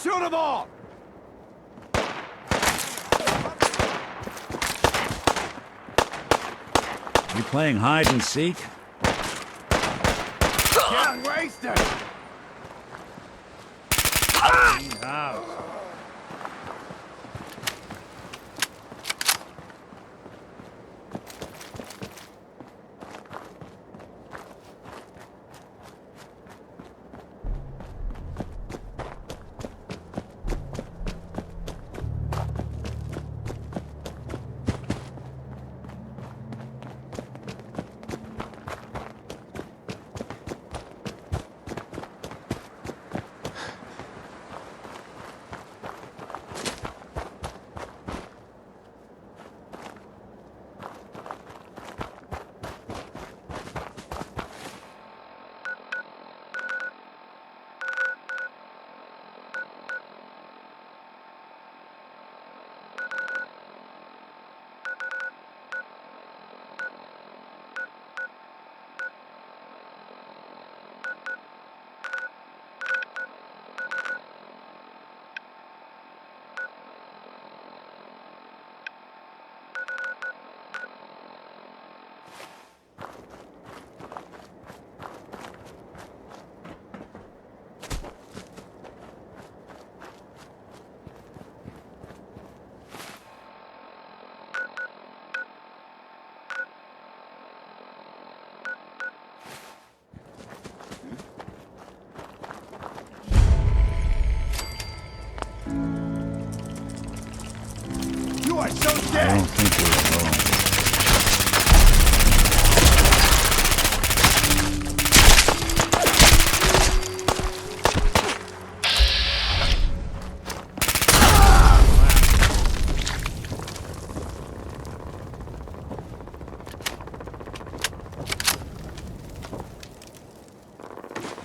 Shoot them all! You playing hide and seek? Get wasted! Out. You are so I dead! don't think we're alone.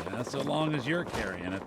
Yeah, so long as you're carrying it.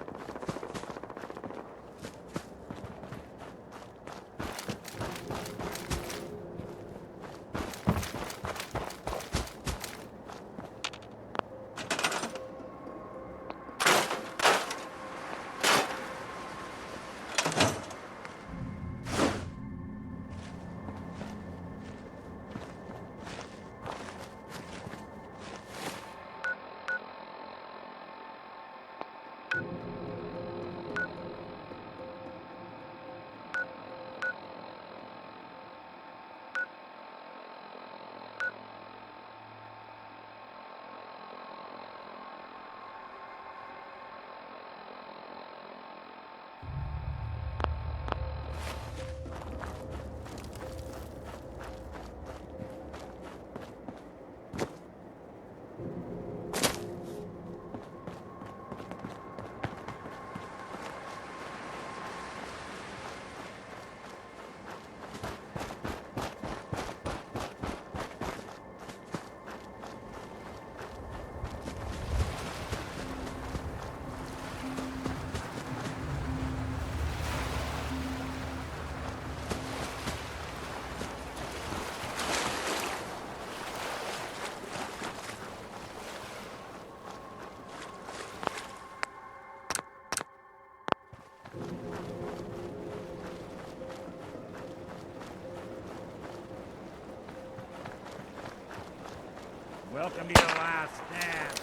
Welcome to your last stand.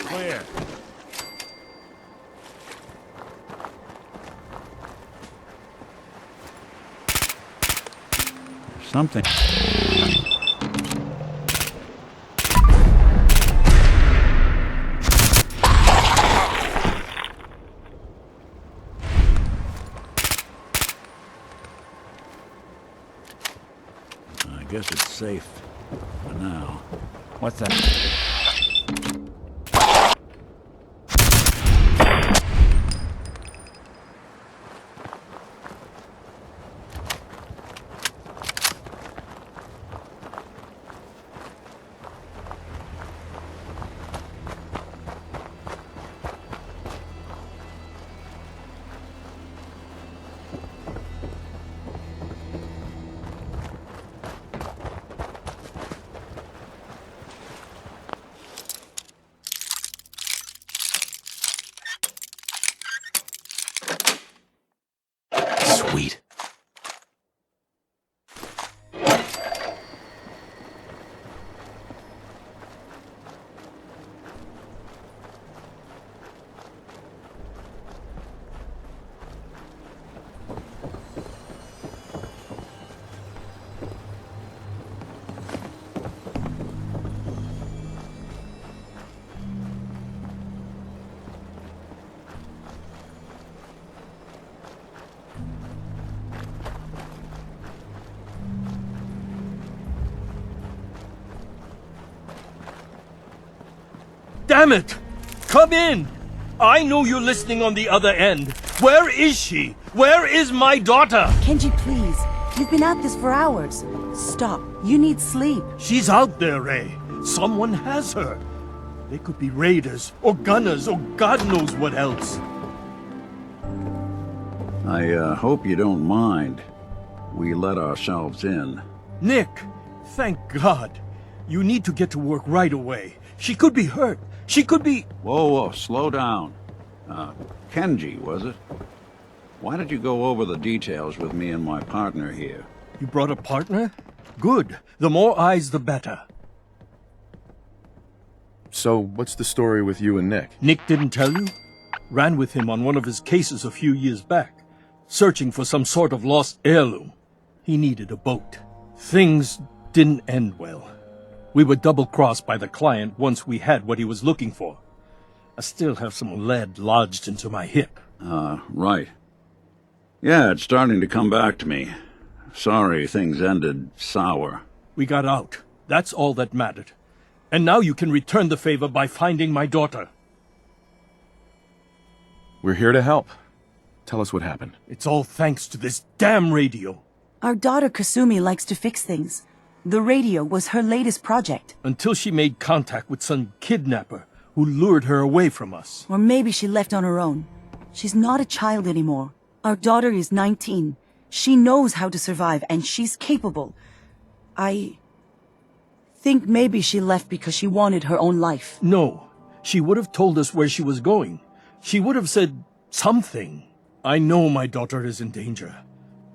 Clear. Something. I guess it's safe for now. What's that? Damn it! Come in! I know you're listening on the other end. Where is she? Where is my daughter? Kenji, please. You've been at this for hours. Stop. You need sleep. She's out there, Ray. Someone has her. They could be raiders, or gunners, or God knows what else. I hope you don't mind. We let ourselves in. Nick, thank God. You need to get to work right away. She could be hurt. She could be... Whoa, slow down. Kenji, was it? Why did you go over the details with me and my partner here? You brought a partner? Good. The more eyes, the better. So, what's the story with you and Nick? Nick didn't tell you? Ran with him on one of his cases a few years back, searching for some sort of lost heirloom. He needed a boat. Things didn't end well. We were double-crossed by the client once we had what he was looking for. I still have some lead lodged into my hip. Right. Yeah, it's starting to come back to me. Sorry things ended sour. We got out. That's all that mattered. And now you can return the favor by finding my daughter. We're here to help. Tell us what happened. It's all thanks to this damn radio. Our daughter Kasumi likes to fix things. The radio was her latest project. Until she made contact with some kidnapper who lured her away from us. Or maybe she left on her own. She's not a child anymore. Our daughter is 19. She knows how to survive, and she's capable. I think maybe she left because she wanted her own life. No, she would have told us where she was going. She would have said something. I know my daughter is in danger.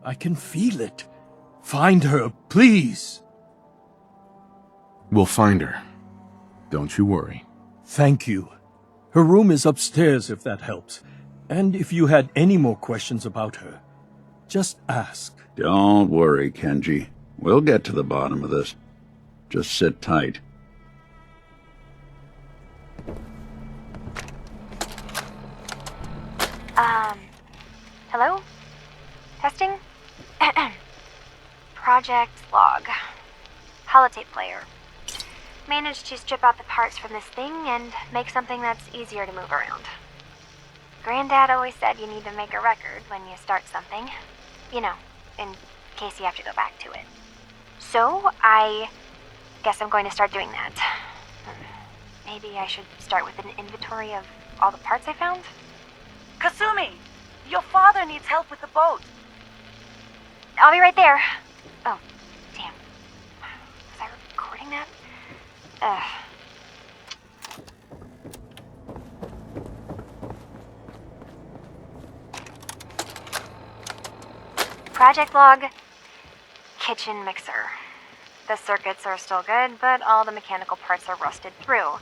I can feel it. Find her, please. We'll find her. Don't you worry. Thank you. Her room is upstairs if that helps. And if you had any more questions about her, just ask. Don't worry, Kenji. We'll get to the bottom of this. Just sit tight. Hello? Testing? Project Log. Holotape player. Managed to strip out the parts from this thing and make something that's easier to move around. Granddad always said you need to make a record when you start something. You know, in case you have to go back to it. So, I guess I'm going to start doing that. Maybe I should start with an inventory of all the parts I found? Kasumi! Your father needs help with the boat. I'll be right there. Oh, damn. Was I recording that? Project Log. Kitchen mixer. The circuits are still good, but all the mechanical parts are rusted through.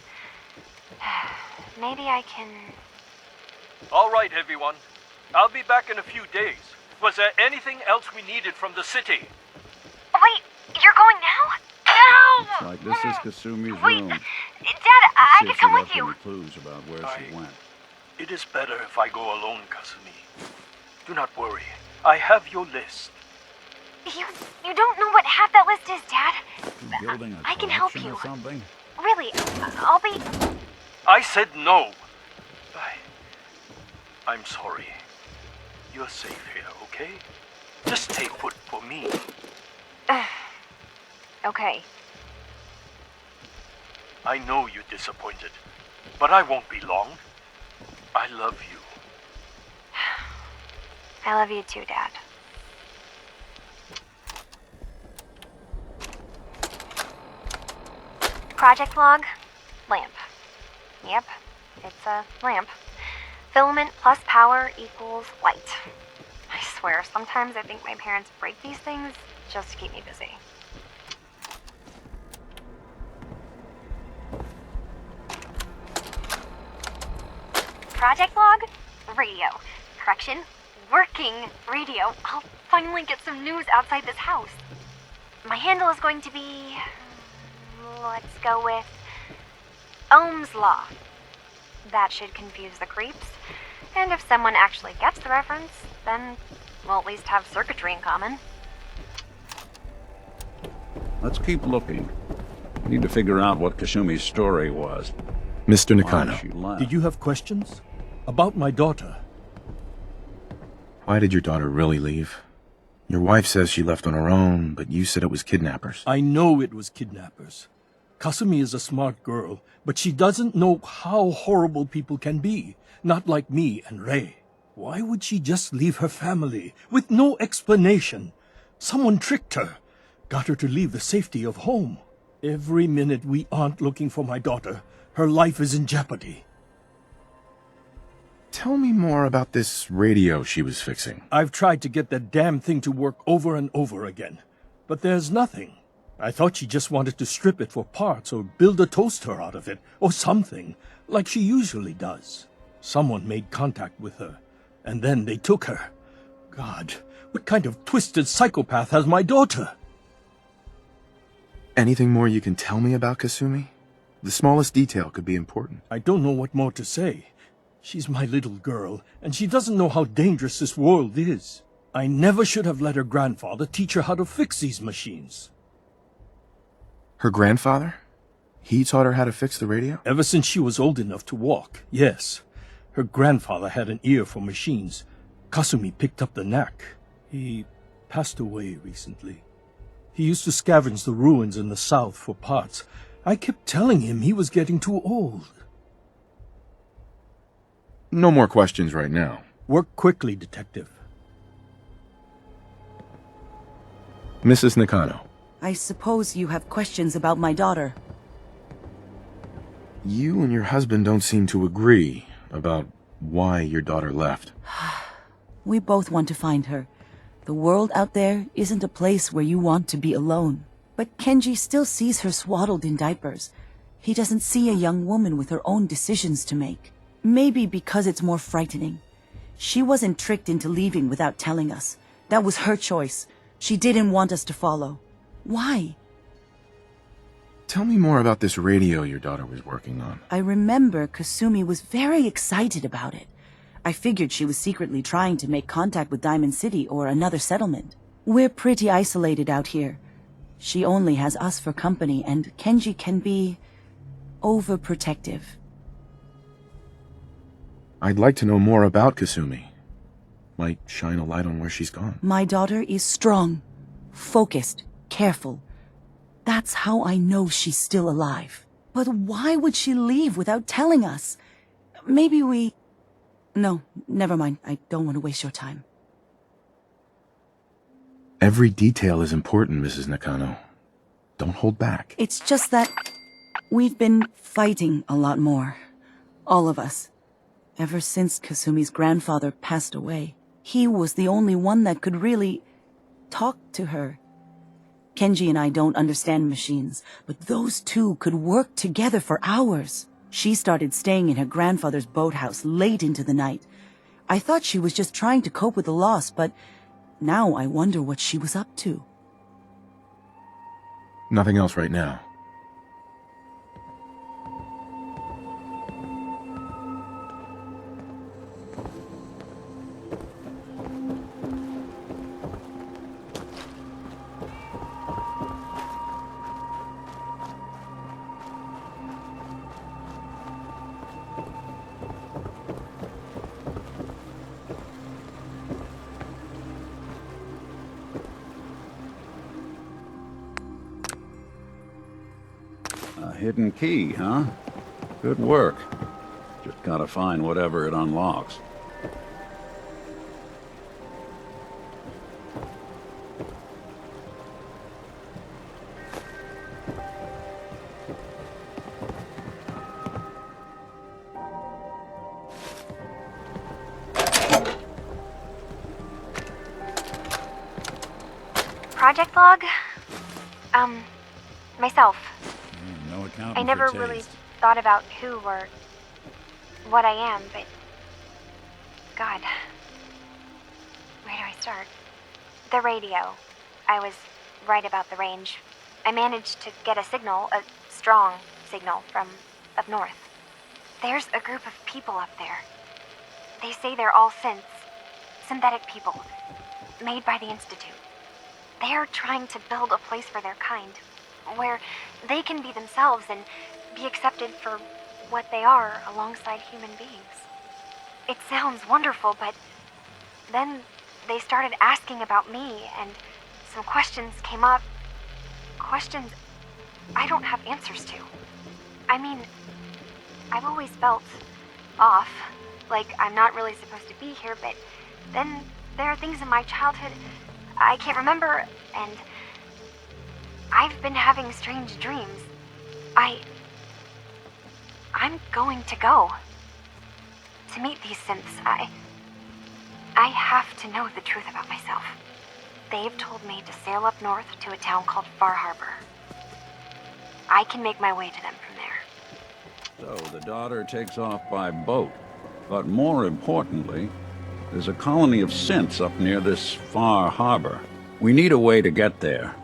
Maybe I can... All right, everyone. I'll be back in a few days. Was there anything else we needed from the city? Wait, you're going now? No! Like this is Kasumi's Wait, room. Dad, I See can if come she with left you. any clues about where she went. It is better if I go alone, Kasumi. Do not worry. I have your list. You don't know what half that list is, Dad. You building a I can help collection you. or something? Really, I'll be... I said no. I'm sorry. You're safe here, okay? Just stay put for me. Okay. I know you're disappointed, but I won't be long. I love you. I love you too, Dad. Project Log. Lamp. Yep, it's a lamp. Filament plus power equals light. I swear, sometimes I think my parents break these things just to keep me busy. Project Log? Radio. Correction, working radio. I'll finally get some news outside this house. My handle is going to be... let's go with... Ohm's Law. That should confuse the creeps. And if someone actually gets the reference, then we'll at least have circuitry in common. Let's keep looking. We need to figure out what Kasumi's story was. Mr. why Nakano, she left. Did you have questions? About my daughter? why did your daughter really leave? Your wife says she left on her own, but you said it was kidnappers. I know it was kidnappers. Kasumi is a smart girl, but she doesn't know how horrible people can be. Not like me and Rei. Why would she just leave her family with no explanation? Someone tricked her, got her to leave the safety of home. Every minute we aren't looking for my daughter, her life is in jeopardy. Tell me more about this radio she was fixing. I've tried to get that damn thing to work over and over again, but there's nothing. I thought she just wanted to strip it for parts or build a toaster out of it, or something, like she usually does. Someone made contact with her, and then they took her. God, what kind of twisted psychopath has my daughter? Anything more you can tell me about Kasumi? The smallest detail could be important. I don't know what more to say. She's my little girl, and she doesn't know how dangerous this world is. I never should have let her grandfather teach her how to fix these machines. Her grandfather? He taught her how to fix the radio? Ever since she was old enough to walk, yes. Her grandfather had an ear for machines. Kasumi picked up the knack. He passed away recently. He used to scavenge the ruins in the south for parts. I kept telling him he was getting too old. No more questions right now. Work quickly, Detective. Mrs. Nakano, I suppose you have questions about my daughter. you and your husband don't seem to agree about why your daughter left. We both want to find her. The world out there isn't a place where you want to be alone. But Kenji still sees her swaddled in diapers. He doesn't see a young woman with her own decisions to make. Maybe because it's more frightening. She wasn't tricked into leaving without telling us. That was her choice. She didn't want us to follow. Why? Tell me more about this radio your daughter was working on. I remember Kasumi was very excited about it. I figured she was secretly trying to make contact with Diamond City or another settlement. We're pretty isolated out here. She only has us for company, and Kenji can be overprotective. I'd like to know more about Kasumi. Might shine a light on where she's gone. My daughter is strong, focused, careful. That's how I know she's still alive. But why would she leave without telling us? Maybe we... No, never mind. I don't want to waste your time. Every detail is important, Mrs. Nakano. Don't hold back. It's just that we've been fighting a lot more. All of us. Ever since Kasumi's grandfather passed away. He was the only one that could really talk to her. Kenji and I don't understand machines, but those two could work together for hours. She started staying in her grandfather's boathouse late into the night. I thought she was just trying to cope with the loss, but now I wonder what she was up to. Nothing else right now. A hidden key, huh? Good work. Just gotta find whatever it unlocks. Project log? Myself. No accounting I never for really taste. thought about who or what I am, but God, where do I start? The radio. I was right about the range. I managed to get a signal, a strong signal from up north. There's a group of people up there. They say they're all synthetic people, made by the Institute. They are trying to build a place for their kind, where they can be themselves and be accepted for what they are alongside human beings. It sounds wonderful, but then they started asking about me, and some questions came up. Questions I don't have answers to. I mean, I've always felt off, like I'm not really supposed to be here, but then there are things in my childhood I can't remember, and I've been having strange dreams. I'm going to go to meet these synths. I have to know the truth about myself. They've told me to sail up north to a town called Far Harbor. I can make my way to them from there. So the daughter takes off by boat. But more importantly, there's a colony of synths up near this Far Harbor. We need a way to get there.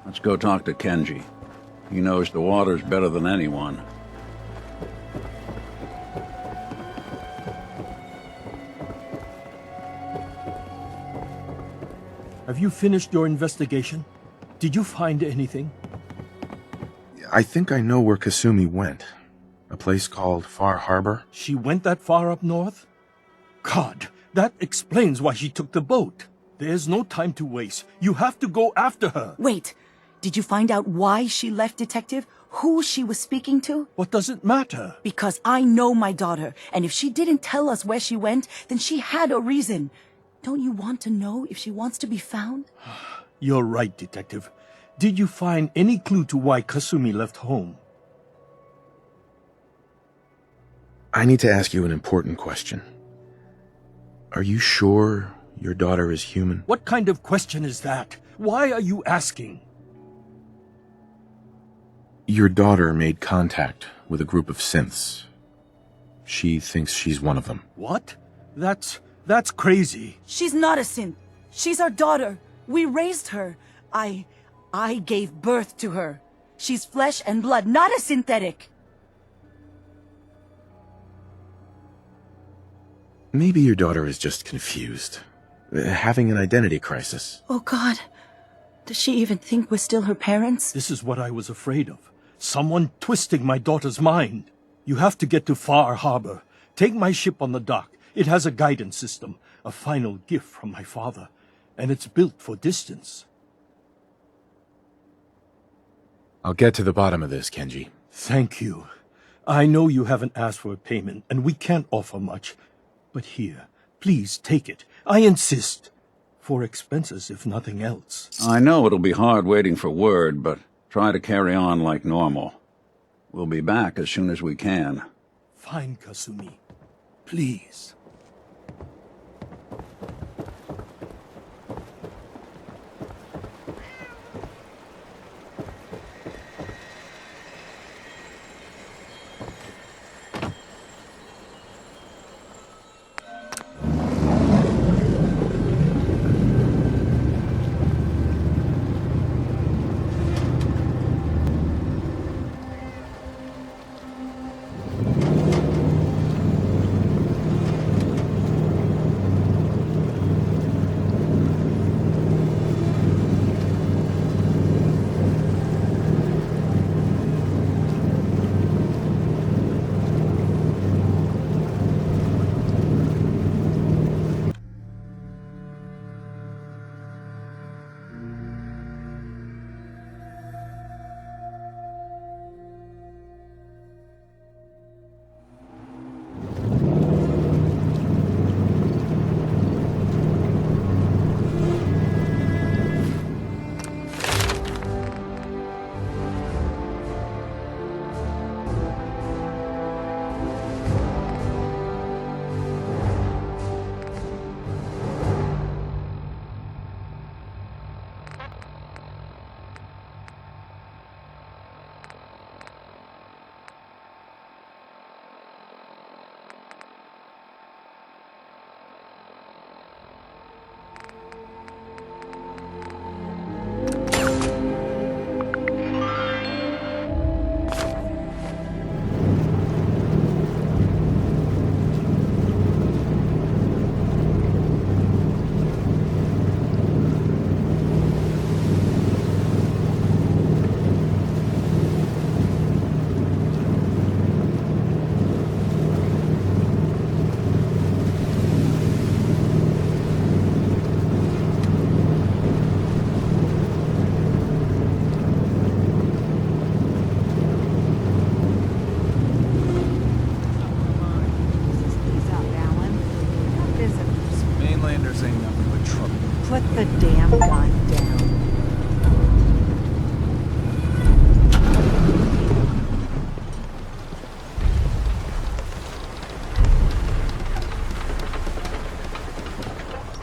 Let's go talk to Kenji. He knows the waters better than anyone. Have you finished your investigation? Did you find anything? I think I know where Kasumi went. A place called Far Harbor. She went that far up north? God, that explains why she took the boat. There's no time to waste. You have to go after her. Wait, did you find out why she left, Detective? Who she was speaking to? What does it matter? Because I know my daughter, and if she didn't tell us where she went, then she had a reason. Don't you want to know if she wants to be found? You're right, Detective. Did you find any clue to why Kasumi left home? I need to ask you an important question. Are you sure your daughter is human? What kind of question is that? Why are you asking? Your daughter made contact with a group of synths. She thinks she's one of them. What? That's crazy. She's not a synth. She's our daughter. We raised her. I gave birth to her. She's flesh and blood, not a synthetic. Maybe your daughter is just confused. Having an identity crisis. Oh God. Does she even think we're still her parents? This is what I was afraid of. Someone twisting my daughter's mind. You have to get to Far Harbor. Take my ship on the dock. It has a guidance system, a final gift from my father, and it's built for distance. I'll get to the bottom of this, Kenji. Thank you. I know you haven't asked for a payment, and we can't offer much. But here, please take it. I insist. For expenses, if nothing else. I know it'll be hard waiting for word, but try to carry on like normal. We'll be back as soon as we can. Fine, Kasumi. Please.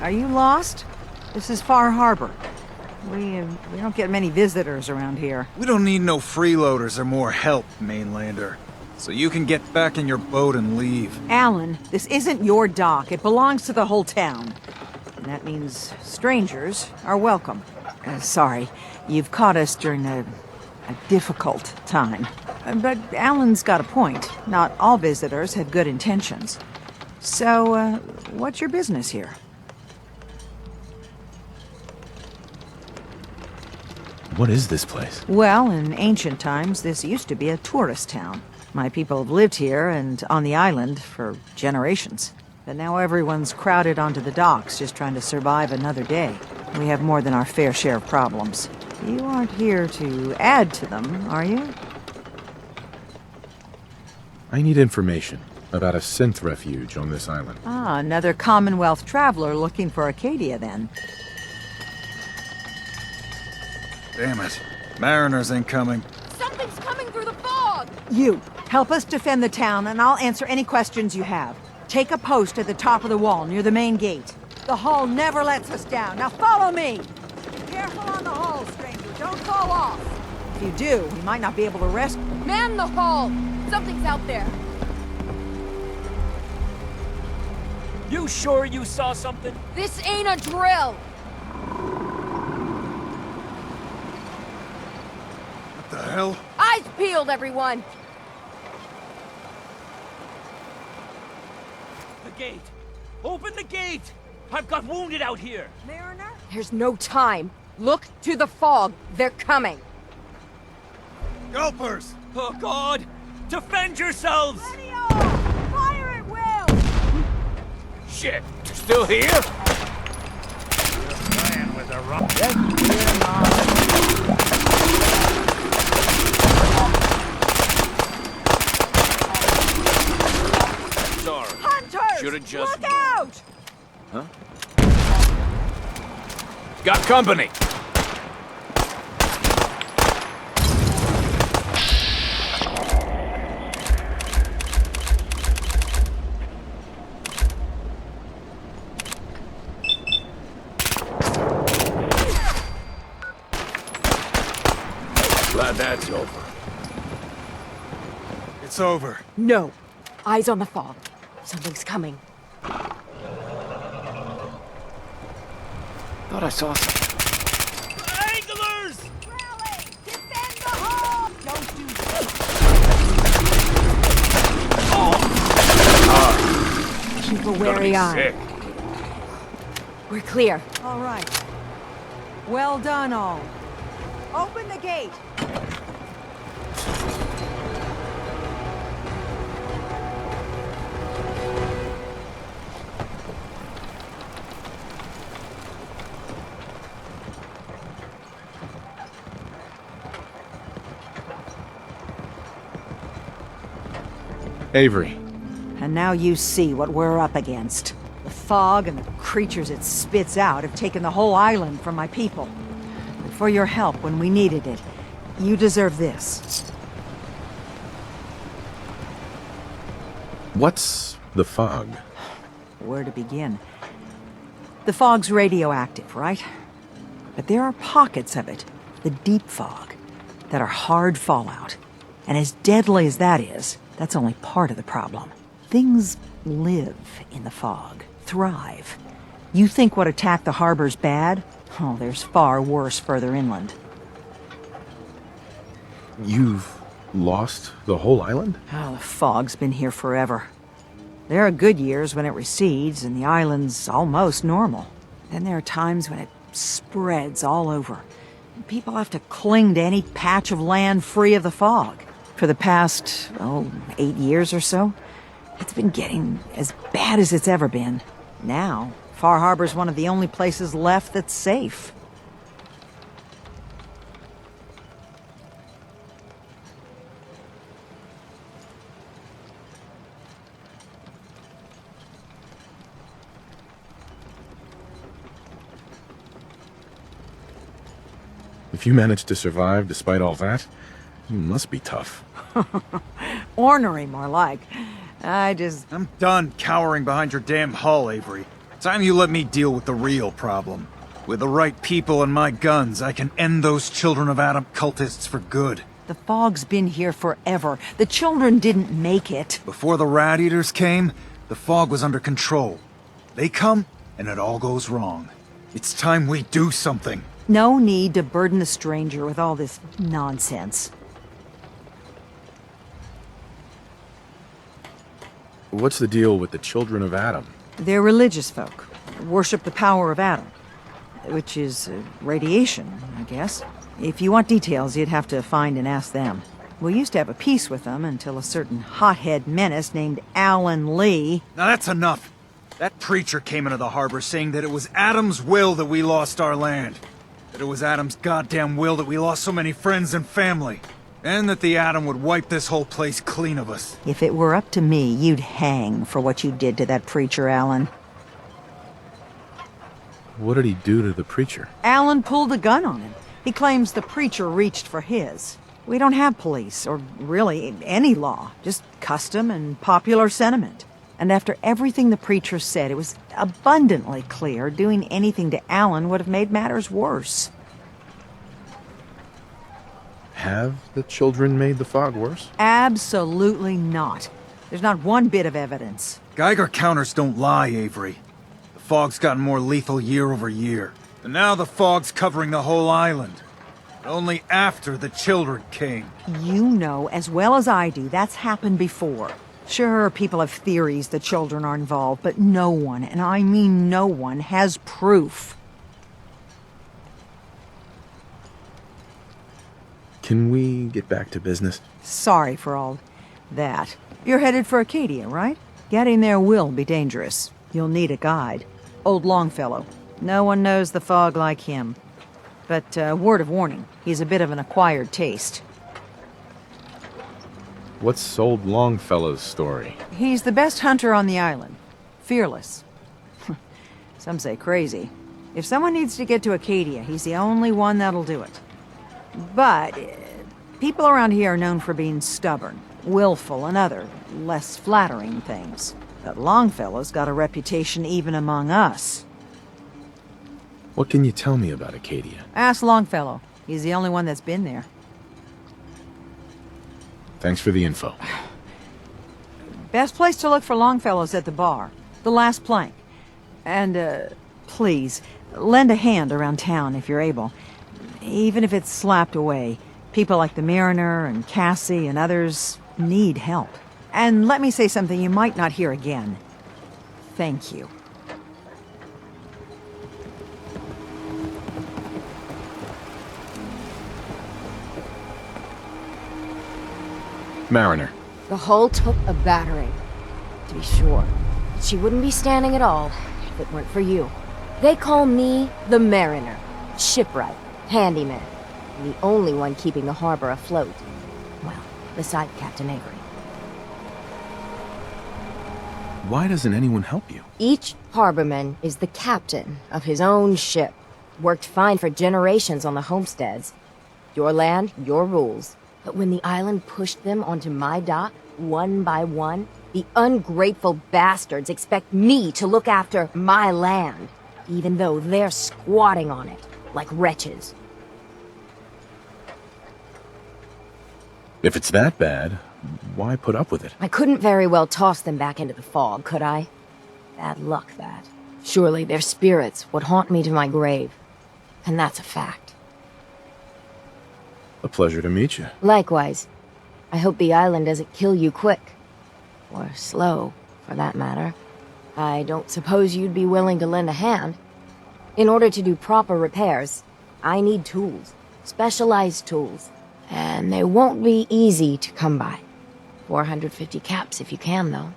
Are you lost? This is Far Harbor. We don't get many visitors around here. We don't need no freeloaders or more help, mainlander. So you can get back in your boat and leave. Alan, this isn't your dock. It belongs to the whole town. And that means strangers are welcome. Sorry, you've caught us during a difficult time. But Alan's got a point. Not all visitors have good intentions. So, what's your business here? What is this place? Well, in ancient times, this used to be a tourist town. My people have lived here and on the island for generations. But now everyone's crowded onto the docks, just trying to survive another day. We have more than our fair share of problems. You aren't here to add to them, are you? I need information about a synth refuge on this island. Ah, another Commonwealth traveler looking for Acadia, then. Damn it. Mariners ain't coming. Something's coming through the fog! You, help us defend the town, and I'll answer any questions you have. Take a post at the top of the wall, near the main gate. The hull never lets us down. Now follow me! Careful on the hull, stranger. Don't fall off. If you do, we might not be able to rescue. Man the hull! Something's out there. You sure you saw something? This ain't a drill! What the hell? Eyes peeled, everyone! The gate! Open the gate! I've got wounded out here! Mariner? There's no time. Look to the fog. They're coming. Gulpers! Oh, God! Defend yourselves! Ready on! Fire at will! Shit! Still here? Playing with the rock. Sorry. Hunters! Should've just... Look out! Got company! Glad that's over. It's over. No. Eyes on the fog. Something's coming. Thought I saw something. Anglers! Rally! Defend the hull! Don't do that! Keep a wary eye. Sick. We're clear. All right. Well done, all. Open the gate! Avery. And now you see what we're up against. The fog and the creatures it spits out have taken the whole island from my people. But for your help when we needed it, you deserve this. What's the fog? Where to begin? The fog's radioactive, right? But there are pockets of it, the deep fog, that are hard fallout. And as deadly as that is, that's only part of the problem. Things live in the fog, thrive. You think what attacked the harbor's bad? Oh, there's far worse further inland. You've lost the whole island? Oh, the fog's been here forever. There are good years when it recedes and the island's almost normal. Then there are times when it spreads all over. And people have to cling to any patch of land free of the fog. For the past, 8 years or so, it's been getting as bad as it's ever been. Now, Far Harbor's one of the only places left that's safe. If you managed to survive despite all that, you must be tough. Ornery, more like. I'm done cowering behind your damn hull, Avery. Time you let me deal with the real problem. With the right people and my guns, I can end those Children of Adam cultists for good. The fog's been here forever. The children didn't make it. Before the Rat Eaters came, the fog was under control. They come, and it all goes wrong. It's time we do something. No need to burden the stranger with all this nonsense. What's the deal with the Children of Adam? They're religious folk. Worship the power of Adam. Which is radiation, I guess. If you want details, you'd have to find and ask them. We used to have a peace with them until a certain hothead menace named Alan Lee... Now that's enough. That preacher came into the harbor saying that it was Adam's will that we lost our land. That it was Adam's goddamn will that we lost so many friends and family. And that the Adam would wipe this whole place clean of us. If it were up to me, you'd hang for what you did to that preacher, Alan. What did he do to the preacher? Alan pulled a gun on him. He claims the preacher reached for his. We don't have police, or really any law, just custom and popular sentiment. And after everything the preacher said, it was abundantly clear doing anything to Alan would have made matters worse. Have the children made the fog worse? Absolutely not. There's not one bit of evidence. Geiger counters don't lie, Avery. The fog's gotten more lethal year over year. And now the fog's covering the whole island. Only after the children came. You know as well as I do that's happened before. Sure, people have theories the children are involved, but no one, and I mean no one, has proof. Can we get back to business? Sorry for all that. You're headed for Acadia, right? Getting there will be dangerous. You'll need a guide. Old Longfellow. No one knows the fog like him. But, word of warning, he's a bit of an acquired taste. What's old Longfellow's story? He's the best hunter on the island. Fearless. Some say crazy. If someone needs to get to Acadia, he's the only one that'll do it. But people around here are known for being stubborn, willful, and other, less flattering things. But Longfellow's got a reputation even among us. What can you tell me about Acadia? Ask Longfellow. He's the only one that's been there. Thanks for the info. Best place to look for Longfellow's at the bar. The last plank. And, please, lend a hand around town if you're able. Even if it's slapped away. People like the Mariner and Cassie and others need help. And let me say something you might not hear again. Thank you. Mariner. The hull took a battering, to be sure. But she wouldn't be standing at all if it weren't for you. They call me the Mariner. Shipwright, handyman, and the only one keeping the harbor afloat. Well, beside Captain Avery. Why doesn't anyone help you? Each harborman is the captain of his own ship. Worked fine for generations on the homesteads. Your land, your rules. But when the island pushed them onto my dock, one by one, the ungrateful bastards expect me to look after my land, even though they're squatting on it, like wretches. If it's that bad, why put up with it? I couldn't very well toss them back into the fog, could I? Bad luck, that. Surely their spirits would haunt me to my grave. And that's a fact. A pleasure to meet you. Likewise. I hope the island doesn't kill you quick. Or slow, for that matter. I don't suppose you'd be willing to lend a hand. In order to do proper repairs, I need tools. Specialized tools. And they won't be easy to come by. 450 caps if you can, though.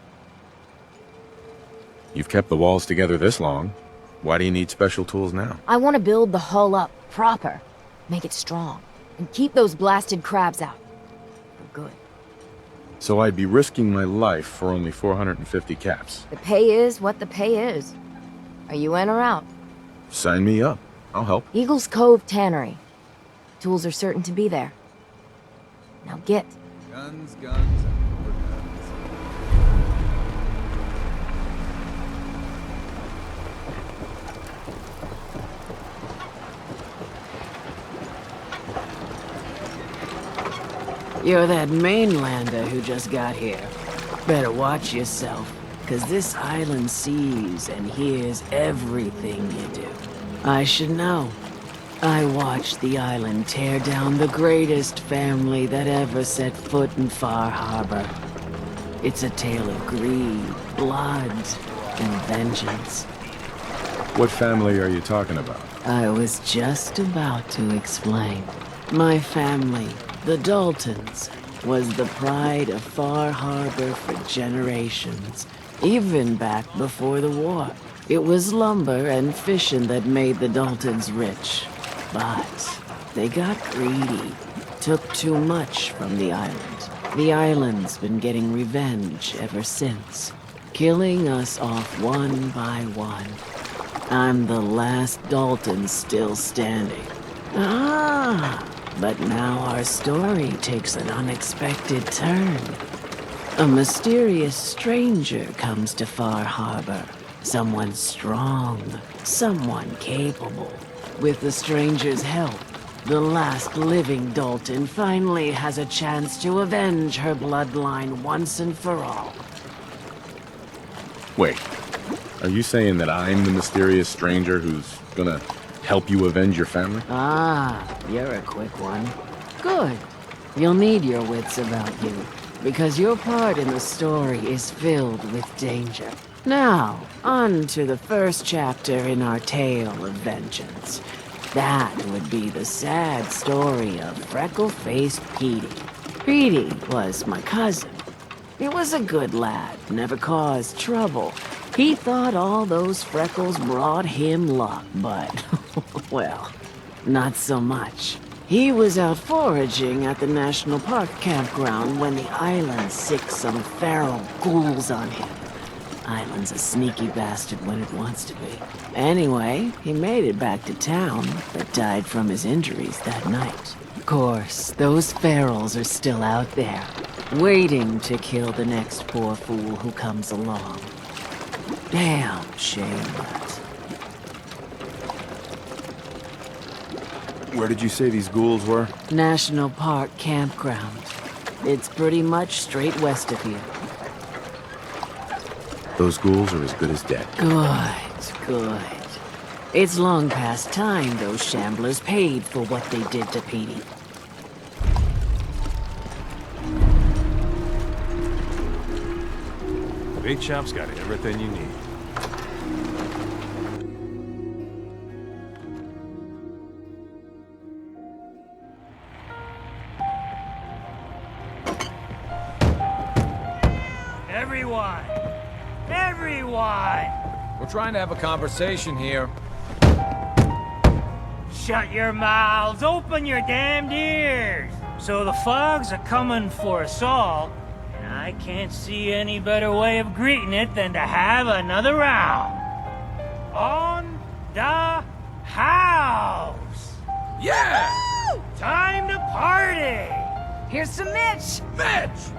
You've kept the walls together this long. Why do you need special tools now? I want to build the hull up proper. Make it strong. And keep those blasted crabs out. For good. So I'd be risking my life for only 450 caps. The pay is what the pay is. Are you in or out? Sign me up. I'll help. Eagles Cove Tannery. Tools are certain to be there. Now get. Guns, guns, and more guns. You're that mainlander who just got here. Better watch yourself, 'cause this island sees and hears everything you do. I should know. I watched the island tear down the greatest family that ever set foot in Far Harbor. It's a tale of greed, blood, and vengeance. What family are you talking about? I was just about to explain. My family, the Daltons, was the pride of Far Harbor for generations, even back before the war. It was lumber and fishing that made the Daltons rich. But they got greedy, took too much from the island. The island's been getting revenge ever since, killing us off one by one. I'm the last Dalton still standing. But now our story takes an unexpected turn. A mysterious stranger comes to Far Harbor. Someone strong, someone capable. With the stranger's help, the last living Dalton finally has a chance to avenge her bloodline once and for all. Wait, are you saying that I'm the mysterious stranger who's gonna help you avenge your family? You're a quick one. Good. You'll need your wits about you, because your part in the story is filled with danger. Now, on to the first chapter in our tale of vengeance. That would be the sad story of freckle-faced Petey. Petey was my cousin. He was a good lad, never caused trouble. He thought all those freckles brought him luck, but, well, not so much. He was out foraging at the National Park campground when the island sicked some feral ghouls on him. Island's a sneaky bastard when it wants to be. Anyway, he made it back to town, but died from his injuries that night. Of course, those ferals are still out there, waiting to kill the next poor fool who comes along. Damn shame that. Where did you say these ghouls were? National Park campground. It's pretty much straight west of here. Those ghouls are as good as dead. Good. It's long past time those shamblers paid for what they did to Petey. Big Chop's got everything you need. Everyone! We're trying to have a conversation here. Shut your mouths, open your damned ears! So the fogs are coming for us all, and I can't see any better way of greeting it than to have another round. On the house! Yeah! Woo! Time to party! Here's some Mitch! Mitch!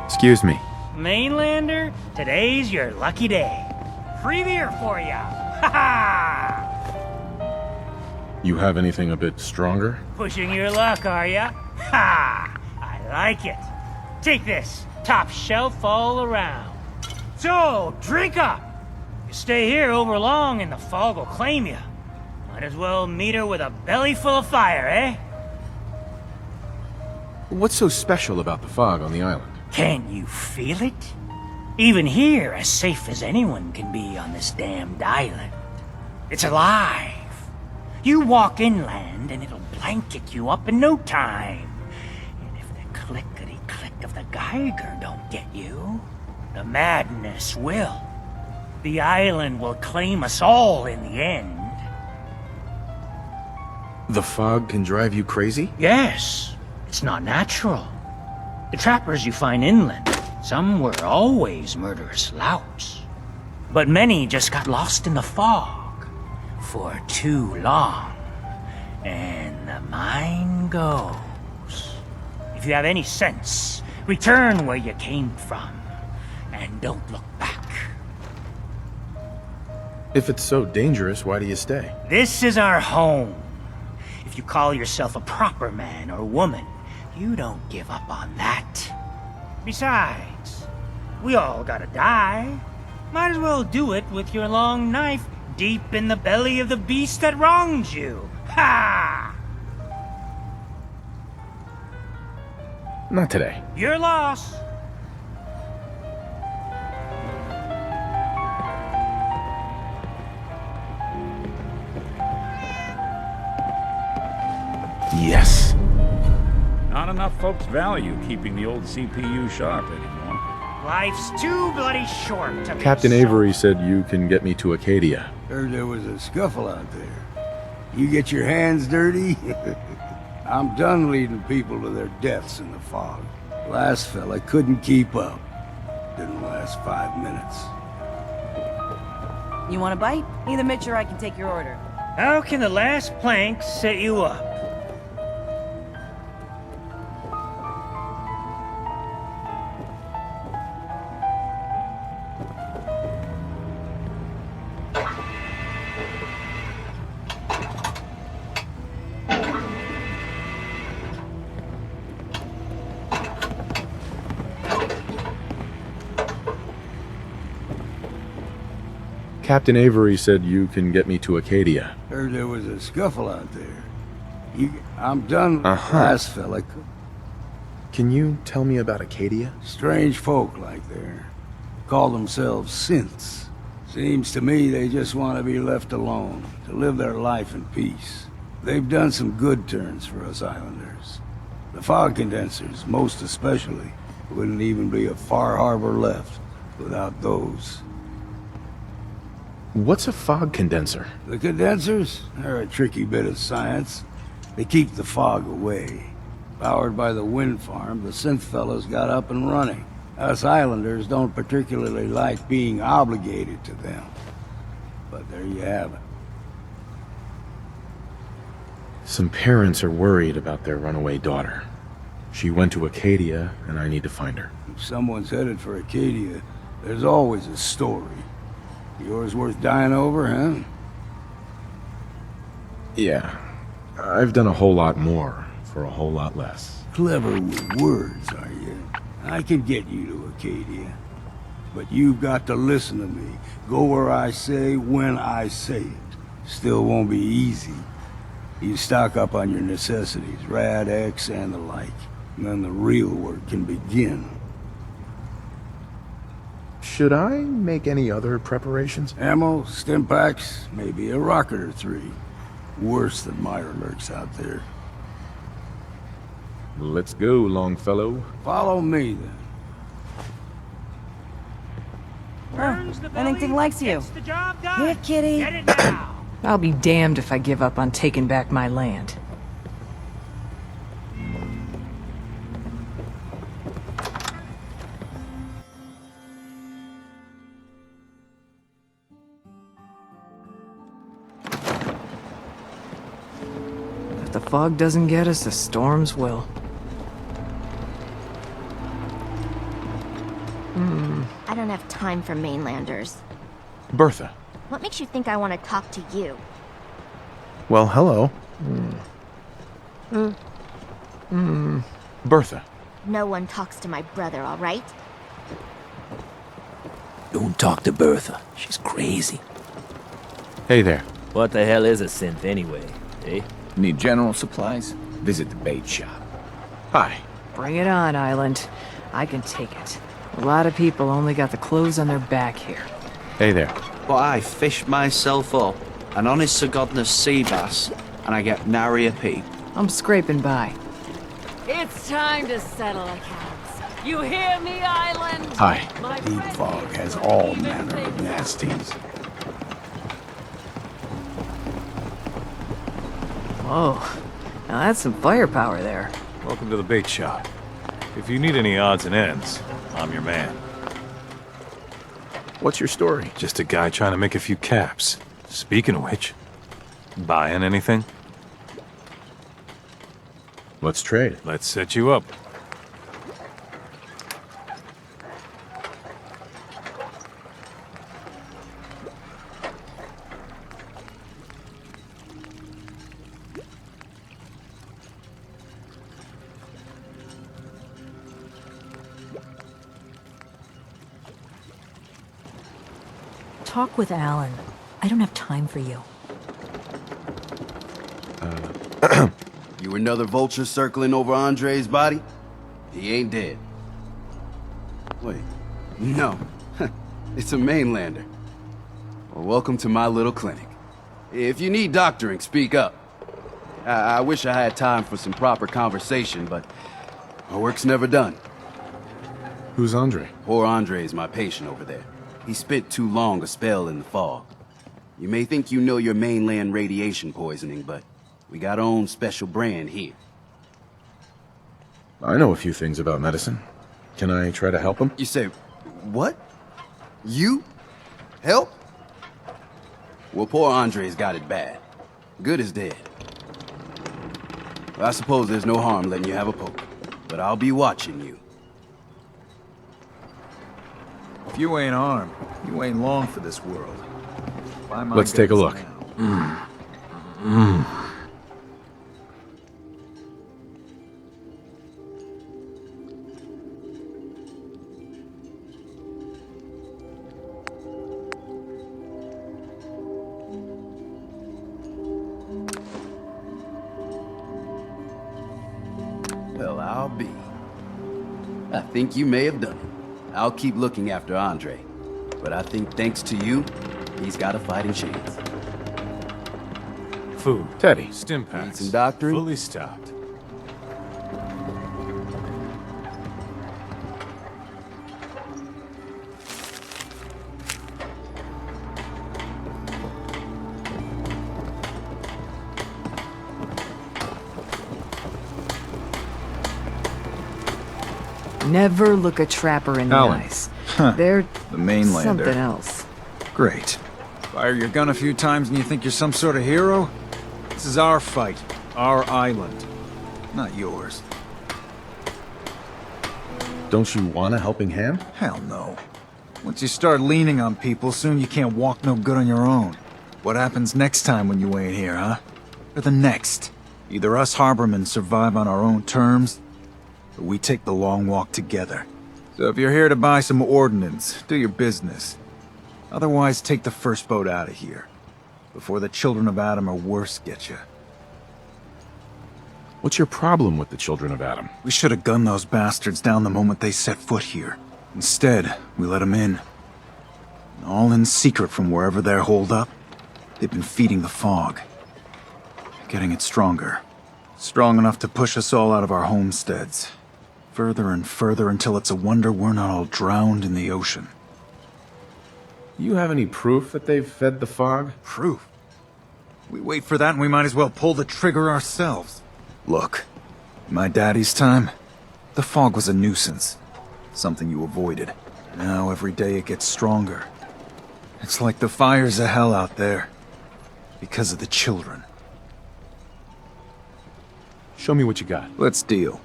Excuse me. Mainlander, today's your lucky day. Free beer for ya! Ha ha! You have anything a bit stronger? Pushing your luck, are ya? Ha! I like it. Take this, top shelf all around. So, drink up! You stay here over long and the fog will claim you. Might as well meet her with a belly full of fire, eh? What's so special about the fog on the island? Can you feel it? Even here, as safe as anyone can be on this damned island. It's alive. You walk inland and it'll blanket you up in no time. And if the clickety-click of the Geiger don't get you, the madness will. The island will claim us all in the end. The fog can drive you crazy? Yes, it's not natural. The trappers you find inland, some were always murderous louts. But many just got lost in the fog for too long. And the mind goes. If you have any sense, return where you came from, and don't look back. If it's so dangerous, why do you stay? This is our home. if you call yourself a proper man or woman, you don't give up on that. Besides, we all gotta die. Might as well do it with your long knife deep in the belly of the beast that wronged you. Ha! Not today. Your loss. Yes. Not enough folks value keeping the old CPU sharp anymore. Life's too bloody short to be Captain so- Avery said you can get me to Acadia. Heard there was a scuffle out there. You get your hands dirty? I'm done leading people to their deaths in the fog. Last fella couldn't keep up. Didn't last 5 minutes. You want a bite? Either Mitch or I can take your order. How can the last plank set you up? Captain Avery said you can get me to Acadia. Heard there was a scuffle out there. I'm done. Uh-huh. Last fella. Can you tell me about Acadia? Strange folk like there. Call themselves synths. Seems to me they just want to be left alone, to live their life in peace. They've done some good turns for us islanders. The fog condensers, most especially, wouldn't even be a Far Harbor left without those. What's a fog condenser? The condensers are a tricky bit of science. They keep the fog away. Powered by the wind farm, the synth fellows got up and running. Us islanders don't particularly like being obligated to them. But there you have it. Some parents are worried about their runaway daughter. She went to Acadia, and I need to find her. If someone's headed for Acadia, there's always a story. Yours worth dying over, huh? Yeah. I've done a whole lot more for a whole lot less. Clever with words, are you? I can get you to Acadia. But you've got to listen to me. Go where I say, when I say it. Still won't be easy. You stock up on your necessities, Rad X and the like. And then the real work can begin. Should I make any other preparations? Ammo, stim packs, maybe a rocket or three. Worse than Meyer lurks out there. Let's go, Longfellow. Follow me, then. Anything likes you. Gets the job done. Here, kitty. Get it now. I'll be damned if I give up on taking back my land. If the fog doesn't get us, the storms will. I don't have time for mainlanders. Bertha. What makes you think I want to talk to you? Well, hello. Bertha. No one talks to my brother, all right? Don't talk to Bertha. She's crazy. Hey there. What the hell is a synth anyway, eh? Need general supplies? Visit the bait shop. Hi. Bring it on, Island. I can take it. A lot of people only got the clothes on their back here. Hey there. But I fished myself up an honest to godness sea bass, and I get nary a peep. I'm scraping by. It's time to settle accounts. You hear me, Island? Hi. Deep fog has all manner of nasties. Whoa. Now that's some firepower there. Welcome to the bait shop. If you need any odds and ends, I'm your man. What's your story? Just a guy trying to make a few caps. Speaking of which, buying anything? Let's trade. Let's set you up. talk with Alan. I don't have time for you. You another vulture circling over Andre's body? He ain't dead. Wait, no. It's a mainlander. Well, welcome to my little clinic. If you need doctoring, speak up. I wish I had time for some proper conversation, but my work's never done. Who's Andre? Poor Andre is my patient over there. He spent too long a spell in the fog. You may think you know your mainland radiation poisoning, but we got our own special brand here. I know a few things about medicine. Can I try to help him? You say, what? You? Help? Well, poor Andre's got it bad. Good is dead. Well, I suppose there's no harm letting you have a poke, but I'll be watching you. If you ain't armed, you ain't long for this world. By my Let's take a guns look. now. Well, I'll be. I think you may have done it. I'll keep looking after Andre. But I think thanks to you, he's got a fighting chance. Food. Teddy. Stim packs. Need some doctoring? Fully stocked. Never look a trapper in the Alan. eyes. Huh. They're The mainlander. something else. Great. Fire your gun a few times and you think you're some sort of hero? This is our fight. Our island. Not yours. Don't you want a helping hand? Hell no. Once you start leaning on people, soon you can't walk no good on your own. What happens next time when you ain't here, huh? Or the next? Either us harbormen survive on our own terms, or we take the long walk together. So if you're here to buy some ordnance, do your business. Otherwise, take the first boat out of here, before the children of Adam or worse get you. What's your problem with the children of Adam? We should have gunned those bastards down the moment they set foot here. Instead, we let them in. All in secret from wherever they're holed up. They've been feeding the fog. Getting it stronger. Strong enough to push us all out of our homesteads. Further and further until it's a wonder we're not all drowned in the ocean. You have any proof that they've fed the fog? Proof? We wait for that and we might as well pull the trigger ourselves. Look, in my daddy's time, the fog was a nuisance. Something you avoided. Now every day it gets stronger. It's like the fires of hell out there. Because of the children. Show me what you got. Let's deal.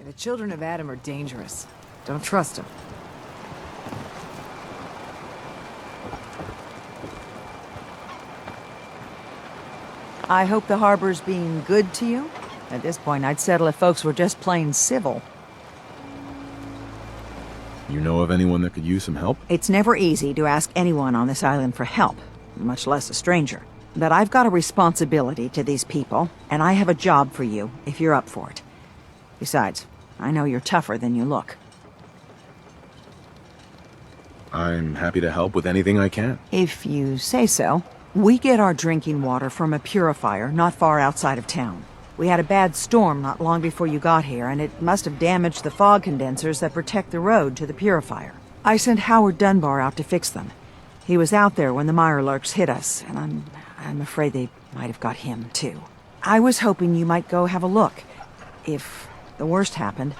The children of Adam are dangerous. Don't trust them. I hope the harbor's being good to you. At this point, I'd settle if folks were just plain civil. You know of anyone that could use some help? It's never easy to ask anyone on this island for help, much less a stranger. But I've got a responsibility to these people, and I have a job for you if you're up for it. Besides, I know you're tougher than you look. I'm happy to help with anything I can. If you say so. We get our drinking water from a purifier not far outside of town. We had a bad storm not long before you got here, and it must have damaged the fog condensers that protect the road to the purifier. I sent Howard Dunbar out to fix them. He was out there when the Mirelurks hit us, and I'm afraid they might have got him, too. I was hoping you might go have a look. If the worst happened,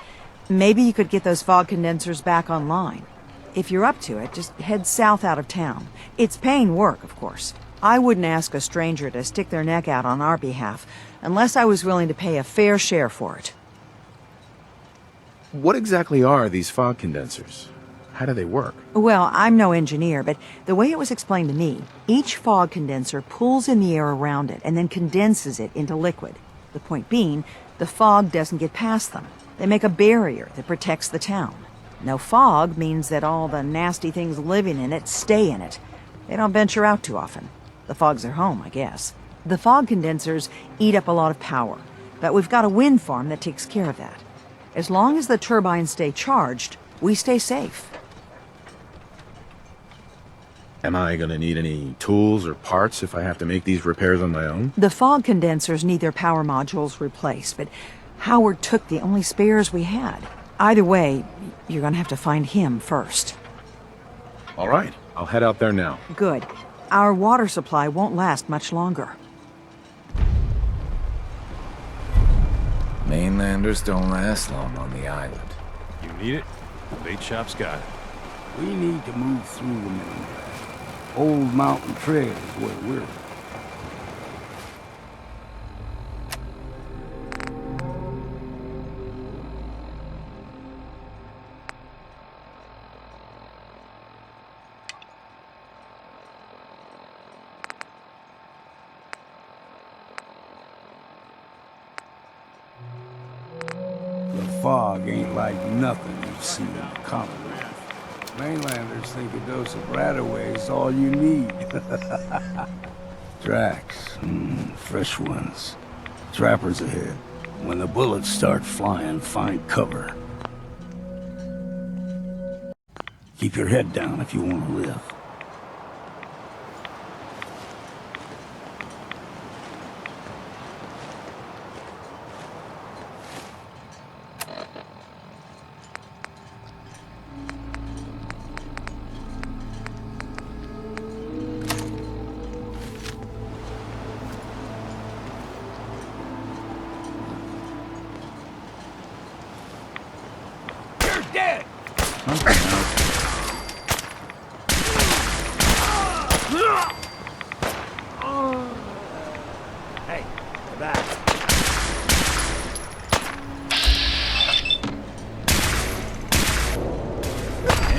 maybe you could get those fog condensers back online. If you're up to it, just head south out of town. It's paying work, of course. I wouldn't ask a stranger to stick their neck out on our behalf, unless I was willing to pay a fair share for it. What exactly are these fog condensers? How do they work? Well, I'm no engineer, but the way it was explained to me, each fog condenser pulls in the air around it and then condenses it into liquid. The point being, the fog doesn't get past them. They make a barrier that protects the town. No fog means that all the nasty things living in it stay in it. They don't venture out too often. The fog's their home, I guess. The fog condensers eat up a lot of power, but we've got a wind farm that takes care of that. As long as the turbines stay charged, we stay safe. Am I gonna need any tools or parts if I have to make these repairs on my own? The fog condensers need their power modules replaced, but Howard took the only spares we had. Either way, you're gonna have to find him first. All right, I'll head out there now. Good. Our water supply won't last much longer. Mainlanders don't last long on the island. You need it? The bait shop's got it. We need to move through the mainland. Old Mountain Trail is where we're at. Fog ain't like nothing you've seen in the Commonwealth. Mainlanders think a dose of Radaway is all you need. Tracks, fresh ones. Trappers ahead. When the bullets start flying, find cover. Keep your head down if you want to live. Dead! Hey, back.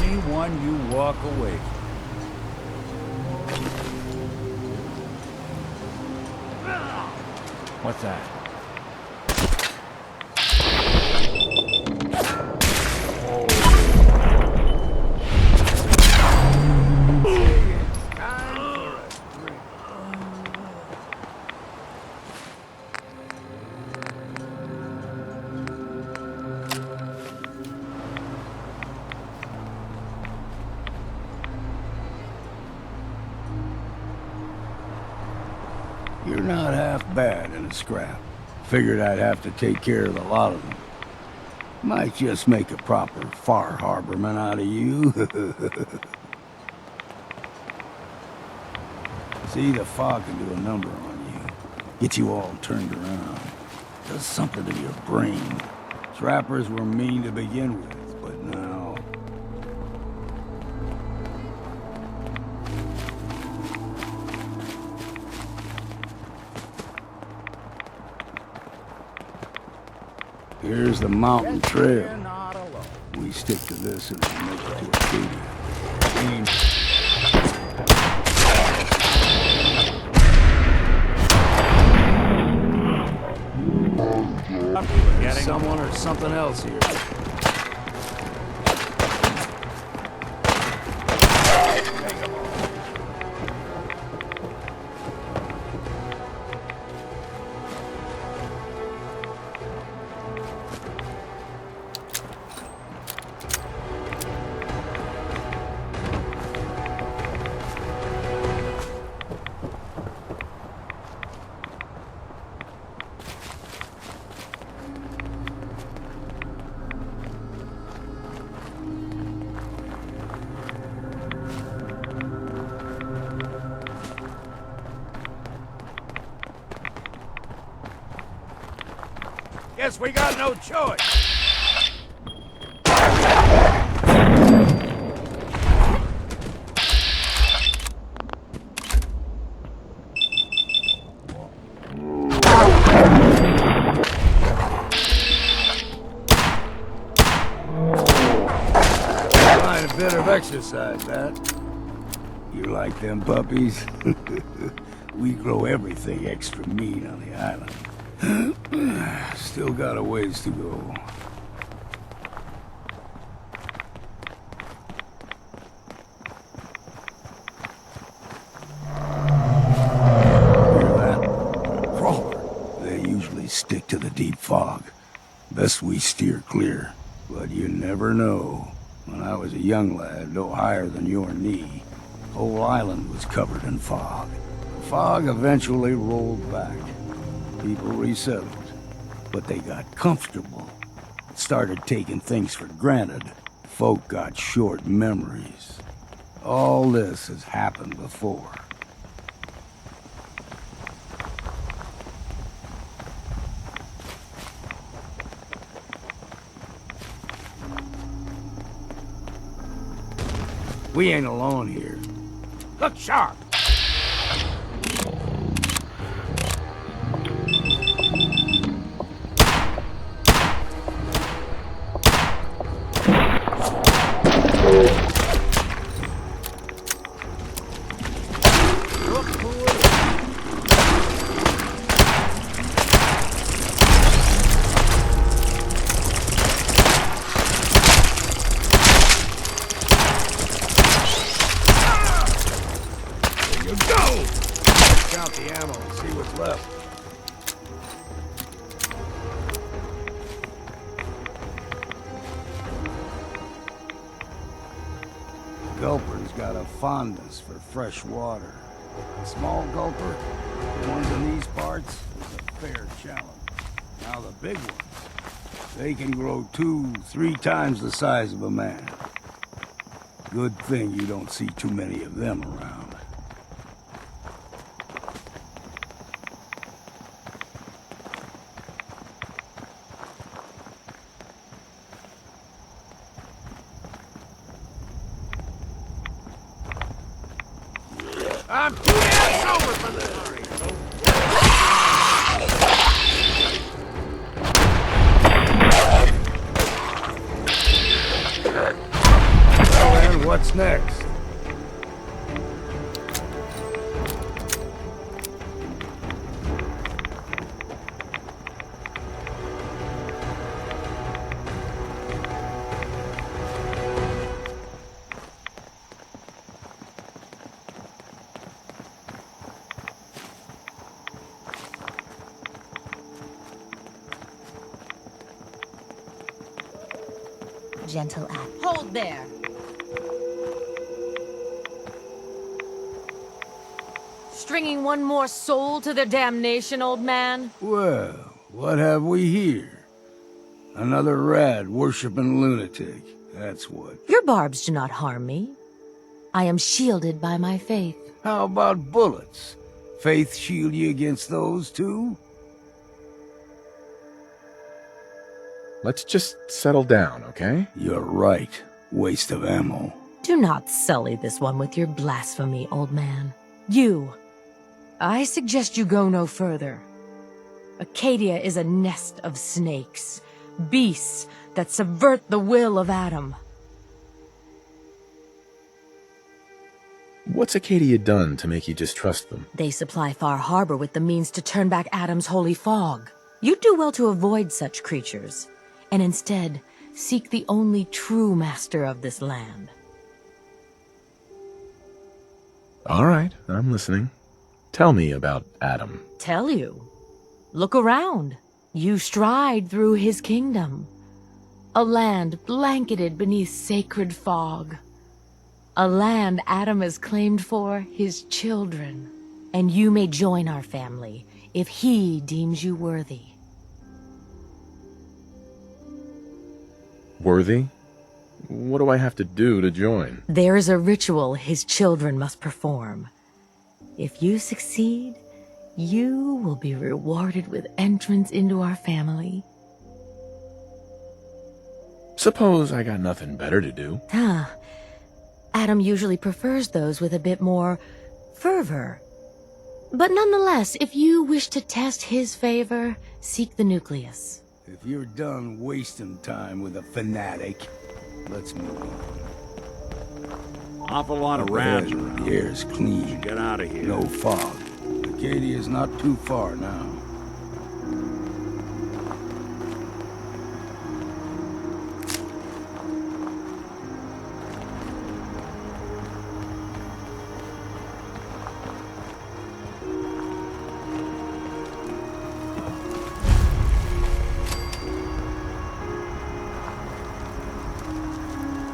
Anyone you walk away from. What's that? You're not half bad in a scrap. Figured I'd have to take care of a lot of them. Might just make a proper Far Harborman out of you. See, the fog can do a number on you. Get you all turned around. Does something to your brain. Trappers were mean to begin with, but now... Here's the mountain trail. We stick to this and we make it to Acadia. There's someone or something else here. Guess we got no choice. Find a bit of exercise, that. You like them puppies? We grow everything extra mean on the island. Still got a ways to go. Hear that? Crawler. They usually stick to the deep fog. Best we steer clear. But you never know. When I was a young lad, no higher than your knee, the whole island was covered in fog. The fog eventually rolled back. People resettled, but they got comfortable. Started taking things for granted. Folk got short memories. All this has happened before. We ain't alone here. Look sharp! Count the ammo and see what's left. Gulper's got a fondness for fresh water. A small gulper, the ones in these parts, is a fair challenge. Now the big ones, they can grow 2-3 times the size of a man. Good thing you don't see too many of them around. I'm too damn sober for this. Well, then, what's next? Gentle act. Hold there. Stringing one more soul to their damnation, old man? Well, what have we here? Another rad worshipping lunatic. That's what. Your barbs do not harm me. I am shielded by my faith. How about bullets? Faith shield you against those too? Let's just settle down, okay? You're right. Waste of ammo. Do not sully this one with your blasphemy, old man. You. I suggest you go no further. Acadia is a nest of snakes. Beasts that subvert the will of Adam. What's Acadia done to make you distrust them? They supply Far Harbor with the means to turn back Adam's holy fog. You'd do well to avoid such creatures, and instead seek the only true master of this land. All right, I'm listening. Tell me about Adam. Tell you. Look around. You stride through his kingdom. A land blanketed beneath sacred fog. A land Adam has claimed for his children. And you may join our family if he deems you worthy. Worthy? What do I have to do to join? There is a ritual his children must perform. If you succeed, you will be rewarded with entrance into our family. Suppose I got nothing better to do. Adam usually prefers those with a bit more fervor. But nonetheless, if you wish to test his favor, seek the nucleus. If you're done wasting time with a fanatic, let's move on. Awful lot of rats around. The air's clean. Get out of here. No fog. Acadia's not too far now.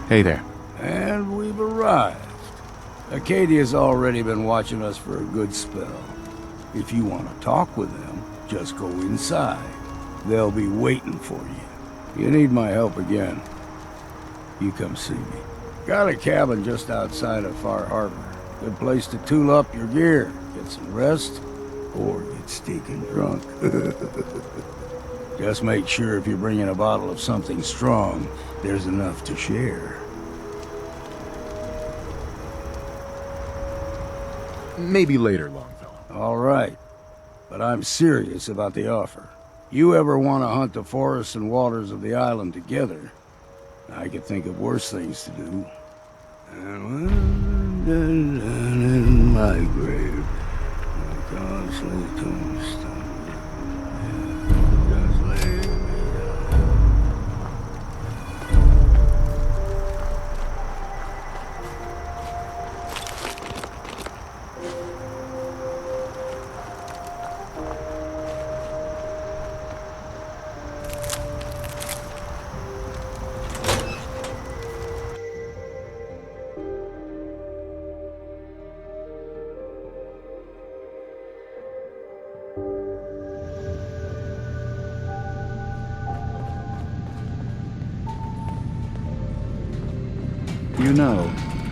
Hey there. And we've arrived. Acadia's already been watching us for a good spell. If you want to talk with them, just go inside. They'll be waiting for you. You need my help again, you come see me. Got a cabin just outside of Far Harbor. Good place to tool up your gear, get some rest, or get stinking drunk. Just make sure if you're bringing a bottle of something strong, there's enough to share. Maybe later, Longfellow. All right, but I'm serious about the offer. You ever want to hunt the forests and waters of the island together, I could think of worse things to do. And when down in my grave, my costly tombstone. Just lay me down. You know,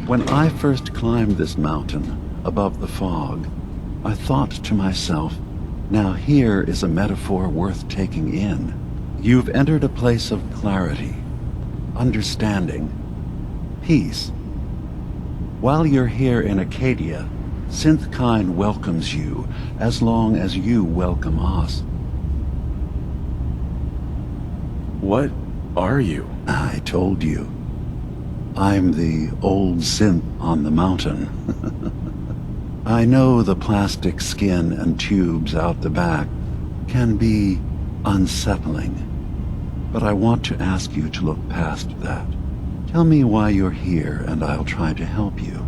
when I first climbed this mountain above the fog, I thought to myself, now here is a metaphor worth taking in. You've entered a place of clarity, understanding, peace. While you're here in Acadia, Synthkind welcomes you as long as you welcome us. What are you? I told you. I'm the old synth on the mountain. I know the plastic skin and tubes out the back can be unsettling, but I want to ask you to look past that. Tell me why you're here and I'll try to help you.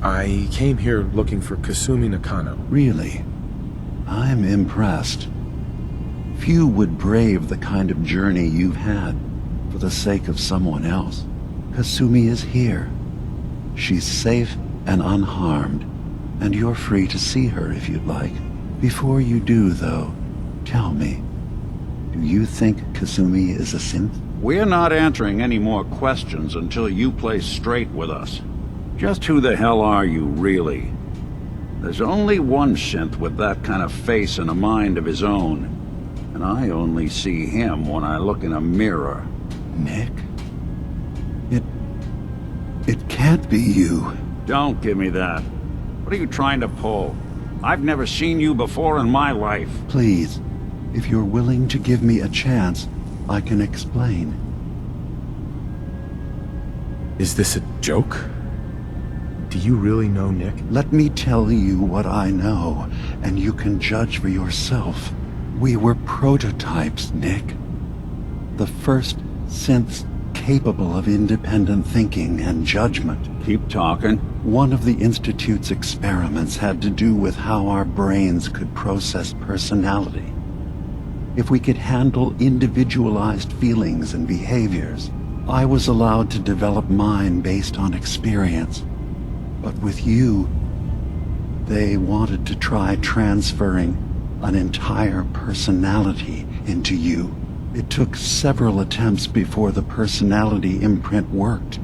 I came here looking for Kasumi Nakano. Really? I'm impressed. Few would brave the kind of journey you've had for the sake of someone else. Kasumi is here. She's safe and unharmed, and you're free to see her if you'd like. Before you do, though, tell me, do you think Kasumi is a synth? We're not answering any more questions until you play straight with us. Just who the hell are you, really? There's only one synth with that kind of face and a mind of his own, and I only see him when I look in a mirror. Nick? It can't be you. Don't give me that. What are you trying to pull? I've never seen you before in my life. Please, if you're willing to give me a chance, I can explain. Is this a joke? Do you really know Nick? Let me tell you what I know, and you can judge for yourself. We were prototypes, Nick. The first synths capable of independent thinking and judgment. Keep talking. One of the Institute's experiments had to do with how our brains could process personality. If we could handle individualized feelings and behaviors, I was allowed to develop mine based on experience. But with you, they wanted to try transferring an entire personality into you. It took several attempts before the personality imprint worked.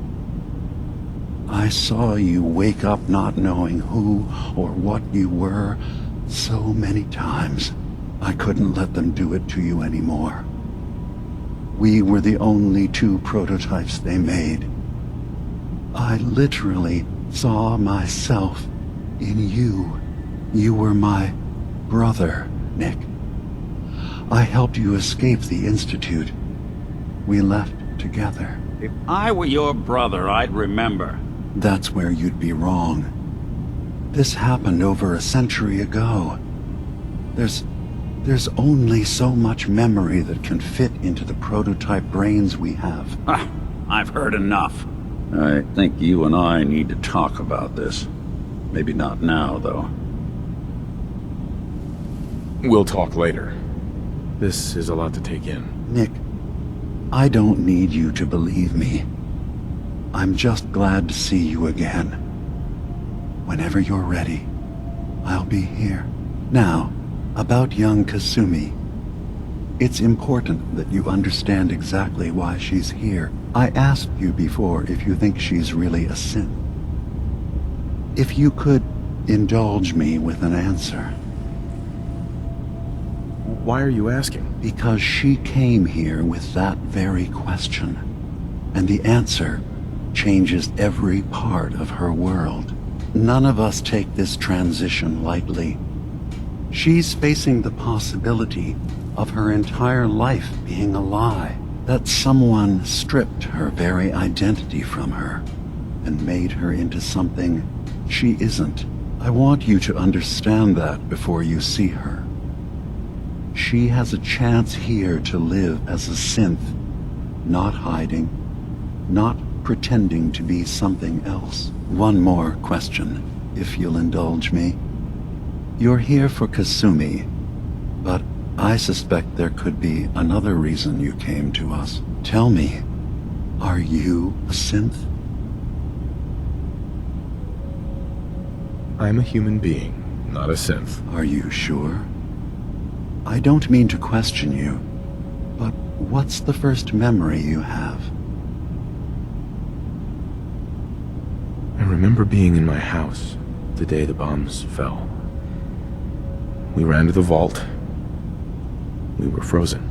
I saw you wake up not knowing who or what you were so many times. I couldn't let them do it to you anymore. We were the only two prototypes they made. I literally saw myself in you. You were my brother, Nick. I helped you escape the Institute. We left together. If I were your brother, I'd remember. That's where you'd be wrong. This happened over a century ago. There's only so much memory that can fit into the prototype brains we have. I've heard enough. I think you and I need to talk about this. Maybe not now, though. We'll talk later. This is a lot to take in. Nick, I don't need you to believe me. I'm just glad to see you again. Whenever you're ready, I'll be here. Now, about young Kasumi. It's important that you understand exactly why she's here. I asked you before if you think she's really a synth. If you could indulge me with an answer. Why are you asking? Because she came here with that very question. And the answer changes every part of her world. None of us take this transition lightly. She's facing the possibility of her entire life being a lie. That someone stripped her very identity from her and made her into something she isn't. I want you to understand that before you see her. She has a chance here to live as a synth, not hiding, not pretending to be something else. One more question, if you'll indulge me. You're here for Kasumi, but I suspect there could be another reason you came to us. Tell me, are you a synth? I'm a human being, not a synth. Are you sure? I don't mean to question you, but what's the first memory you have? I remember being in my house the day the bombs fell. We ran to the vault. We were frozen.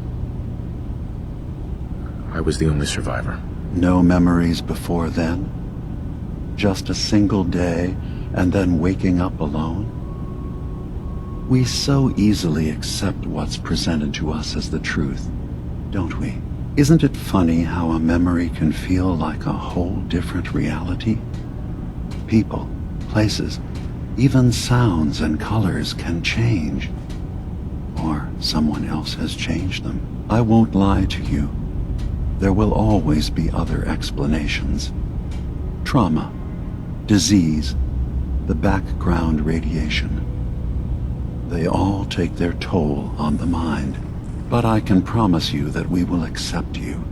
I was the only survivor. No memories before then? Just a single day and then waking up alone? We so easily accept what's presented to us as the truth, don't we? Isn't it funny how a memory can feel like a whole different reality? People, places, even sounds and colors can change. Or someone else has changed them. I won't lie to you. There will always be other explanations. Trauma, disease, the background radiation. They all take their toll on the mind. But I can promise you that we will accept you,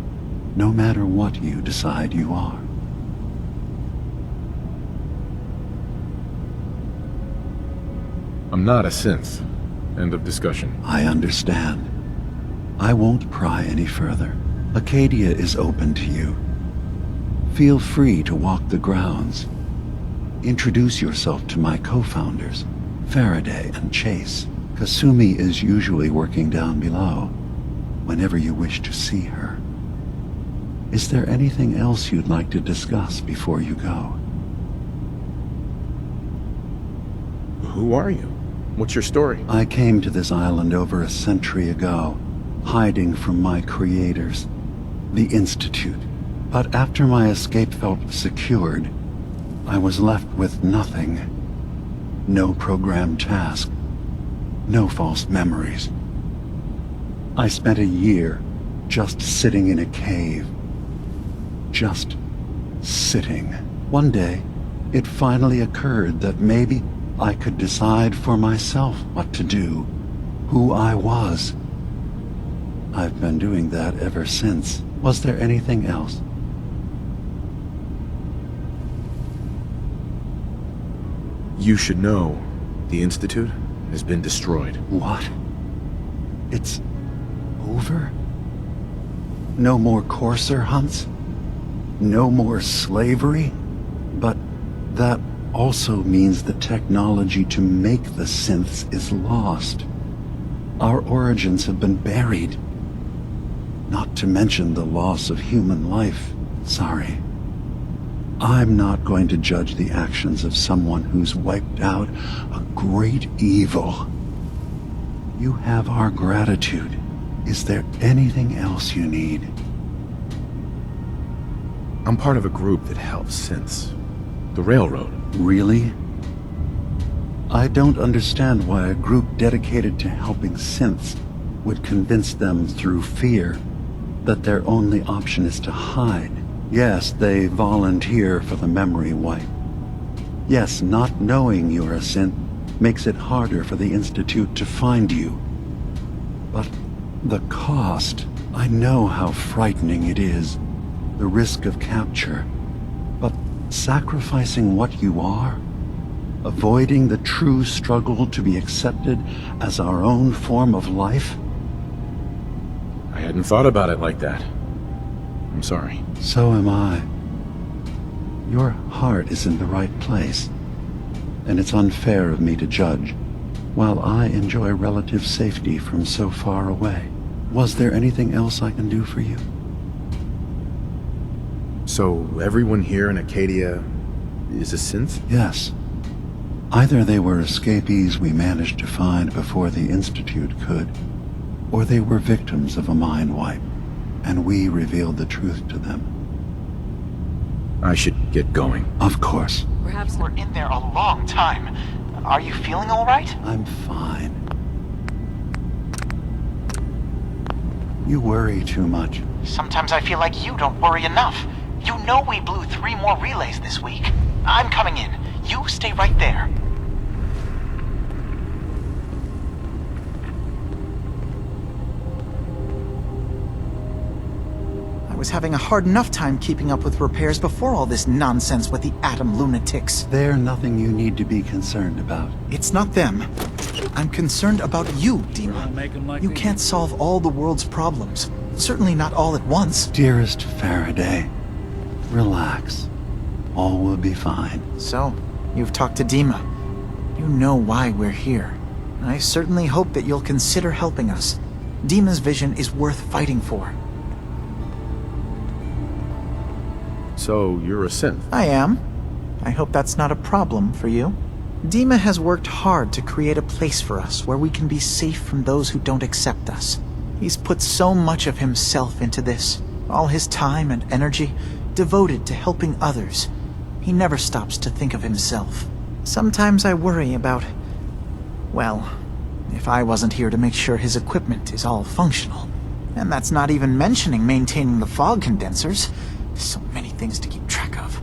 no matter what you decide you are. I'm not a synth. End of discussion. I understand. I won't pry any further. Acadia is open to you. Feel free to walk the grounds. Introduce yourself to my co-founders, Faraday and Chase. Kasumi is usually working down below, whenever you wish to see her. Is there anything else you'd like to discuss before you go? Who are you? What's your story? I came to this island over a century ago, hiding from my creators, the Institute. But after my escape felt secured, I was left with nothing. No programmed task. No false memories. I spent a year just sitting in a cave. Just sitting. One day, it finally occurred that maybe I could decide for myself what to do, who I was. I've been doing that ever since. Was there anything else? You should know, the Institute has been destroyed. What? It's over? No more courser hunts? No more slavery? But that also means the technology to make the synths is lost. Our origins have been buried. Not to mention the loss of human life. Sorry. I'm not going to judge the actions of someone who's wiped out a great evil. You have our gratitude. Is there anything else you need? I'm part of a group that helps synths. The Railroad. Really? I don't understand why a group dedicated to helping synths would convince them through fear that their only option is to hide. Yes, they volunteer for the memory wipe. Yes, not knowing you're a synth makes it harder for the Institute to find you. But the cost, I know how frightening it is. The risk of capture. But sacrificing what you are, avoiding the true struggle to be accepted as our own form of life? I hadn't thought about it like that. I'm sorry. So am I. Your heart is in the right place, and it's unfair of me to judge, while I enjoy relative safety from so far away. Was there anything else I can do for you? So everyone here in Acadia is a synth? Yes. Either they were escapees we managed to find before the Institute could, or they were victims of a mind wipe, and we revealed the truth to them. I should get going. Of course. Perhaps we're in there a long time. Are you feeling all right? I'm fine. You worry too much. Sometimes I feel like you don't worry enough. You know we blew 3 more relays this week. I'm coming in. You stay right there. I was having a hard enough time keeping up with repairs before all this nonsense with the Atom lunatics. They're nothing you need to be concerned about. It's not them. I'm concerned about you, Dima. You can't solve all the world's problems. Certainly not all at once. Dearest Faraday, relax. All will be fine. So, you've talked to Dima. You know why we're here. I certainly hope that you'll consider helping us. Dima's vision is worth fighting for. So, you're a synth? I am. I hope that's not a problem for you. Dima has worked hard to create a place for us where we can be safe from those who don't accept us. He's put so much of himself into this, all his time and energy devoted to helping others. He never stops to think of himself. Sometimes I worry about, well, if I wasn't here to make sure his equipment is all functional. And that's not even mentioning maintaining the fog condensers. So many things to keep track of.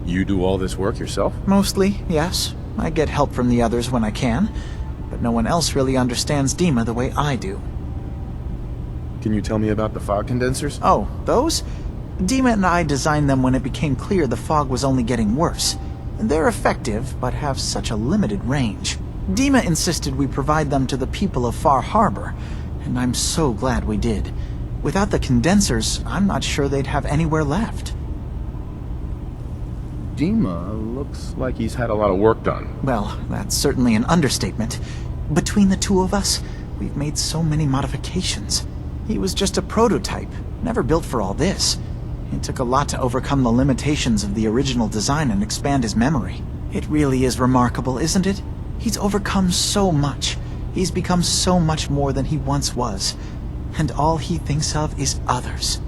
You do all this work yourself? Mostly, yes. I get help from the others when I can, but no one else really understands Dima the way I do. Can you tell me about the fog condensers? Oh, those? Dima and I designed them when it became clear the fog was only getting worse. They're effective, but have such a limited range. Dima insisted we provide them to the people of Far Harbor, and I'm so glad we did. Without the condensers, I'm not sure they'd have anywhere left. Dima looks like he's had a lot of work done. Well, that's certainly an understatement. Between the two of us, we've made so many modifications. He was just a prototype, never built for all this. It took a lot to overcome the limitations of the original design and expand his memory. It really is remarkable, isn't it? He's overcome so much. He's become so much more than he once was. And all he thinks of is others.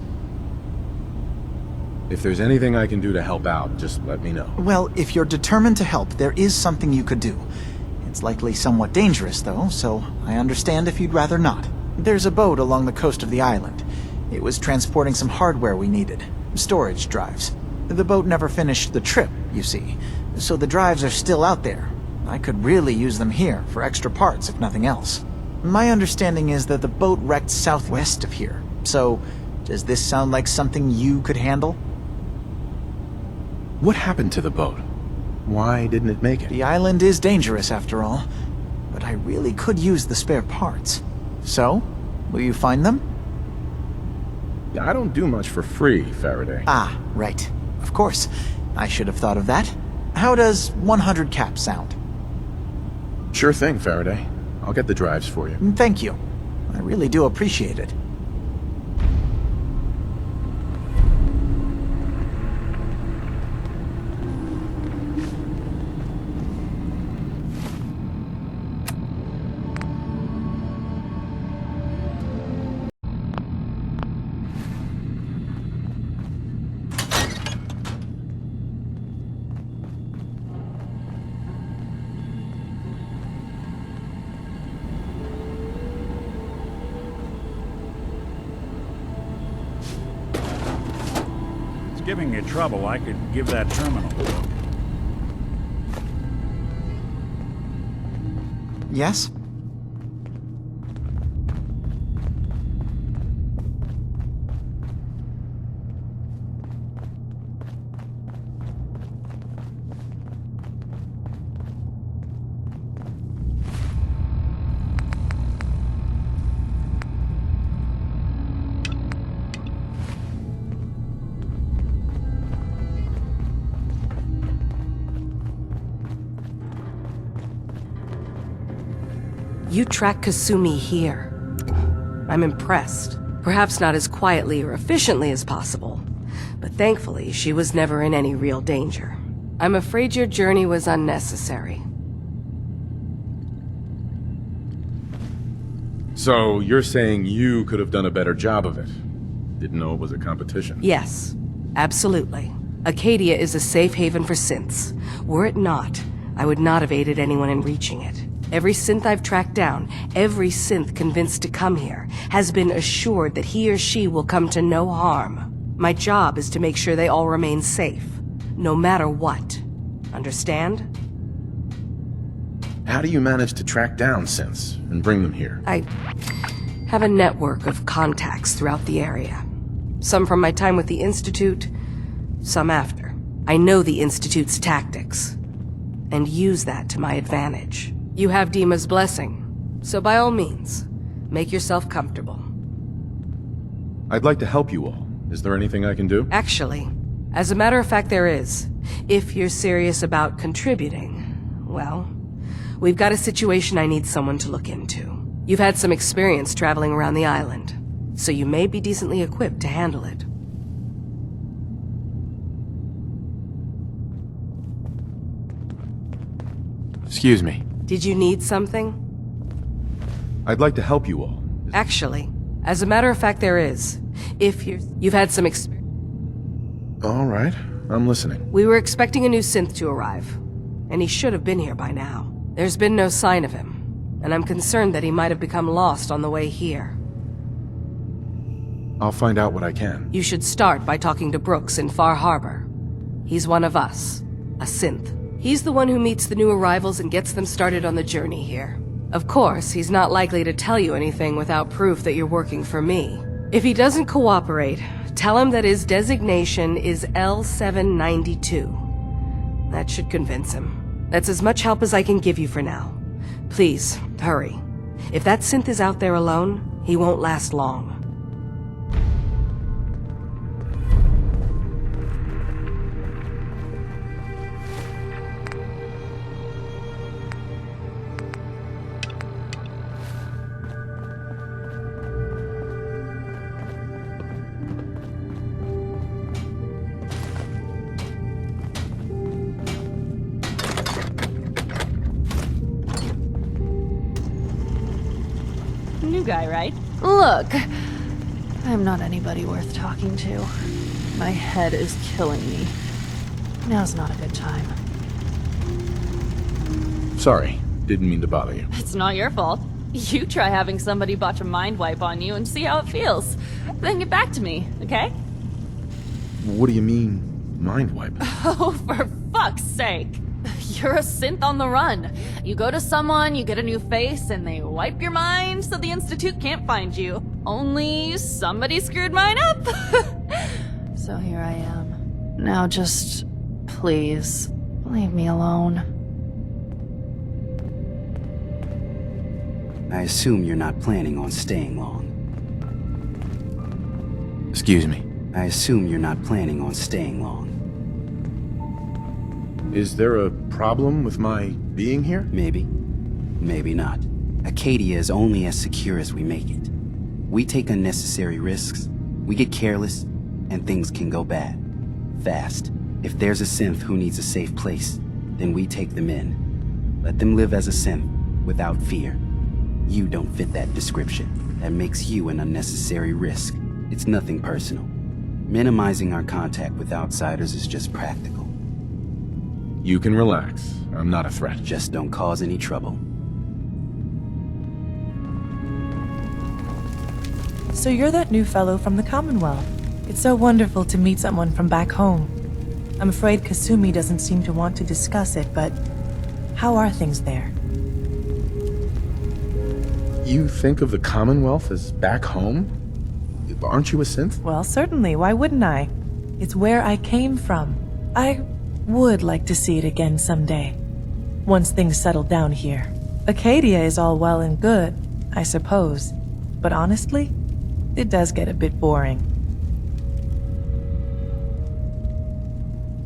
If there's anything I can do to help out, just let me know. Well, if you're determined to help, there is something you could do. It's likely somewhat dangerous, though, so I understand if you'd rather not. There's a boat along the coast of the island. It was transporting some hardware we needed. Storage drives. The boat never finished the trip, you see, so the drives are still out there. I could really use them here for extra parts, if nothing else. My understanding is that the boat wrecked southwest of here, so does this sound like something you could handle? What happened to the boat? Why didn't it make it? The island is dangerous, after all, but I really could use the spare parts. So, will you find them? I don't do much for free, Faraday. Ah, right. Of course. I should have thought of that. How does 100 caps sound? Sure thing, Faraday. I'll get the drives for you. Thank you. I really do appreciate it. Giving you trouble, I could give that terminal. Yes? You track Kasumi here. I'm impressed. Perhaps not as quietly or efficiently as possible, but thankfully she was never in any real danger. I'm afraid your journey was unnecessary. So, you're saying you could have done a better job of it? Didn't know it was a competition? Yes, absolutely. Acadia is a safe haven for synths. Were it not, I would not have aided anyone in reaching it. Every synth I've tracked down, every synth convinced to come here, has been assured that he or she will come to no harm. My job is to make sure they all remain safe, no matter what. Understand? How do you manage to track down synths and bring them here? I have a network of contacts throughout the area. Some from my time with the Institute, some after. I know the Institute's tactics, and use that to my advantage. You have Dima's blessing, so by all means, make yourself comfortable. I'd like to help you all. Is there anything I can do? Actually, as a matter of fact, there is. If you're serious about contributing, well, we've got a situation I need someone to look into. You've had some experience traveling around the island, so you may be decently equipped to handle it. Excuse me. Did you need something? I'd like to help you all. Actually, as a matter of fact, there is. If you've had some experience. All right, I'm listening. We were expecting a new synth to arrive, and he should have been here by now. There's been no sign of him, and I'm concerned that he might have become lost on the way here. I'll find out what I can. You should start by talking to Brooks in Far Harbor. He's one of us, a synth. He's the one who meets the new arrivals and gets them started on the journey here. Of course, he's not likely to tell you anything without proof that you're working for me. If he doesn't cooperate, tell him that his designation is L792. That should convince him. That's as much help as I can give you for now. Please, hurry. If that synth is out there alone, he won't last long. New guy, right? Look, I'm not anybody worth talking to. My head is killing me. Now's not a good time. Sorry. Didn't mean to bother you. It's not your fault. You try having somebody botch a mind wipe on you and see how it feels. Then get back to me, okay? What do you mean, mind wipe? Oh, for fuck's sake. You're a synth on the run. You go to someone, you get a new face, and they wipe your mind so the Institute can't find you. Only somebody screwed mine up. So here I am. Now just, please, leave me alone. I assume you're not planning on staying long. Excuse me. I assume you're not planning on staying long. Is there a problem with my being here? Maybe. Maybe not. Acadia is only as secure as we make it. We take unnecessary risks, we get careless, and things can go bad. Fast. If there's a synth who needs a safe place, then we take them in. Let them live as a synth, without fear. You don't fit that description. That makes you an unnecessary risk. It's nothing personal. Minimizing our contact with outsiders is just practical. You can relax. I'm not a threat. Just don't cause any trouble. So you're that new fellow from the Commonwealth. It's so wonderful to meet someone from back home. I'm afraid Kasumi doesn't seem to want to discuss it, but how are things there? You think of the Commonwealth as back home? Aren't you a synth? Well, certainly. Why wouldn't I? It's where I came from. I would like to see it again someday. Once things settle down here. Acadia is all well and good, I suppose. But honestly, it does get a bit boring.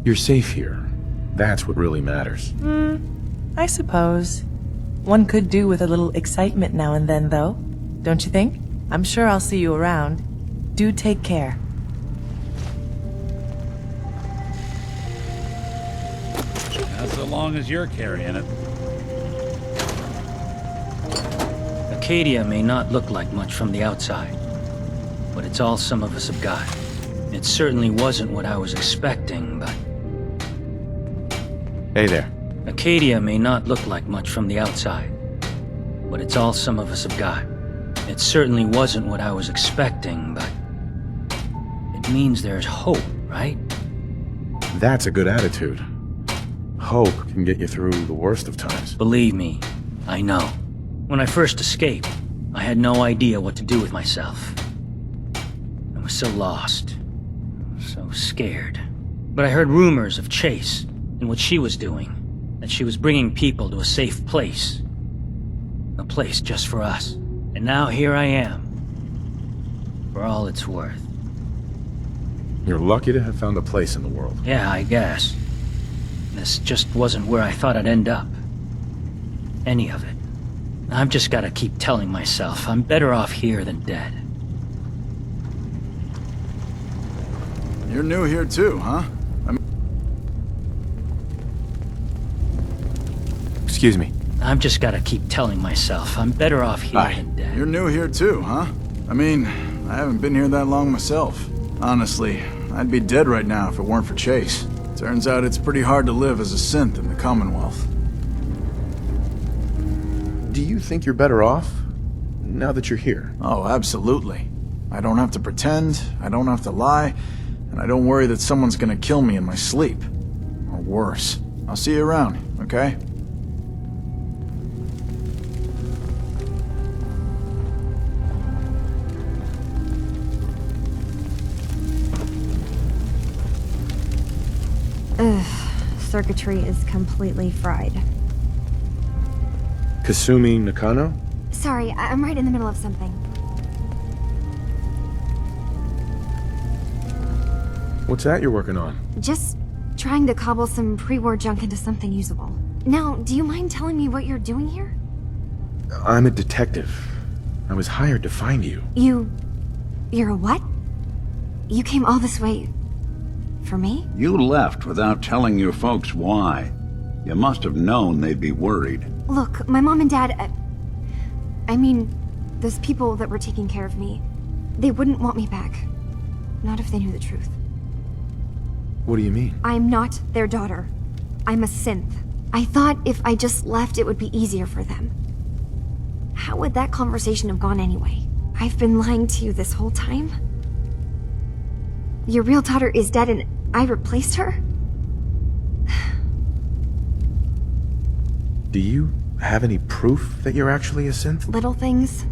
You're safe here. That's what really matters. I suppose. One could do with a little excitement now and then, though. Don't you think? I'm sure I'll see you around. Do take care. That's so long as you're carrying it. Acadia may not look like much from the outside, but it's all some of us have got. It certainly wasn't what I was expecting, but... Hey there. Acadia may not look like much from the outside, but it's all some of us have got. It certainly wasn't what I was expecting, but... It means there's hope, right? That's a good attitude. Hope can get you through the worst of times. Believe me, I know. When I first escaped, I had no idea what to do with myself. I was so lost, so scared. But I heard rumors of Chase and what she was doing, that she was bringing people to a safe place. A place just for us. And now here I am, for all it's worth. You're lucky to have found a place in the world. Yeah, I guess. This just wasn't where I thought I'd end up. Any of it. I've just gotta keep telling myself I'm better off here than dead. You're new here too, huh? Excuse me. I've just gotta keep telling myself I'm better off here than dead. You're new here too, huh? I mean, I haven't been here that long myself. Honestly, I'd be dead right now if it weren't for Chase. Turns out it's pretty hard to live as a synth in the Commonwealth. Do you think you're better off now that you're here? Oh, absolutely. I don't have to pretend, I don't have to lie, and I don't worry that someone's gonna kill me in my sleep. Or worse. I'll see you around, okay? Ugh, circuitry is completely fried. Kasumi Nakano? Sorry, I'm right in the middle of something. What's that you're working on? Just trying to cobble some pre-war junk into something usable. Now, do you mind telling me what you're doing here? I'm a detective. I was hired to find you. You're a what? You came all this way... for me? You left without telling your folks why. You must have known they'd be worried. Look, my mom and dad... I mean, those people that were taking care of me, they wouldn't want me back. Not if they knew the truth. What do you mean? I'm not their daughter. I'm a synth. I thought if I just left, it would be easier for them. How would that conversation have gone anyway? I've been lying to you this whole time? Your real daughter is dead and I replaced her? Do you have any proof that you're actually a synth? Little things.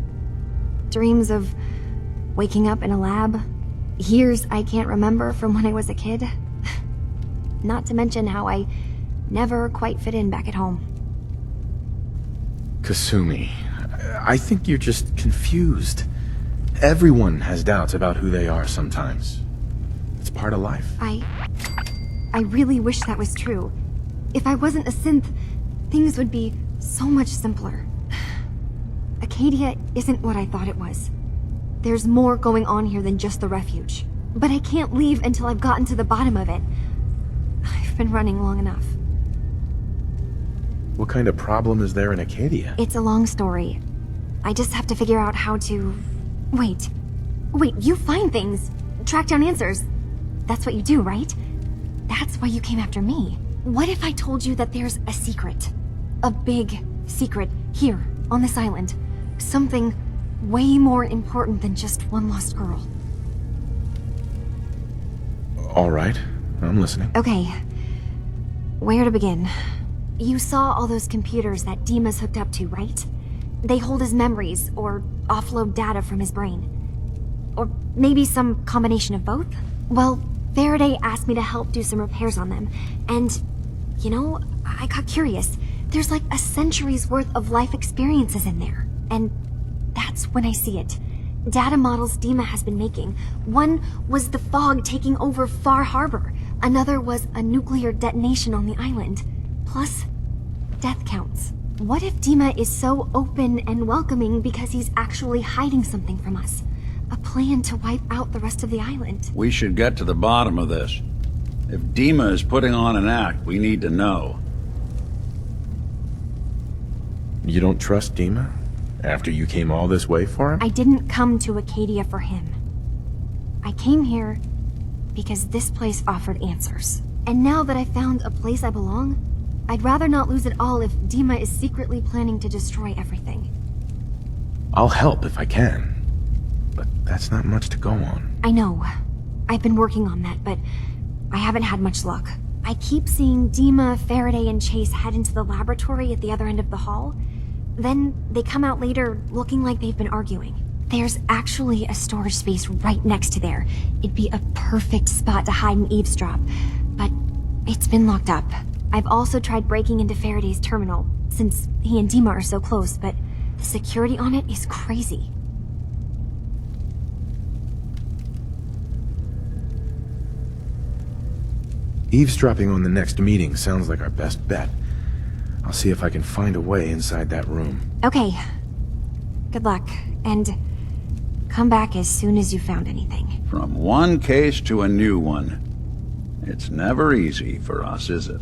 Dreams of waking up in a lab. Years I can't remember from when I was a kid. Not to mention how I never quite fit in back at home. Kasumi, I think you're just confused. Everyone has doubts about who they are sometimes. It's part of life. I really wish that was true. If I wasn't a synth, things would be so much simpler. Acadia isn't what I thought it was. There's more going on here than just the refuge. But I can't leave until I've gotten to the bottom of it. I've been running long enough. What kind of problem is there in Acadia? It's a long story. I just have to figure out how to... Wait, you find things. Track down answers. That's what you do, right? That's why you came after me. What if I told you that there's a secret? A big secret here, on this island. Something way more important than just one lost girl. All right, I'm listening. Okay. Where to begin? You saw all those computers that Dima's hooked up to, right? They hold his memories, or offload data from his brain. Or maybe some combination of both? Well, Faraday asked me to help do some repairs on them, and, you know, I got curious. There's like a century's worth of life experiences in there, and that's when I see it. Data models Dima has been making. One was the fog taking over Far Harbor. Another was a nuclear detonation on the island. Plus, death counts. What if Dima is so open and welcoming because he's actually hiding something from us? A plan to wipe out the rest of the island. We should get to the bottom of this. If Dima is putting on an act, we need to know. You don't trust Dima? After you came all this way for him? I didn't come to Acadia for him. I came here because this place offered answers. And now that I found a place I belong, I'd rather not lose it all if Dima is secretly planning to destroy everything. I'll help if I can. But that's not much to go on. I know. I've been working on that, but I haven't had much luck. I keep seeing Dima, Faraday, and Chase head into the laboratory at the other end of the hall. Then they come out later looking like they've been arguing. There's actually a storage space right next to there. It'd be a perfect spot to hide and eavesdrop. But it's been locked up. I've also tried breaking into Faraday's terminal, since he and Dima are so close, but the security on it is crazy. Eavesdropping on the next meeting sounds like our best bet. I'll see if I can find a way inside that room. Okay. Good luck, and come back as soon as you found anything. From one case to a new one. It's never easy for us, is it?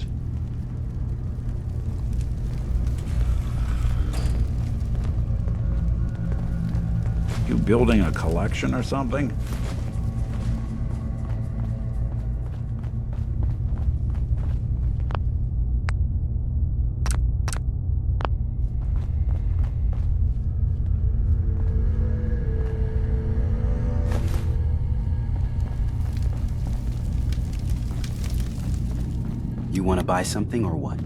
You building a collection or something? You want to buy something or what?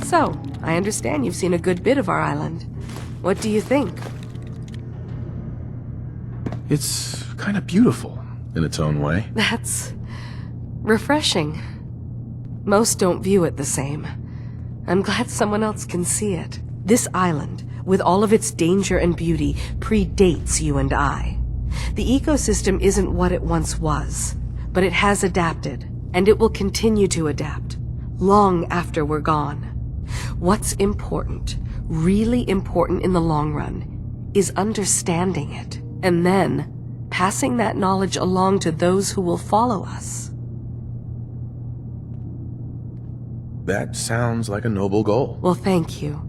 So, I understand you've seen a good bit of our island. What do you think? It's kind of beautiful in its own way. That's refreshing. Most don't view it the same. I'm glad someone else can see it. This island, with all of its danger and beauty, predates you and I. The ecosystem isn't what it once was, but it has adapted, and it will continue to adapt, long after we're gone. What's important, really important in the long run, is understanding it, and then passing that knowledge along to those who will follow us. That sounds like a noble goal. Well, thank you.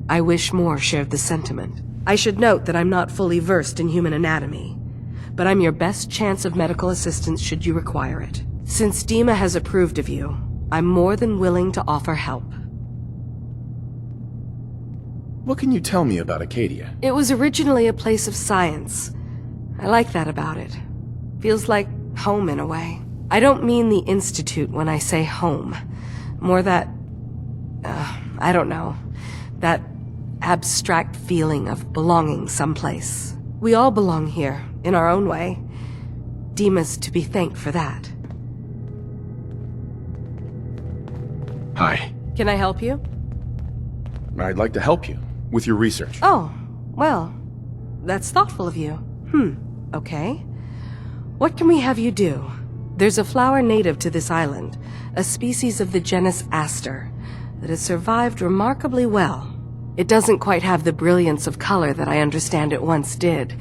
I wish more shared the sentiment. I should note that I'm not fully versed in human anatomy, but I'm your best chance of medical assistance should you require it. Since Dima has approved of you, I'm more than willing to offer help. What can you tell me about Acadia? It was originally a place of science. I like that about it. Feels like home in a way. I don't mean the Institute when I say home. More that... I don't know. That abstract feeling of belonging someplace. We all belong here, in our own way. Dima's to be thanked for that. Hi. Can I help you? I'd like to help you with your research. Oh, well, that's thoughtful of you. Okay. What can we have you do? There's a flower native to this island, a species of the genus Aster, that has survived remarkably well. It doesn't quite have the brilliance of color that I understand it once did.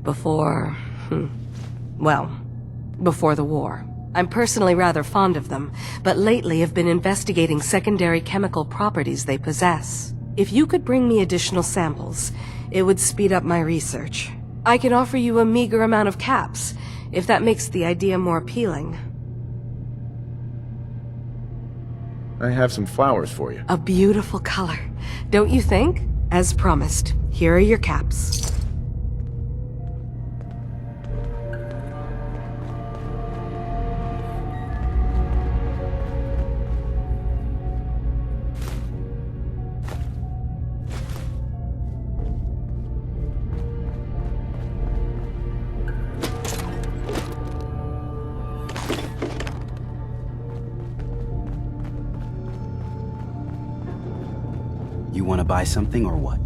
Before the war. I'm personally rather fond of them, but lately have been investigating secondary chemical properties they possess. If you could bring me additional samples, it would speed up my research. I can offer you a meager amount of caps, if that makes the idea more appealing. I have some flowers for you. A beautiful color, don't you think? As promised, here are your caps. You want to buy something or what?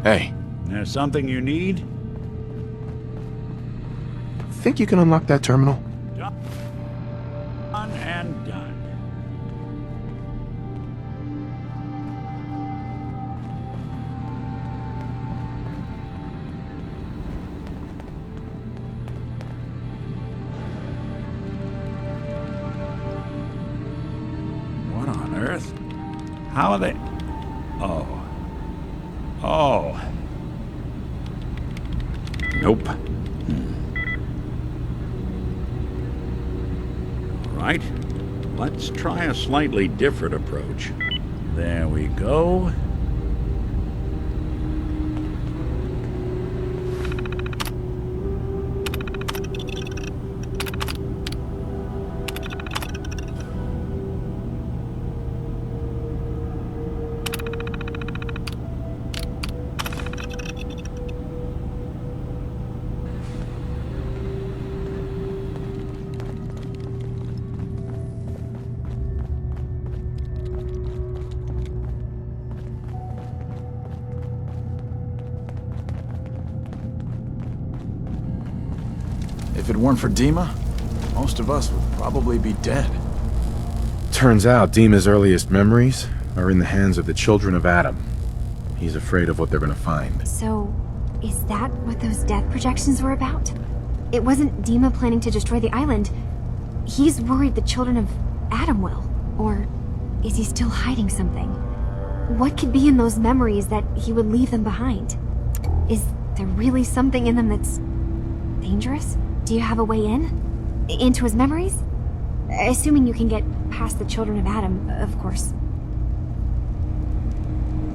Hey. There's something you need? Think you can unlock that terminal? Done and done. What on earth? How are they... Oh. Nope. Right. Let's try a slightly different approach. There we go. If it weren't for Dima, most of us would probably be dead. Turns out Dima's earliest memories are in the hands of the children of Adam. He's afraid of what they're gonna find. So, is that what those death projections were about? It wasn't Dima planning to destroy the island. He's worried the children of Adam will. Or is he still hiding something? What could be in those memories that he would leave them behind? Is there really something in them that's dangerous? Do you have a way in? Into his memories? Assuming you can get past the children of Adam, of course.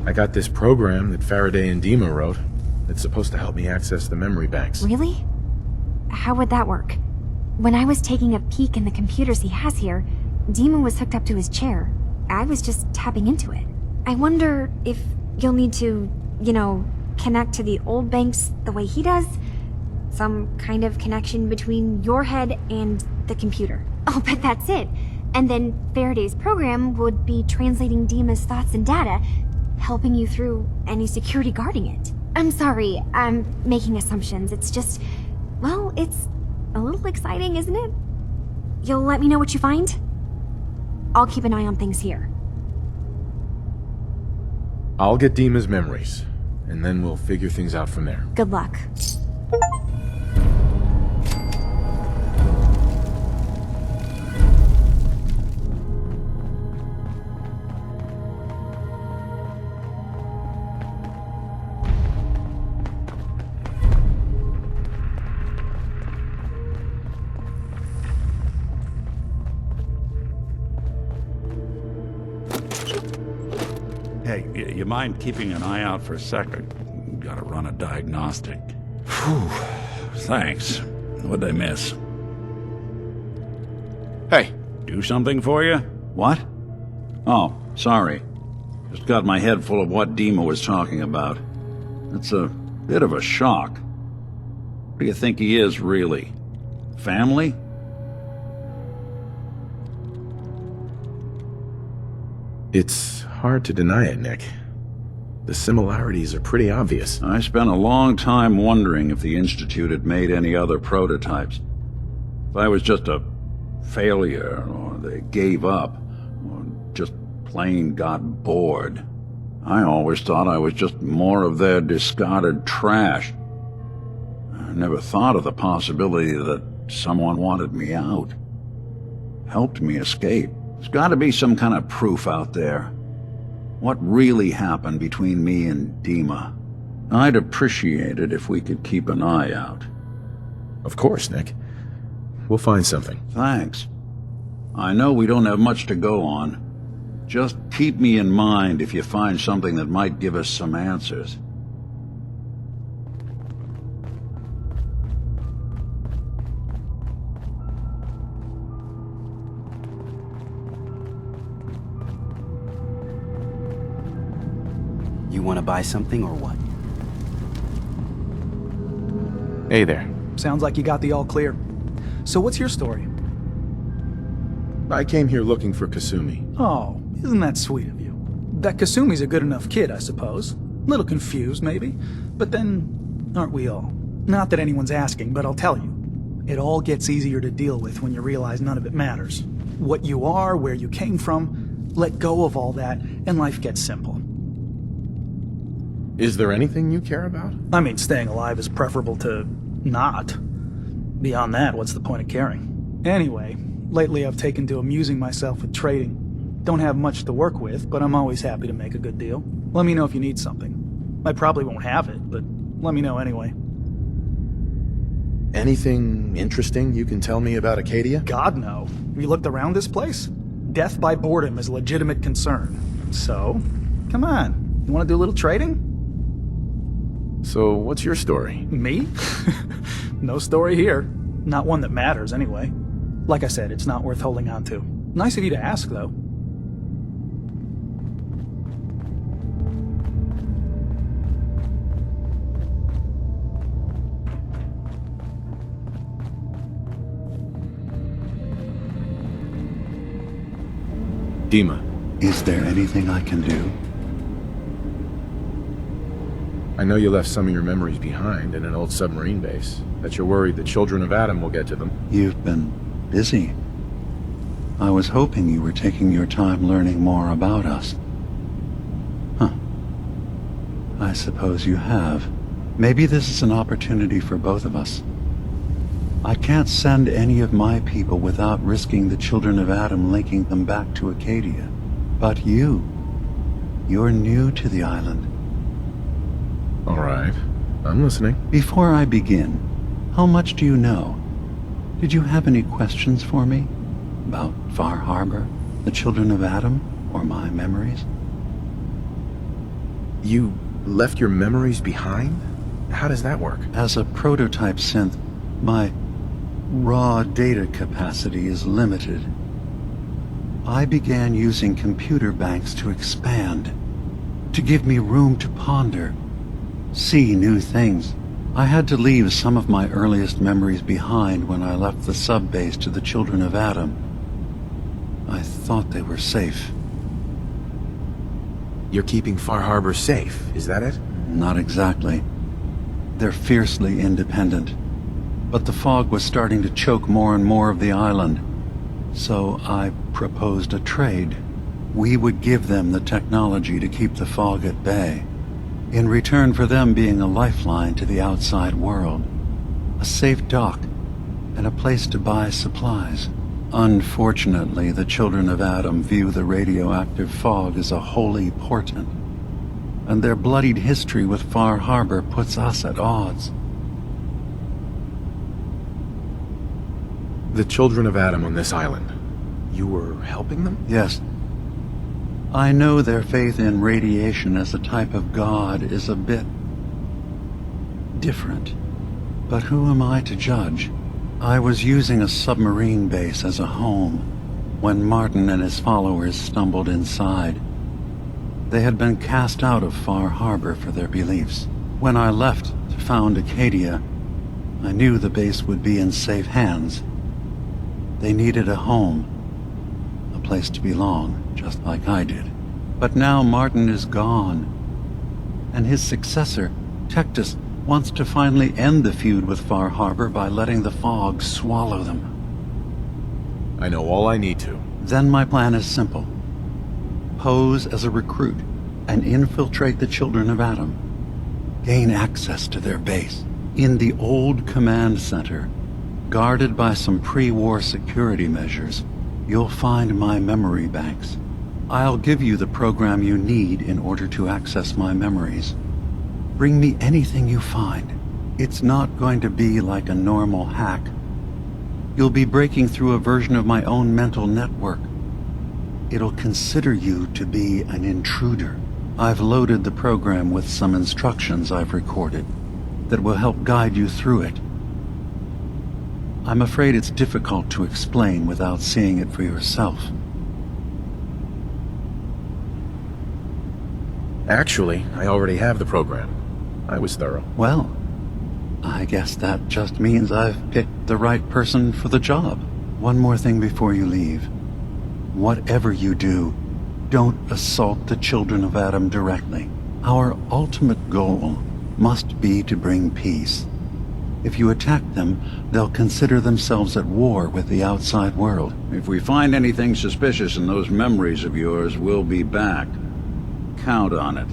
I got this program that Faraday and Dima wrote that's supposed to help me access the memory banks. Really? How would that work? When I was taking a peek in the computers he has here, Dima was hooked up to his chair. I was just tapping into it. I wonder if you'll need to, connect to the old banks the way he does? Some kind of connection between your head and the computer. Oh, but that's it. And then Faraday's program would be translating Dima's thoughts and data, helping you through any security guarding it. I'm sorry, I'm making assumptions. It's just, well, it's a little exciting, isn't it? You'll let me know what you find? I'll keep an eye on things here. I'll get Dima's memories, and then we'll figure things out from there. Good luck. Hey, you mind keeping an eye out for a second? Gotta run a diagnostic. Whew. Thanks. What'd I miss? Hey. Do something for you? What? Oh, sorry. Just got my head full of what Dima was talking about. It's a bit of a shock. What do you think he is, really? Family? It's hard to deny it, Nick. The similarities are pretty obvious. I spent a long time wondering if the Institute had made any other prototypes. If I was just a failure, or they gave up, or just plain got bored. I always thought I was just more of their discarded trash. I never thought of the possibility that someone wanted me out. Helped me escape. There's gotta be some kind of proof out there. What really happened between me and Dima? I'd appreciate it if we could keep an eye out. Of course, Nick. We'll find something. Thanks. I know we don't have much to go on. Just keep me in mind if you find something that might give us some answers. You want to buy something or what? Hey there. Sounds like you got the all clear. So what's your story? I came here looking for Kasumi. Oh, isn't that sweet of you? That Kasumi's a good enough kid, I suppose. Little confused, maybe. But then, aren't we all? Not that anyone's asking, but I'll tell you. It all gets easier to deal with when you realize none of it matters. What you are, where you came from, let go of all that, and life gets simple. Is there anything you care about? I mean, staying alive is preferable to not. Beyond that, what's the point of caring? Anyway, lately I've taken to amusing myself with trading. Don't have much to work with, but I'm always happy to make a good deal. Let me know if you need something. I probably won't have it, but let me know anyway. Anything interesting you can tell me about Acadia? God, no. Have you looked around this place? Death by boredom is a legitimate concern. So, come on. You want to do a little trading? So, what's your story? Me? No story here. Not one that matters, anyway. Like I said, it's not worth holding on to. Nice of you to ask, though. Dima. Is there anything I can do? I know you left some of your memories behind in an old submarine base. That you're worried the children of Adam will get to them. You've been busy. I was hoping you were taking your time learning more about us. Huh. I suppose you have. Maybe this is an opportunity for both of us. I can't send any of my people without risking the children of Adam linking them back to Acadia. But you're new to the island. All right. I'm listening. Before I begin, how much do you know? Did you have any questions for me? About Far Harbor, the children of Adam, or my memories? You left your memories behind? How does that work? As a prototype synth, my raw data capacity is limited. I began using computer banks to expand, to give me room to ponder, see new things. I had to leave some of my earliest memories behind when I left the sub-base to the children of Adam. I thought they were safe. You're keeping Far Harbor safe, is that it? Not exactly. They're fiercely independent. But the fog was starting to choke more and more of the island. So I proposed a trade. We would give them the technology to keep the fog at bay, in return for them being a lifeline to the outside world, a safe dock, and a place to buy supplies. Unfortunately, the children of Adam view the radioactive fog as a holy portent, and their bloodied history with Far Harbor puts us at odds. The children of Adam on this island. You were helping them? Yes. I know their faith in radiation as a type of god is a bit different. But who am I to judge? I was using a submarine base as a home when Martin and his followers stumbled inside. They had been cast out of Far Harbor for their beliefs. When I left to found Acadia, I knew the base would be in safe hands. They needed a home, a place to belong, just like I did. But now Martin is gone, and his successor, Tectus, wants to finally end the feud with Far Harbor by letting the fog swallow them. I know all I need to. Then my plan is simple. Pose as a recruit and infiltrate the children of Adam. Gain access to their base. In the old command center, guarded by some pre-war security measures, you'll find my memory banks. I'll give you the program you need in order to access my memories. Bring me anything you find. It's not going to be like a normal hack. You'll be breaking through a version of my own mental network. It'll consider you to be an intruder. I've loaded the program with some instructions I've recorded that will help guide you through it. I'm afraid it's difficult to explain without seeing it for yourself. Actually, I already have the program. I was thorough. Well, I guess that just means I've picked the right person for the job. One more thing before you leave. Whatever you do, don't assault the children of Adam directly. Our ultimate goal must be to bring peace. If you attack them, they'll consider themselves at war with the outside world. If we find anything suspicious in those memories of yours, we'll be back. Count on it.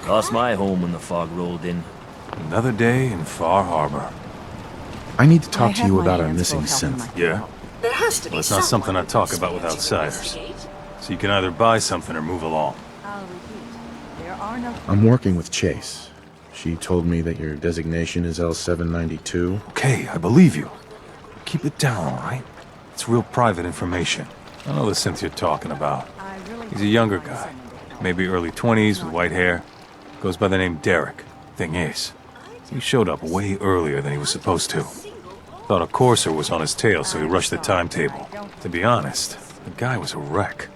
Lost my home when the fog rolled in. Another day in Far Harbor. I need to talk to you about our missing synth. Yeah? There has to be Well, it's not something I talk about with outsiders. So you can either buy something or move along. I'll repeat. There are no... I'm working with Chase. She told me that your designation is L792. Okay, I believe you. Keep it down, all right? It's real private information. I know the synth you're talking about. He's a younger guy. Maybe early 20s with white hair. Goes by the name Derek. Thing is, he showed up way earlier than he was supposed to. Thought a courser was on his tail, so he rushed the timetable. To be honest, the guy was a wreck.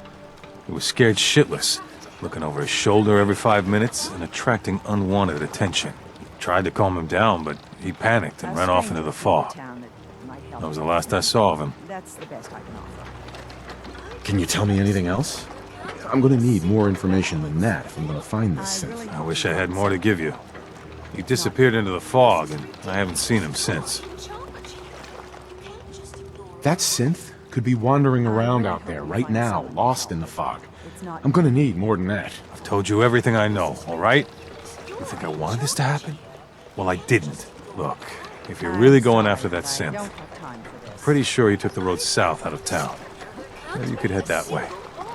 He was scared shitless, looking over his shoulder every 5 minutes and attracting unwanted attention. Tried to calm him down, but he panicked and ran off into the fog. That was the last I saw of him. That's the best I can offer. Can you tell me anything else? I'm gonna need more information than that if I'm gonna find this synth. I wish I had more to give you. He disappeared into the fog, and I haven't seen him since. That synth could be wandering around out there right now, lost in the fog. I'm gonna need more than that. I've told you everything I know, all right? You think I wanted this to happen? Well, I didn't. Look, if you're really going after that synth, I'm pretty sure he took the road south out of town. Yeah, you could head that way.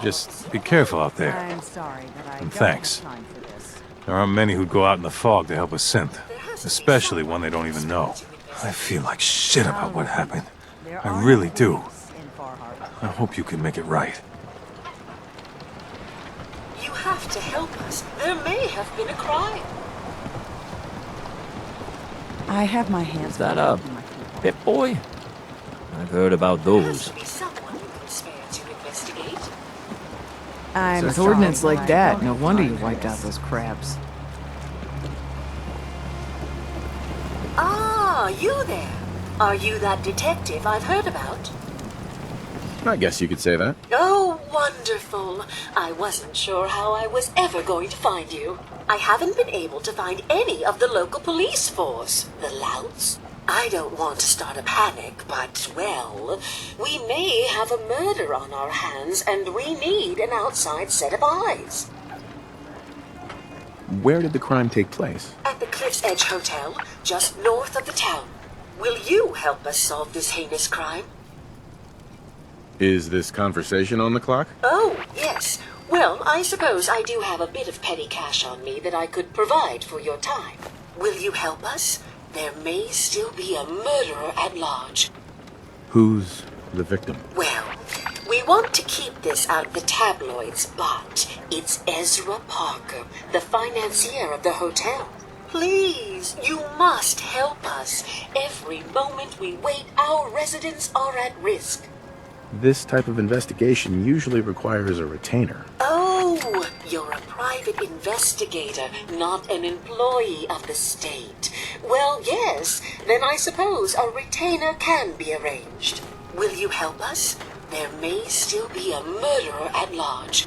Just be careful out there. I'm sorry, but I And don't thanks. have time for this. There aren't many who'd go out in the fog to help a synth, especially one they don't even know. I feel like shit about what happened. I really do. I hope you can make it right. You have to help us. There may have been a crime. I have my hands... Is that a Pip-Boy? I've heard about those. Someone you can spare to investigate. I'm With sorry, ordnance but like I that, don't no have wonder time you for wiped out this. those crabs. Ah, you there. Are you that detective I've heard about? I guess you could say that. Oh, wonderful. I wasn't sure how I was ever going to find you. I haven't been able to find any of the local police force. The louts. I don't want to start a panic, but, well, we may have a murder on our hands, and we need an outside set of eyes. Where did the crime take place? At the Cliff's Edge Hotel, just north of the town. Will you help us solve this heinous crime? Is this conversation on the clock? Oh, yes. Well, I suppose I do have a bit of petty cash on me that I could provide for your time. Will you help us? There may still be a murderer at large. Who's the victim? Well, we want to keep this out of the tabloids, but it's Ezra Parker, the financier of the hotel. Please, you must help us. Every moment we wait, our residents are at risk. This type of investigation usually requires a retainer. Oh, you're a private investigator, not an employee of the state. Well, yes, then I suppose a retainer can be arranged. Will you help us? There may still be a murderer at large.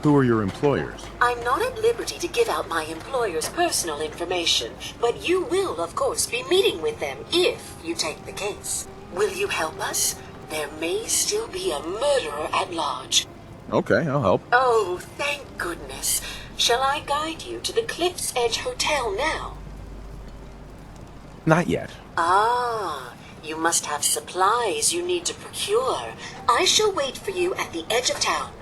Who are your employers? I'm not at liberty to give out my employer's personal information, but you will, of course, be meeting with them if you take the case. Will you help us? There may still be a murderer at large. Okay, I'll help. Oh, thank goodness. Shall I guide you to the Cliff's Edge Hotel now? Not yet. Ah, you must have supplies you need to procure. I shall wait for you at the edge of town.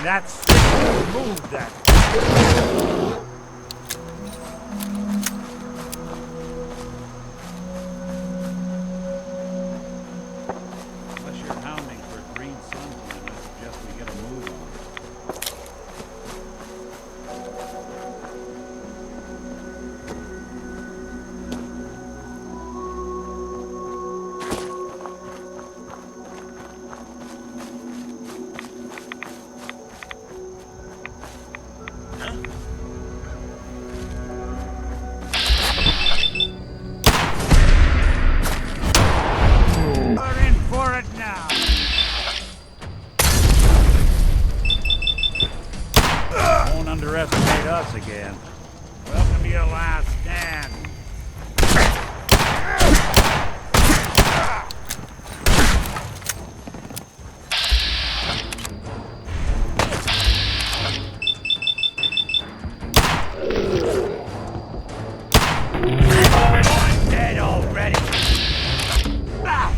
That's move that. Unless you're hounding for a green sun, I suggest we get a move on. We're in for it now. Won't underestimate us again. Welcome to your last stand. I'm dead already. Ah!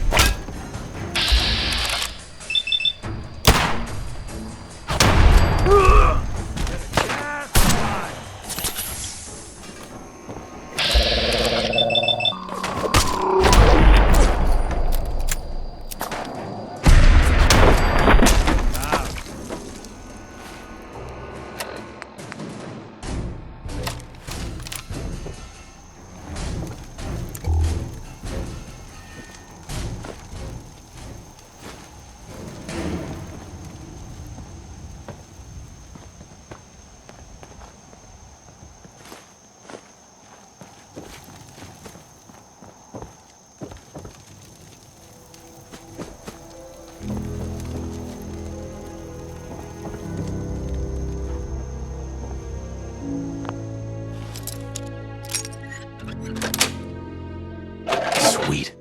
Sweet.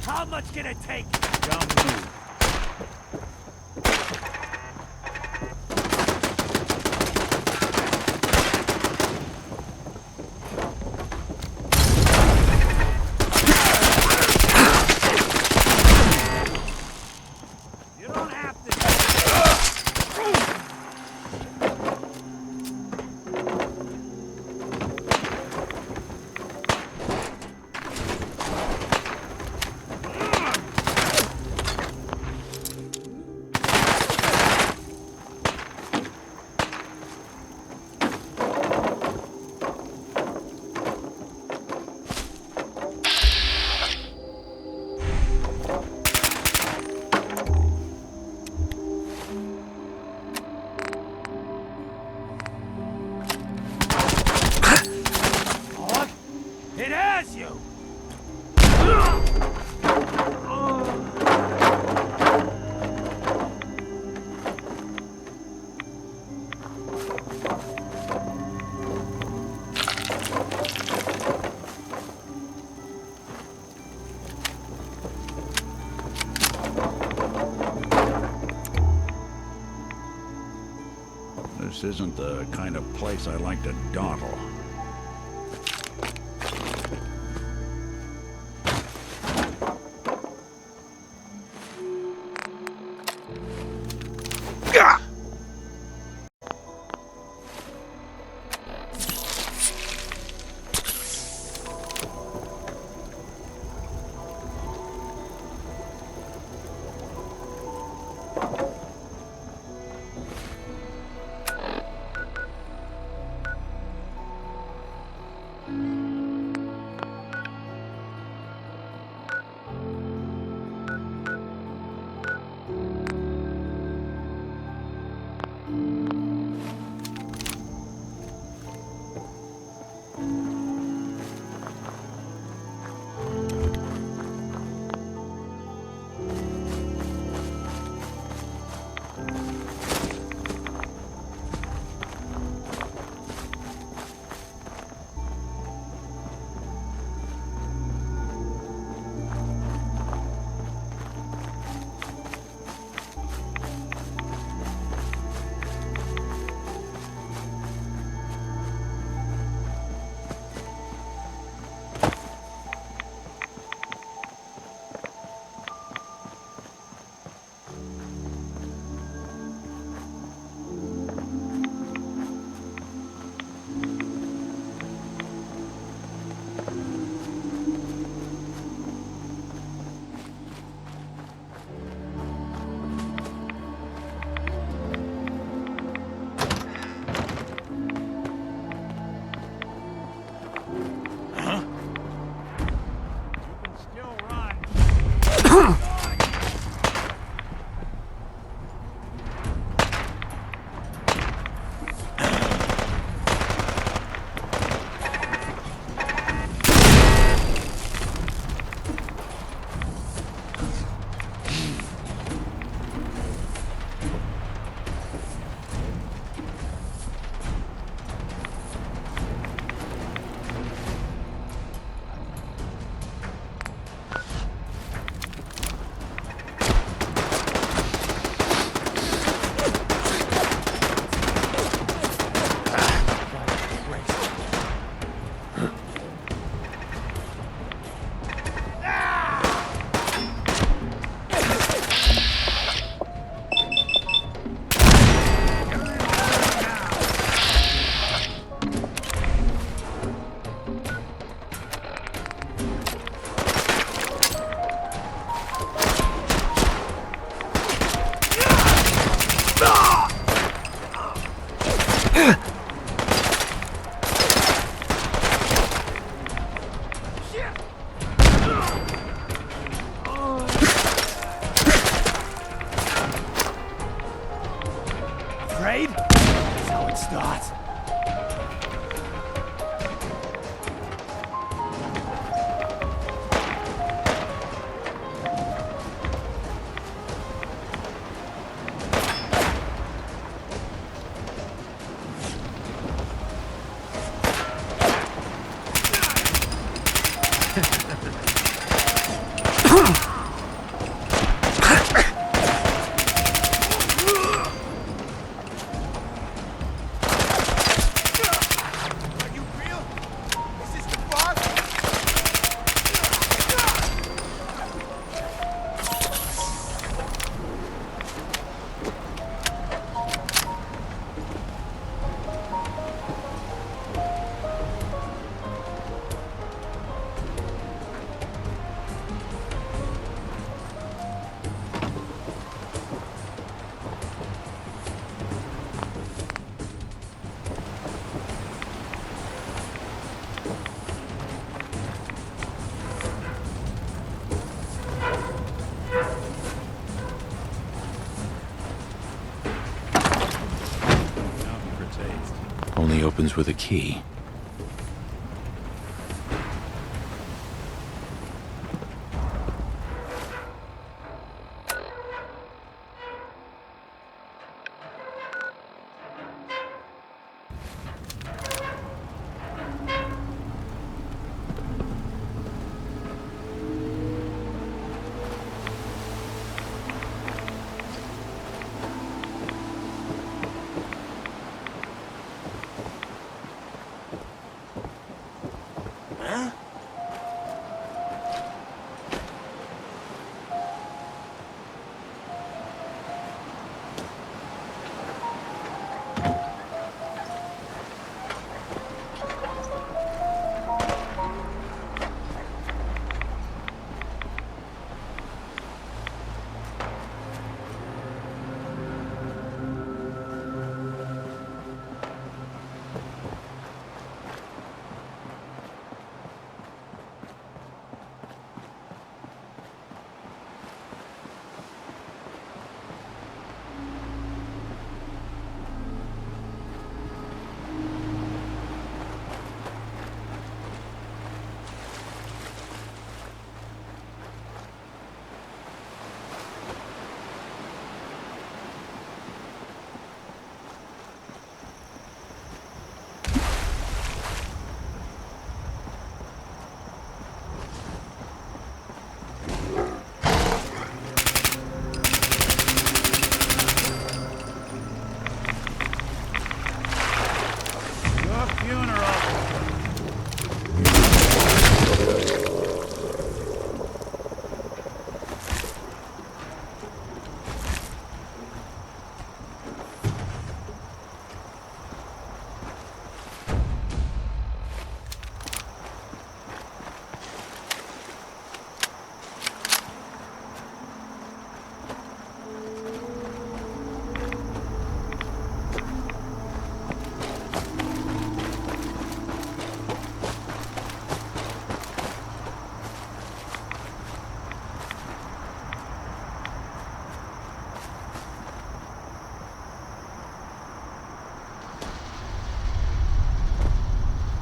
How much can it take? Don't move. It has you! isn't the kind of place I like to dawdle. Afraid? That's how it starts. Only opens with a key. Huh?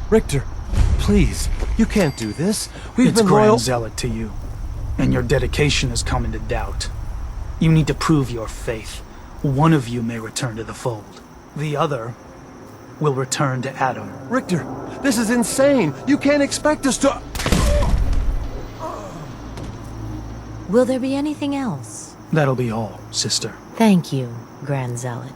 Richter, Please, you can't do this. We've it's been Grand loyal. Zealot to you, and your dedication has come into doubt. You need to prove your faith. One of you may return to the fold. The other will return to Adam. Richter, this is insane. You can't expect us to... Will there be anything else? That'll be all, sister. Thank you, Grand Zealot.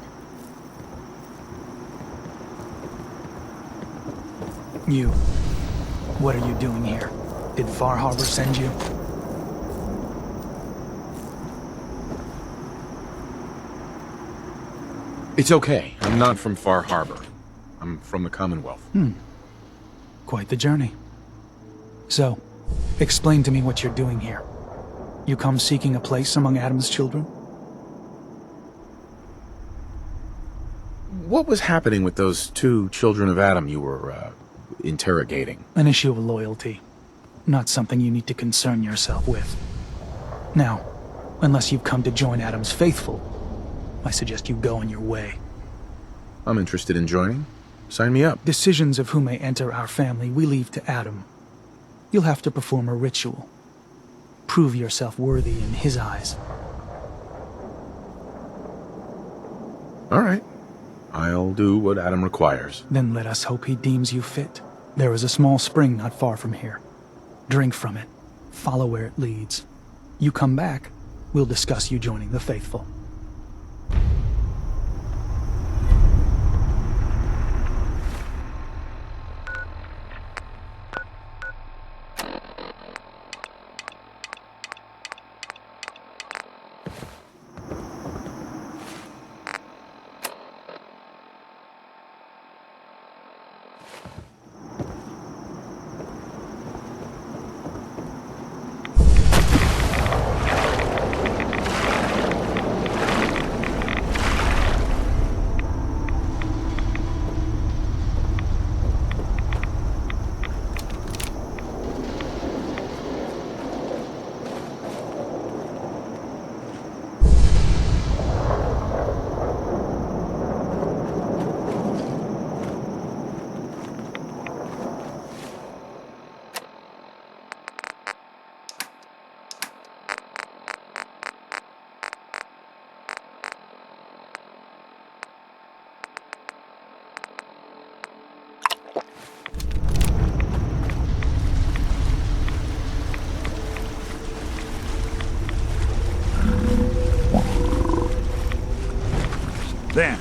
You. What are you doing here? Did Far Harbor send you? It's okay. I'm not from Far Harbor. I'm from the Commonwealth. Quite the journey. So, explain to me what you're doing here. You come seeking a place among Adam's children? What was happening with those two children of Adam you were, interrogating? An issue of loyalty. Not something you need to concern yourself with. Now, unless you've come to join Adam's faithful, I suggest you go on your way. I'm interested in joining. Sign me up. Decisions of who may enter our family we leave to Adam. You'll have to perform a ritual. Prove yourself worthy in his eyes. All right. I'll do what Adam requires. Then let us hope he deems you fit. There is a small spring not far from here. Drink from it. Follow where it leads. You come back, we'll discuss you joining the faithful. Then.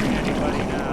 Anybody now?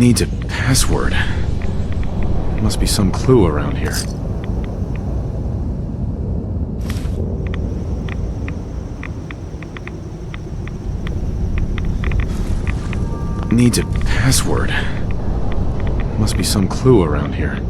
Needs a password. Must be some clue around here. Needs a password. Must be some clue around here.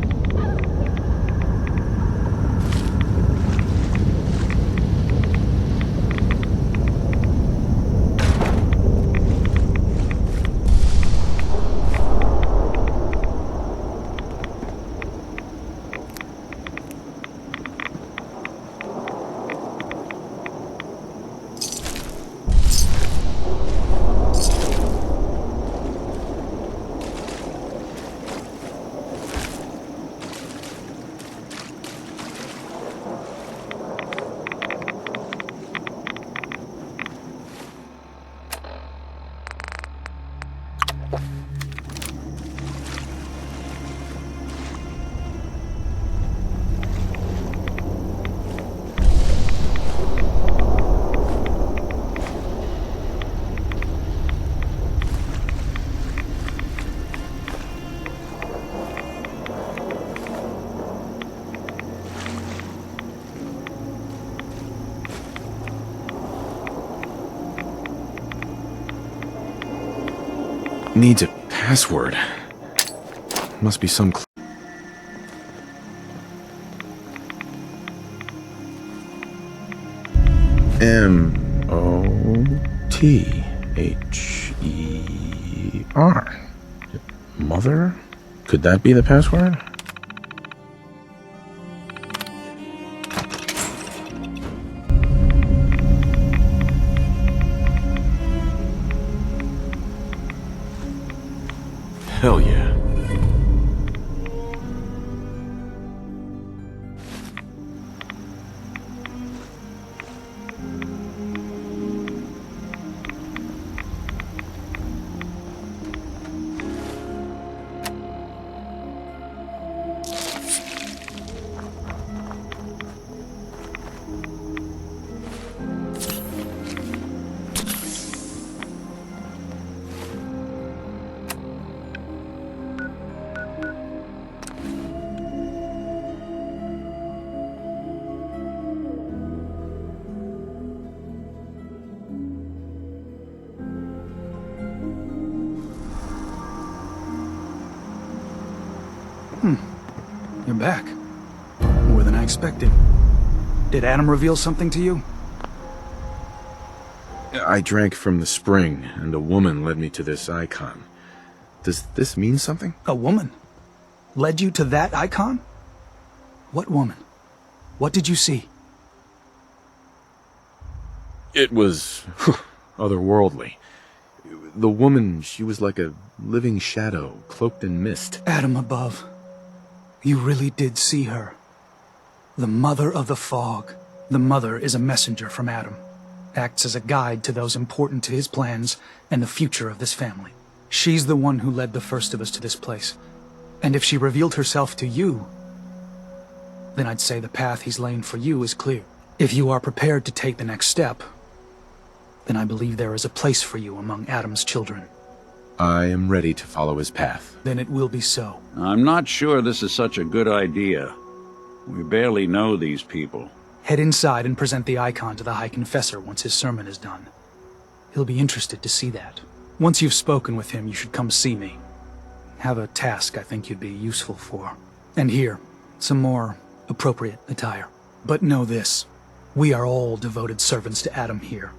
Needs a password. Must be some clue. M-O-T-H-E-R. Mother? Could that be the password? Hell yeah. You're back. More than I expected. Did Adam reveal something to you? I drank from the spring, and a woman led me to this icon. Does this mean something? A woman? Led you to that icon? What woman? What did you see? It was otherworldly. The woman, she was like a living shadow, cloaked in mist. Adam above. You really did see her. The Mother of the Fog. The Mother is a messenger from Adam. Acts as a guide to those important to his plans and the future of this family. She's the one who led the first of us to this place. And if she revealed herself to you, then I'd say the path he's laying for you is clear. If you are prepared to take the next step, then I believe there is a place for you among Adam's children. I am ready to follow his path. Then it will be so. I'm not sure this is such a good idea. We barely know these people. Head inside and present the icon to the High Confessor once his sermon is done. He'll be interested to see that. Once you've spoken with him, you should come see me. Have a task I think you'd be useful for. And here, some more appropriate attire. But know this, we are all devoted servants to Adam here.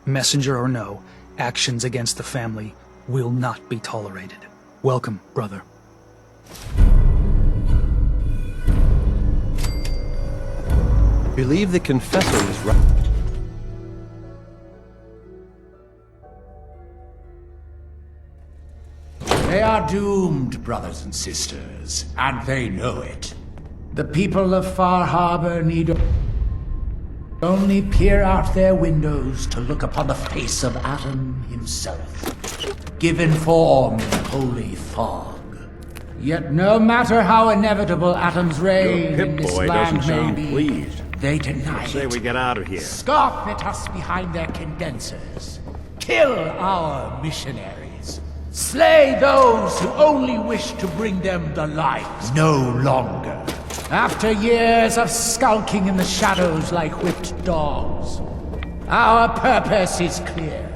Messenger or no, actions against the family will not be tolerated. Welcome, brother. Believe the confessor is right. They are doomed, brothers and sisters, and they know it. The people of Far Harbor need only peer out their windows to look upon the face of Adam himself, given form in holy fog. Yet no matter how inevitable Adam's reign in this land may be, pleased. they deny it. Say we get out of here. Scoff at us behind their condensers. Kill our missionaries. Slay those who only wish to bring them the light. No longer. After years of skulking in the shadows like whipped dogs, our purpose is clear.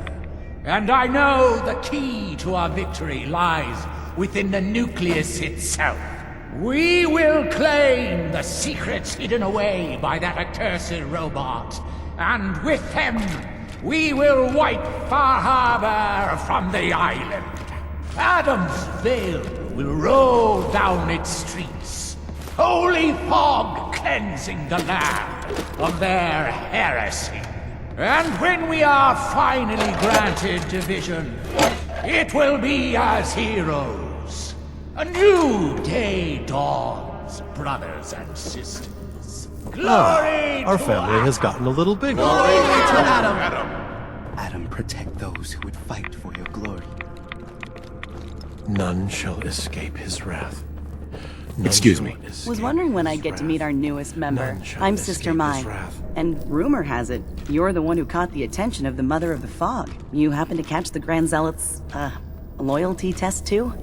And I know the key to our victory lies within the nucleus itself. We will claim the secrets hidden away by that accursed robot, and with them, we will wipe Far Harbor from the island. Adam's Veil will roll down its streets, holy fog cleansing the land of their heresy. And when we are finally granted division, it will be as heroes. A new day dawns, brothers and sisters. Glory Our to family has gotten a little bigger. Glory to Adam. Adam, protect those who would fight for your glory. None shall escape his wrath. Excuse me. Was wondering when I'd get to meet our newest member. I'm Sister Mai. And rumor has it, you're the one who caught the attention of the Mother of the Fog. You happen to catch the Grand Zealot's, loyalty test too?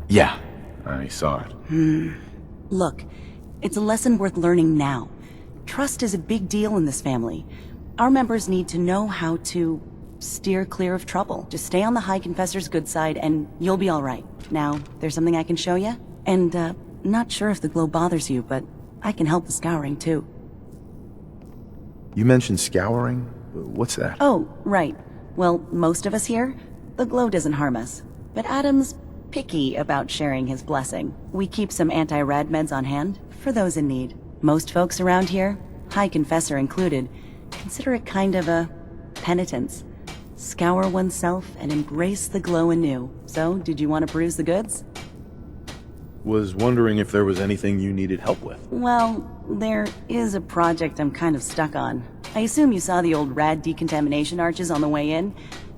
Yeah, I saw it. Look, it's a lesson worth learning now. Trust is a big deal in this family. Our members need to know how to steer clear of trouble. Just stay on the High Confessor's good side and you'll be alright. Now, there's something I can show you? And, not sure if the glow bothers you, but I can help the scouring too. You mentioned scouring? What's that? Oh, right. Well, most of us here, the glow doesn't harm us. But Adam's picky about sharing his blessing. We keep some anti-rad meds on hand for those in need. Most folks around here, High Confessor included, consider it kind of a penitence. Scour oneself and embrace the glow anew. So, did you want to peruse the goods? Was wondering if there was anything you needed help with. Well, there is a project I'm kind of stuck on. I assume you saw the old rad decontamination arches on the way in.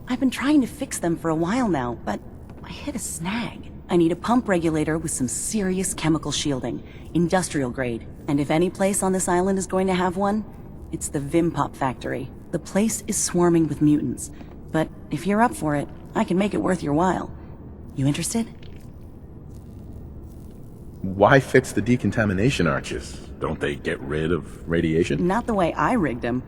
I've been trying to fix them for a while now, but I hit a snag. I need a pump regulator with some serious chemical shielding, industrial grade. And if any place on this island is going to have one, it's the Vimpop factory. The place is swarming with mutants. But if you're up for it, I can make it worth your while. You interested? Why fix the decontamination arches? Don't they get rid of radiation? Not the way I rigged them.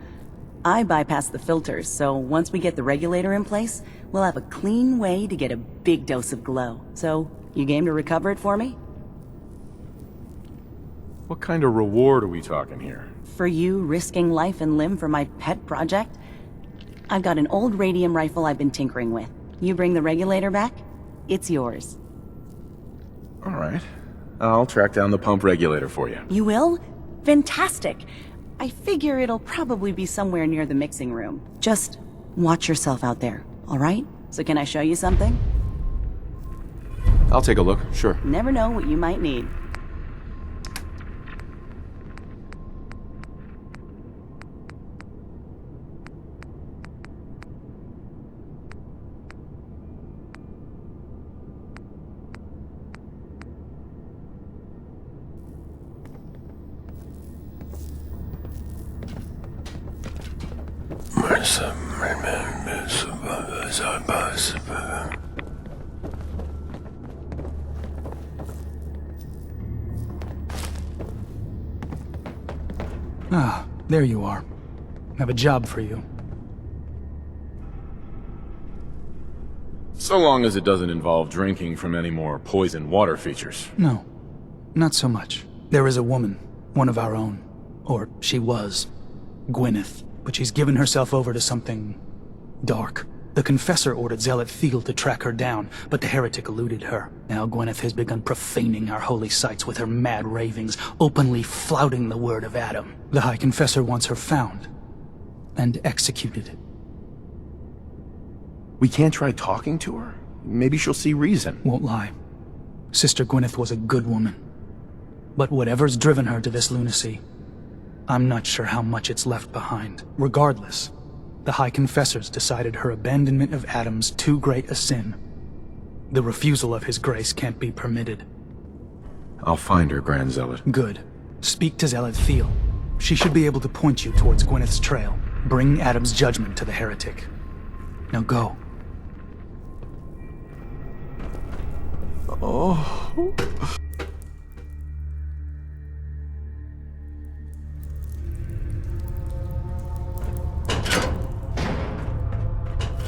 I bypassed the filters, so once we get the regulator in place, we'll have a clean way to get a big dose of glow. So, you game to recover it for me? What kind of reward are we talking here? For you risking life and limb for my pet project? I've got an old radium rifle I've been tinkering with. You bring the regulator back, it's yours. All right. I'll track down the pump regulator for you. You will? Fantastic! I figure it'll probably be somewhere near the mixing room. Just watch yourself out there, alright? So can I show you something? I'll take a look, sure. Never know what you might need. Ah, there you are. I have a job for you. So long as it doesn't involve drinking from any more poison water features. No, not so much. There is a woman, one of our own. Or she was. Gwyneth. But she's given herself over to something dark. The Confessor ordered Zealot Thiel to track her down, but the heretic eluded her. Now Gwyneth has begun profaning our holy sites with her mad ravings, openly flouting the word of Adam. The High Confessor wants her found and executed. We can't try talking to her? Maybe she'll see reason. Won't lie. Sister Gwyneth was a good woman. But whatever's driven her to this lunacy, I'm not sure how much it's left behind. Regardless, the High Confessors decided her abandonment of Adam's too great a sin. The refusal of his grace can't be permitted. I'll find her, Grand Zealot. Good. Speak to Zealot Thiel. She should be able to point you towards Gwyneth's trail. Bring Adam's judgment to the heretic. Now go. Oh.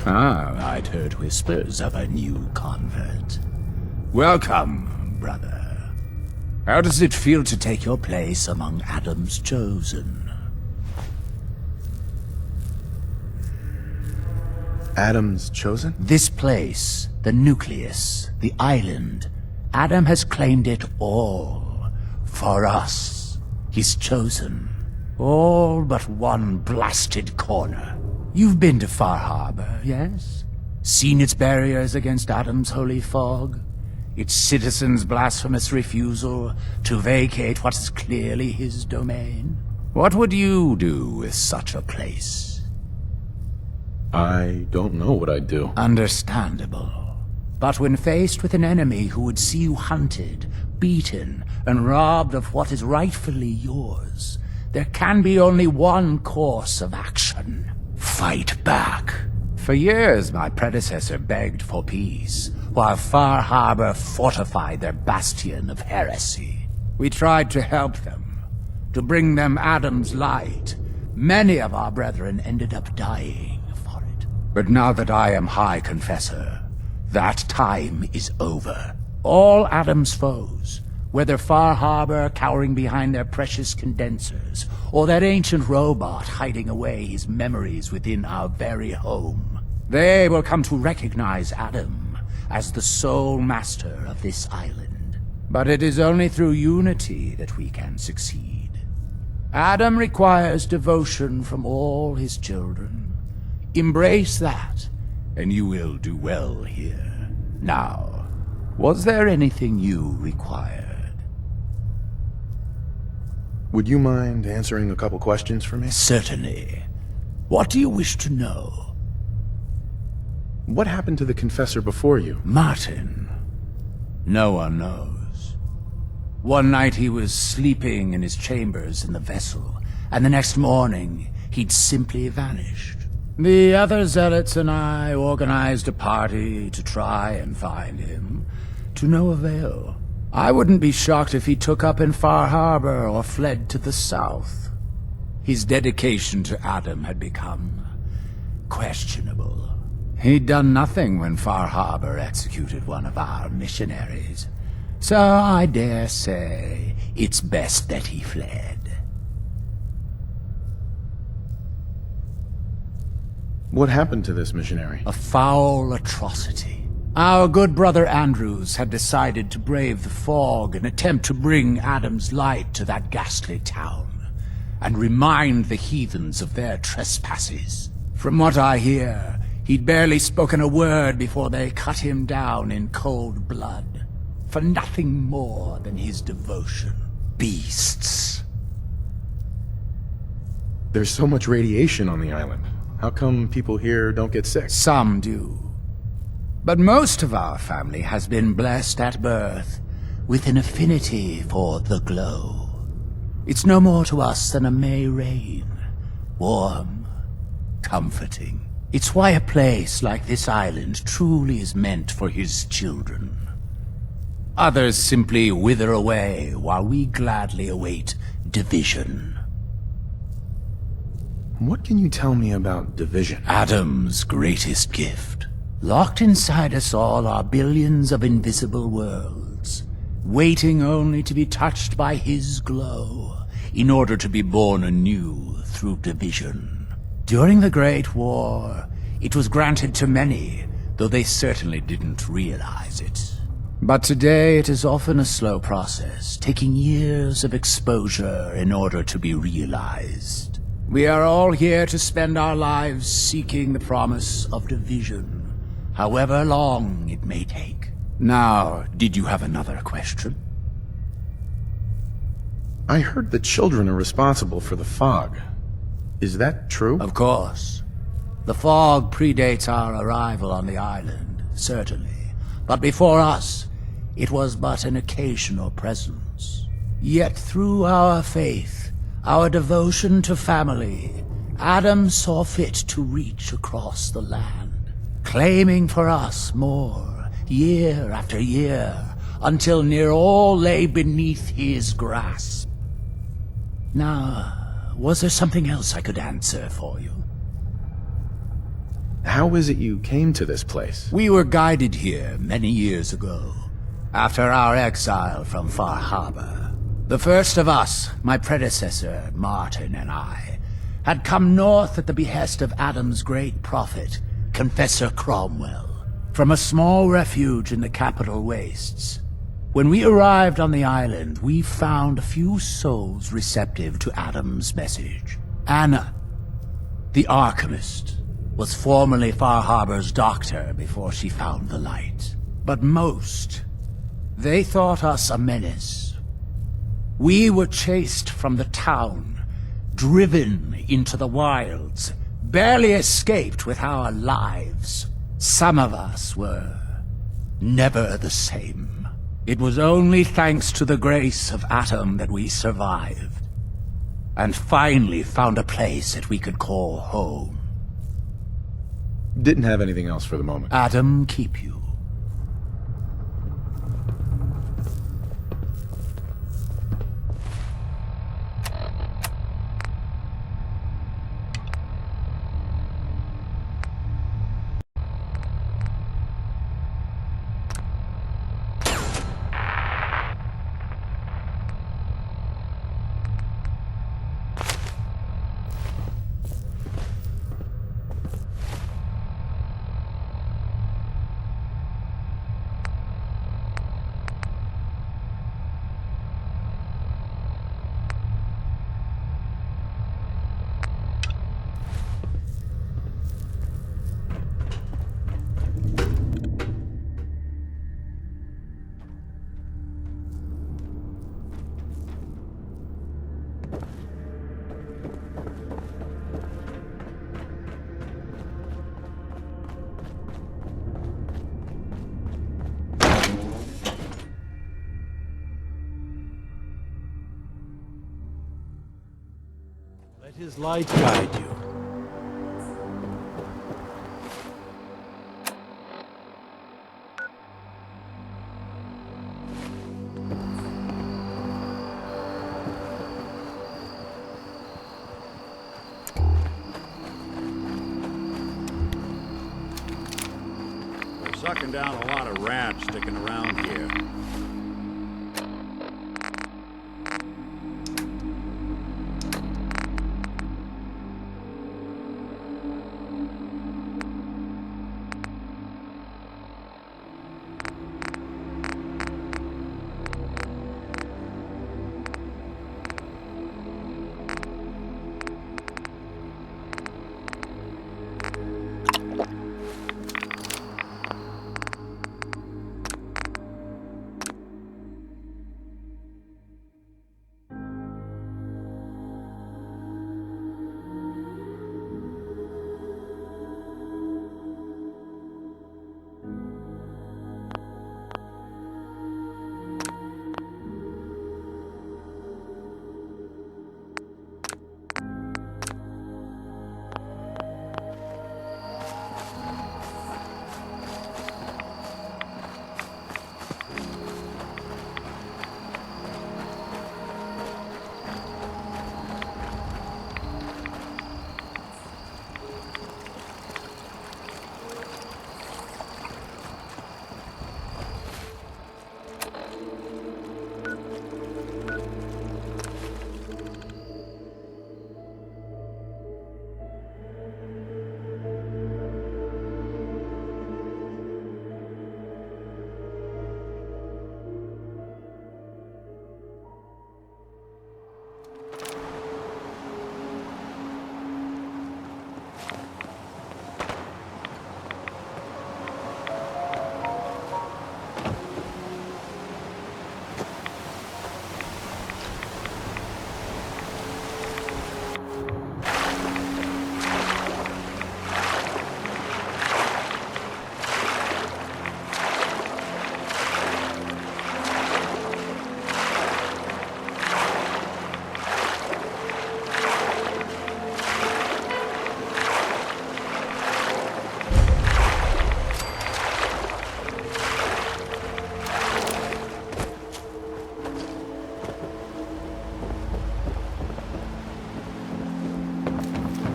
Ah, I'd heard whispers of a new convert. Welcome, brother. How does it feel to take your place among Adam's chosen? Adam's chosen? This place, the nucleus, the island, Adam has claimed it all. For us, his chosen. All but one blasted corner. You've been to Far Harbor, yes? Seen its barriers against Adam's holy fog? Its citizens' blasphemous refusal to vacate what is clearly his domain? What would you do with such a place? I don't know what I'd do. Understandable. But when faced with an enemy who would see you hunted, beaten, and robbed of what is rightfully yours, there can be only one course of action. Fight back. For years, my predecessor begged for peace, while Far Harbor fortified their bastion of heresy. We tried to help them, to bring them Adam's light. Many of our brethren ended up dying for it. But now that I am High Confessor, that time is over. All Adam's foes, whether Far Harbor cowering behind their precious condensers, or that ancient robot hiding away his memories within our very home, they will come to recognize Adam as the sole master of this island. But it is only through unity that we can succeed. Adam requires devotion from all his children. Embrace that, and you will do well here. Now, was there anything you required? Would you mind answering a couple questions for me? Certainly. What do you wish to know? What happened to the Confessor before you? Martin. No one knows. One night he was sleeping in his chambers in the vessel, and the next morning he'd simply vanished. The other zealots and I organized a party to try and find him, to no avail. I wouldn't be shocked if he took up in Far Harbor or fled to the south. His dedication to Adam had become questionable. He'd done nothing when Far Harbor executed one of our missionaries, so I dare say it's best that he fled. What happened to this missionary? A foul atrocity. Our good brother Andrews had decided to brave the fog and attempt to bring Adam's light to that ghastly town, and remind the heathens of their trespasses. From what I hear, he'd barely spoken a word before they cut him down in cold blood, for nothing more than his devotion. Beasts. There's so much radiation on the island. How come people here don't get sick? Some do. But most of our family has been blessed at birth with an affinity for the glow. It's no more to us than a May rain. Warm, comforting. It's why a place like this island truly is meant for his children. Others simply wither away while we gladly await division. What can you tell me about division? Adam's greatest gift. Locked inside us all are billions of invisible worlds, waiting only to be touched by his glow, in order to be born anew through division. During the Great War, it was granted to many, though they certainly didn't realize it. But today it is often a slow process, taking years of exposure in order to be realized. We are all here to spend our lives seeking the promise of division, however long it may take. Now, did you have another question? I heard the children are responsible for the fog. Is that true? Of course. The fog predates our arrival on the island, certainly. But before us, it was but an occasional presence. Yet through our faith, our devotion to family, Adam saw fit to reach across the land, claiming for us more, year after year, until near all lay beneath his grasp. Now, was there something else I could answer for you? How is it you came to this place? We were guided here many years ago, after our exile from Far Harbor. The first of us, my predecessor, Martin, and I, had come north at the behest of Adam's great prophet, Confessor Cromwell, from a small refuge in the capital wastes. When we arrived on the island, we found a few souls receptive to Adam's message. Anna, the Archivist, was formerly Far Harbor's doctor before she found the light. But most, they thought us a menace. We were chased from the town, driven into the wilds, barely escaped with our lives. Some of us were never the same. It was only thanks to the grace of Adam that we survived, and finally found a place that we could call home. Didn't have anything else for the moment. Adam keep you. Let his light guide you. We're sucking down a lot of rats sticking around here.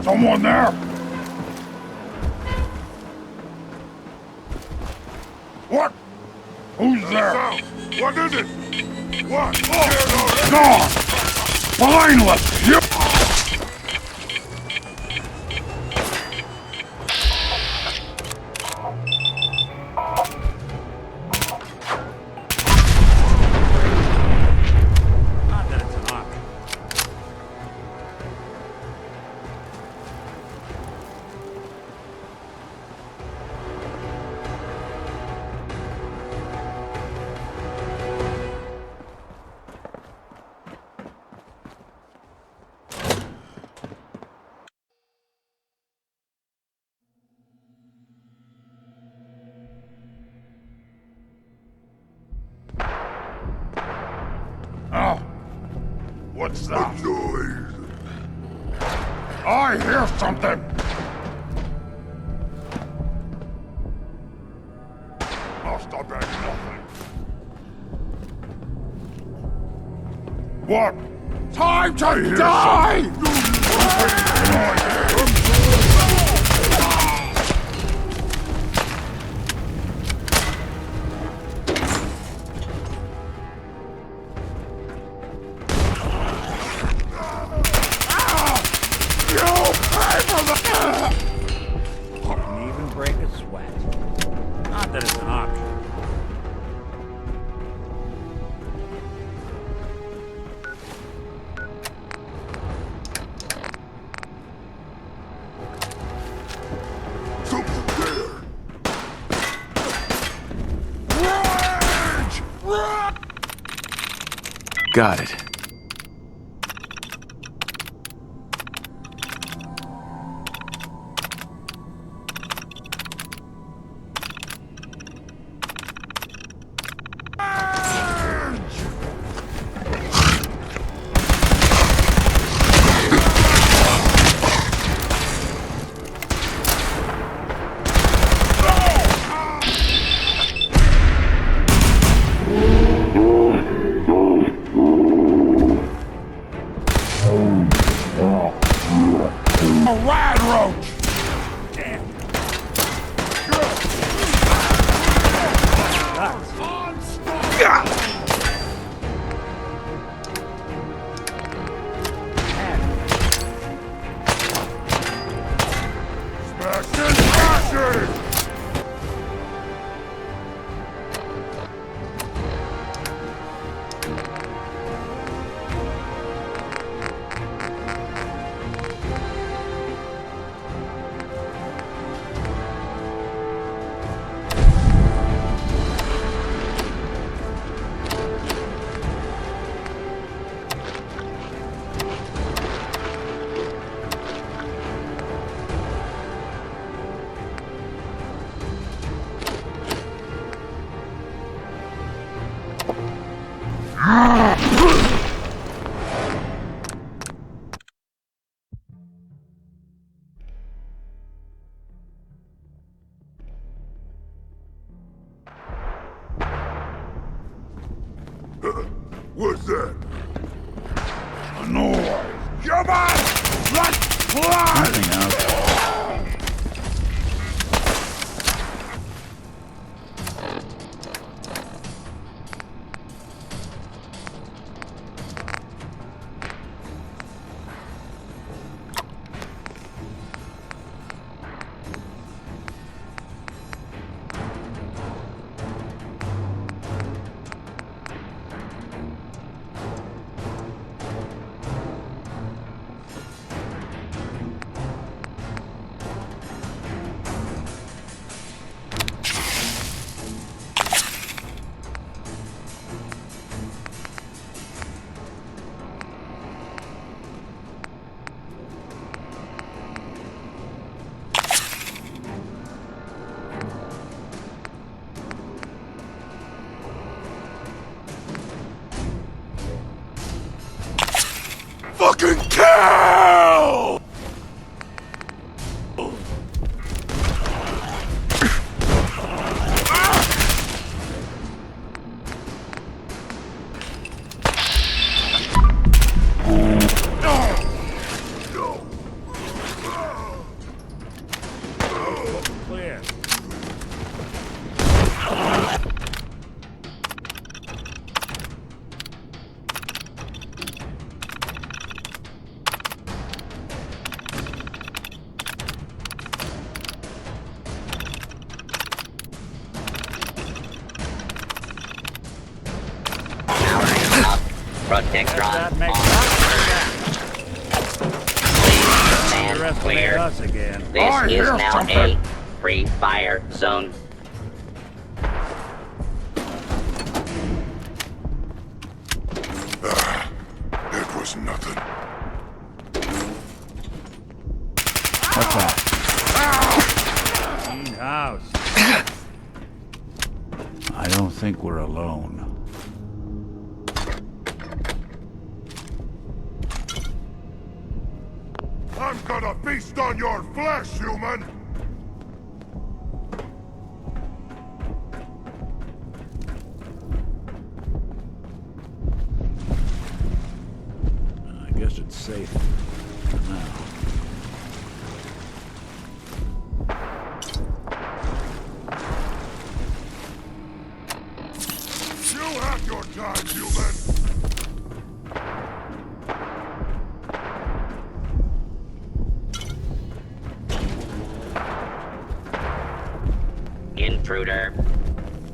Someone there? What? Who's there? What is it? What? Oh, God! Spineless! You... What's that? A noise. I hear something. Must have been nothing. What? Time to die! Couldn't even break a sweat. Not that it's an option. Got it. A rad roach! What's that? A noise. Come on! Let's fly! Nothing else. Fucking kill! Dextron, makes please stand clear. us again. This I is hear now something. a free fire zone. It was nothing. What's that? Clean house. I don't think we're alone. I'm gonna feast on your flesh, human! I guess it's safe for now. You have your time, human! Intruder,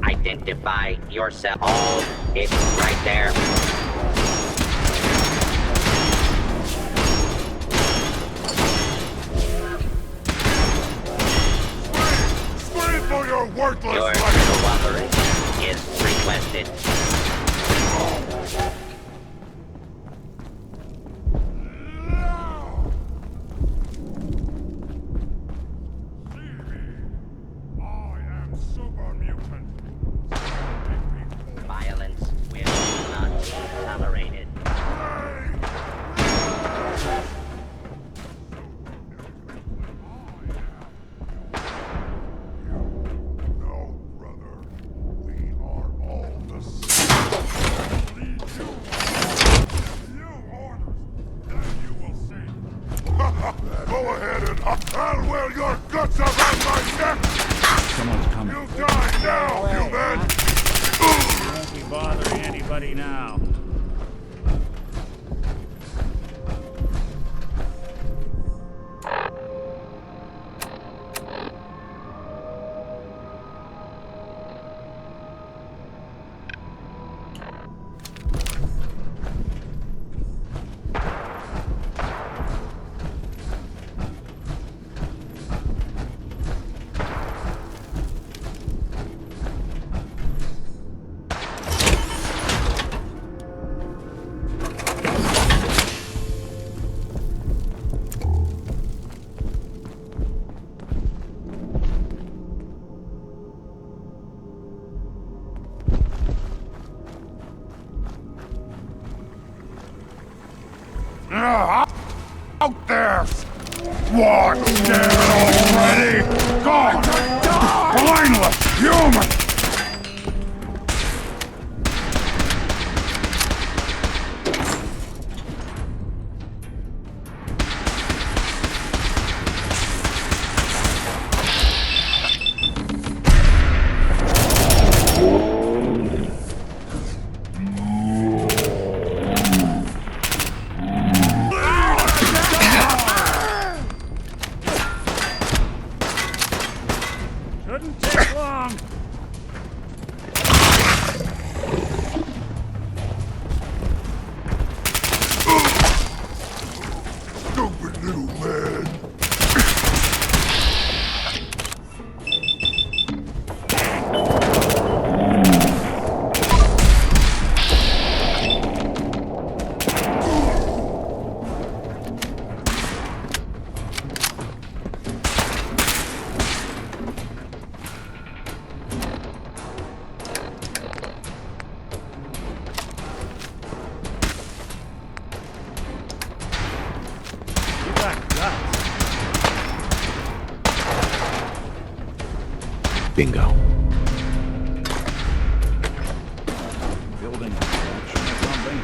identify yourself. Oh, it's right there. Scream for your worthless Your life! cooperation is requested. Violence will not be tolerated. No, brother. We are all the same. Lead you. You orders, then you will see. Go ahead and I'll wear your guts around my neck! Someone's coming. You die now, human! Won't be bothering anybody now. Out there! What? Dead already? Gone! Blameless human! Shouldn't take long. Stupid little man! You got guts. Bingo. Building action or something.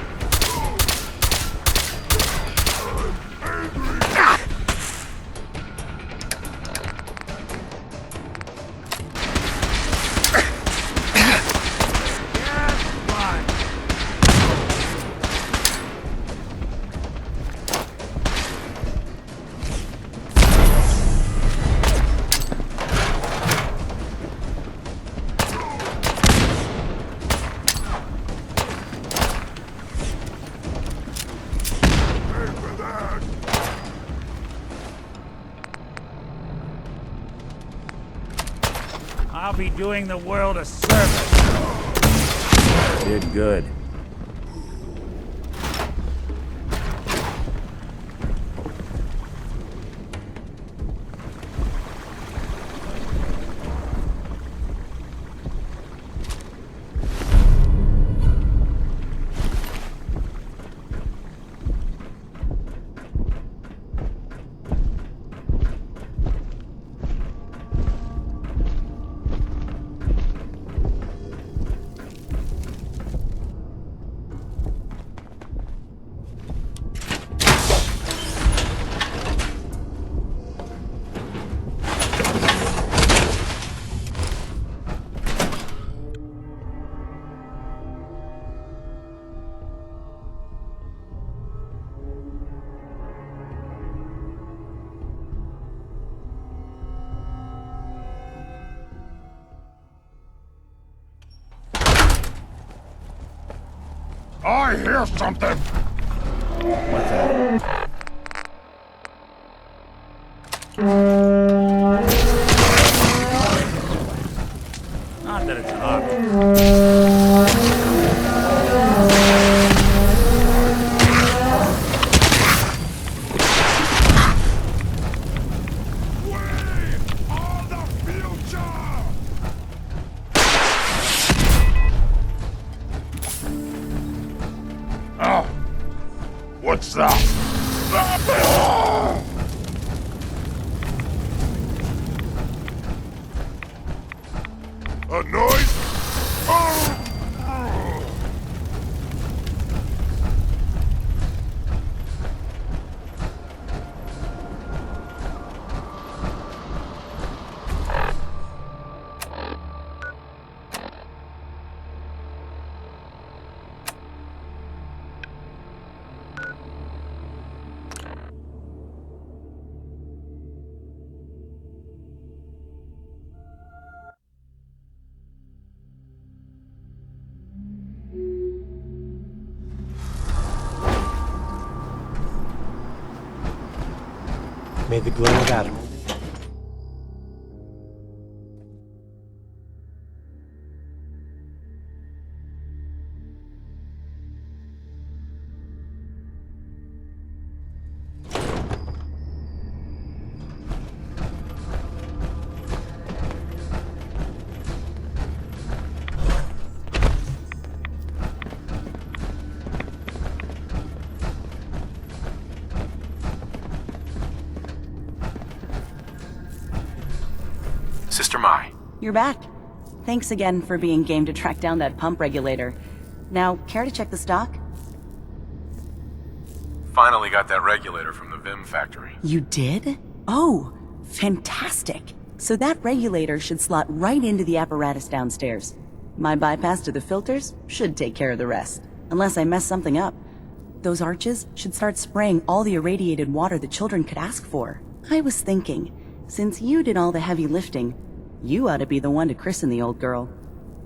I'll be doing the world a service. Did good. I hear something! What's that? Not that it's obvious. Oh! What's that? A noise? Oh! May the glow of Adam. Sister Mai. You're back. Thanks again for being game to track down that pump regulator. Now, care to check the stock? Finally got that regulator from the Vim factory. You did? Oh, fantastic. So that regulator should slot right into the apparatus downstairs. My bypass to the filters should take care of the rest. Unless I mess something up. Those arches should start spraying all the irradiated water the children could ask for. I was thinking, since you did all the heavy lifting, you ought to be the one to christen the old girl.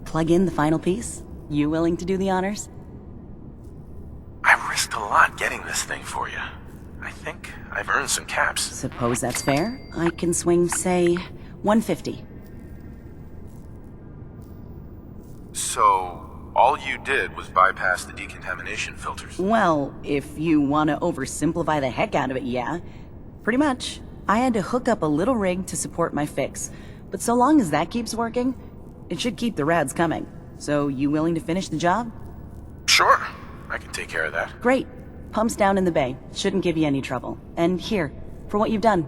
Plug in the final piece? You willing to do the honors? I risked a lot getting this thing for you. I think I've earned some caps. Suppose that's fair. I can swing, say, 150. So, all you did was bypass the decontamination filters. Well, if you want to oversimplify the heck out of it, yeah. Pretty much. I had to hook up a little rig to support my fix. But so long as that keeps working, it should keep the rads coming. So, you willing to finish the job? Sure, I can take care of that. Great. Pump's down in the bay. Shouldn't give you any trouble. And here, for what you've done.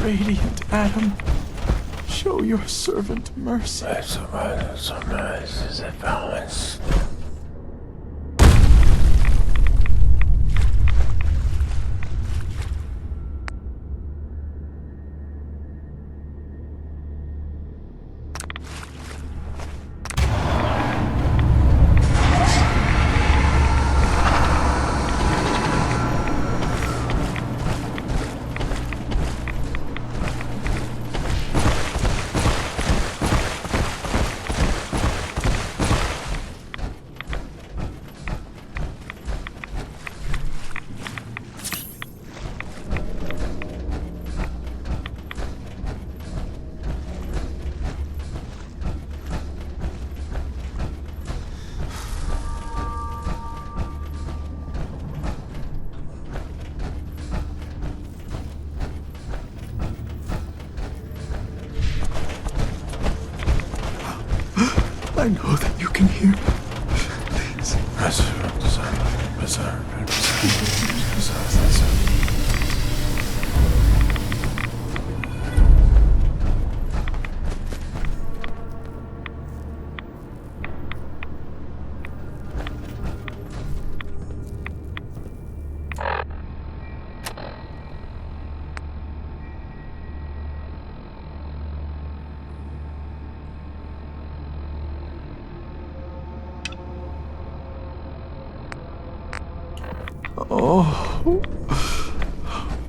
Radiant Adam, show your servant mercy. I know that you can hear me. Please.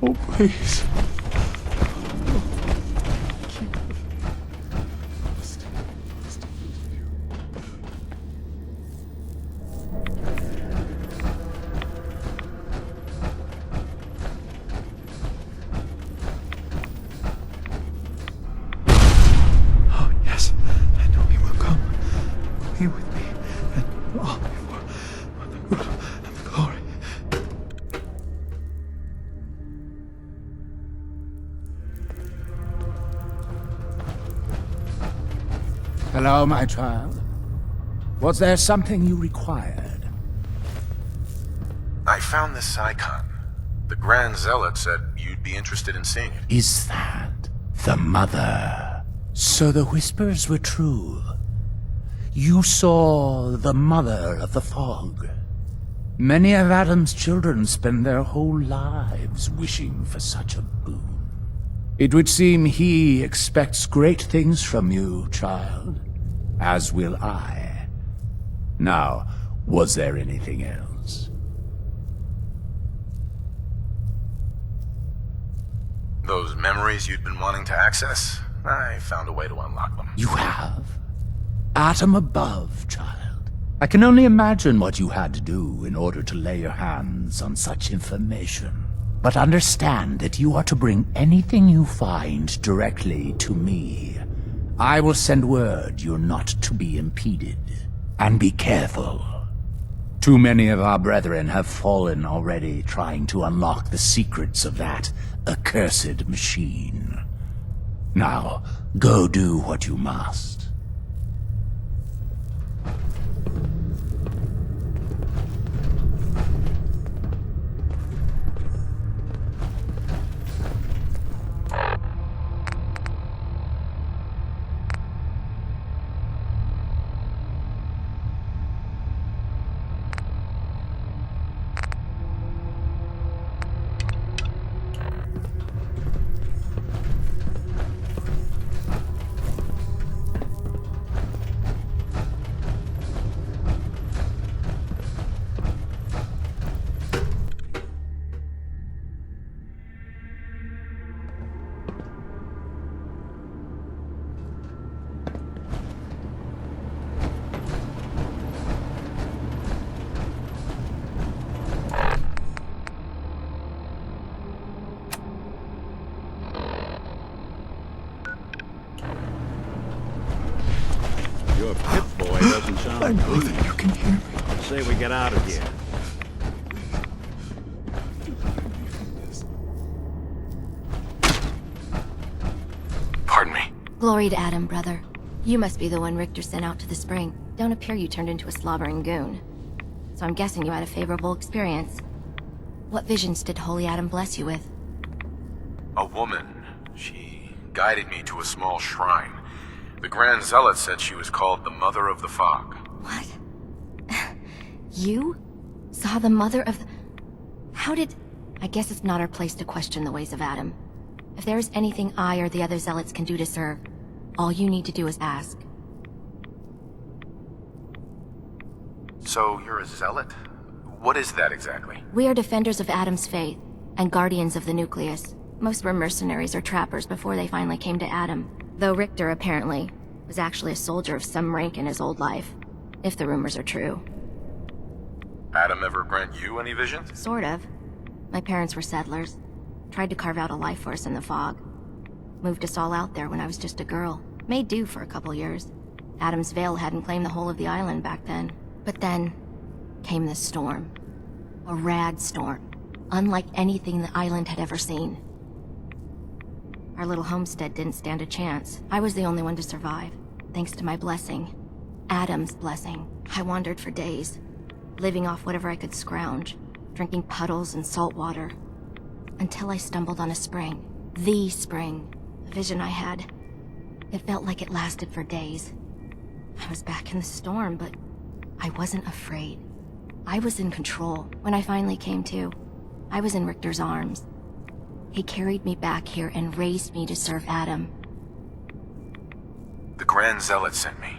Oh, please. Oh, yes, I know he will come. Be with me, and all before the good and the glory. Hello, my child. Was there something you required? I found this icon. The Grand Zealot said you'd be interested in seeing it. Is that the mother? So the whispers were true. You saw the mother of the fog. Many of Adam's children spend their whole lives wishing for such a boon. It would seem he expects great things from you, child. As will I. Now, was there anything else? Those memories you'd been wanting to access? I found a way to unlock them. You have? Atom above, child. I can only imagine what you had to do in order to lay your hands on such information. But understand that you are to bring anything you find directly to me. I will send word you're not to be impeded. And be careful. Too many of our brethren have fallen already trying to unlock the secrets of that accursed machine. Now, go do what you must. Your Pip-Boy doesn't sound I know pleased. that you can hear me. Let's say we get out of here. Pardon me. Glory to Adam, brother. You must be the one Richter sent out to the spring. Don't appear you turned into a slobbering goon. So I'm guessing you had a favorable experience. What visions did Holy Adam bless you with? A woman. She guided me to a small shrine. The Grand Zealot said she was called the Mother of the Fog. What? You? Saw the mother of the... How did... I guess it's not our place to question the ways of Adam. If there is anything I or the other Zealots can do to serve, all you need to do is ask. So you're a Zealot? What is that exactly? We are defenders of Adam's faith, and guardians of the nucleus. Most were mercenaries or trappers before they finally came to Adam. Though Richter, apparently, was actually a soldier of some rank in his old life. If the rumors are true. Adam ever grant you any visions? Sort of. My parents were settlers. Tried to carve out a life for us in the fog. Moved us all out there when I was just a girl. Made do for a couple years. Adam's Veil hadn't claimed the whole of the island back then. But then came this storm. A rad storm. Unlike anything the island had ever seen. Our little homestead didn't stand a chance. I was the only one to survive, thanks to my blessing. Adam's blessing. I wandered for days, living off whatever I could scrounge, drinking puddles and salt water, until I stumbled on a spring. The spring. A vision I had. It felt like it lasted for days. I was back in the storm, but I wasn't afraid. I was in control. When I finally came to, I was in Richter's arms. He carried me back here and raised me to serve Adam. The Grand Zealot sent me.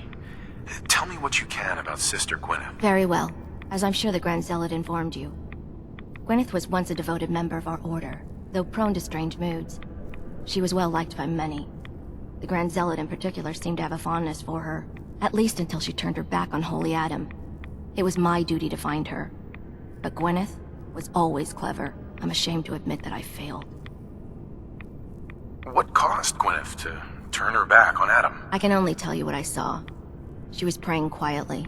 Tell me what you can about Sister Gwyneth. Very well, as I'm sure the Grand Zealot informed you. Gwyneth was once a devoted member of our order, though prone to strange moods. She was well liked by many. The Grand Zealot in particular seemed to have a fondness for her, at least until she turned her back on Holy Adam. It was my duty to find her. But Gwyneth was always clever. I'm ashamed to admit that I failed. What caused Gwyneth to turn her back on Adam? I can only tell you what I saw. She was praying quietly,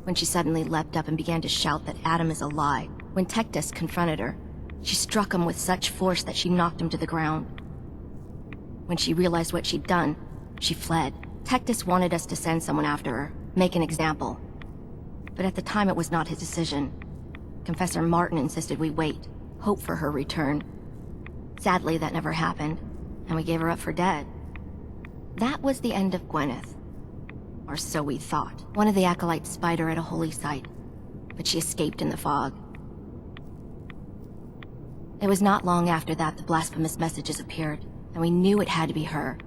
when she suddenly leapt up and began to shout that Adam is a lie. When Tectus confronted her, she struck him with such force that she knocked him to the ground. When she realized what she'd done, she fled. Tectus wanted us to send someone after her, make an example. But at the time it was not his decision. Confessor Martin insisted we wait, hope for her return. Sadly, that never happened, and we gave her up for dead. That was the end of Gwyneth. Or so we thought. One of the acolytes spied her at a holy site, but she escaped in the fog. It was not long after that the blasphemous messages appeared, and we knew it had to be her.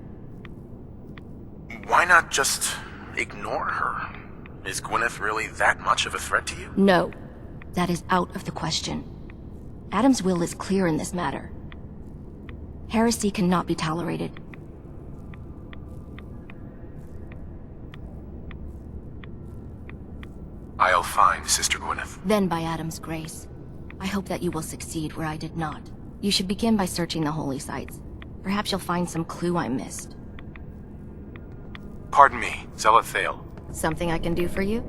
Why not just ignore her? Is Gwyneth really that much of a threat to you? No, that is out of the question. Adam's will is clear in this matter. Heresy cannot be tolerated. I'll find Sister Gwyneth. Then by Adam's grace, I hope that you will succeed where I did not. You should begin by searching the holy sites. Perhaps you'll find some clue I missed. Pardon me, Zealot Thale. Something I can do for you?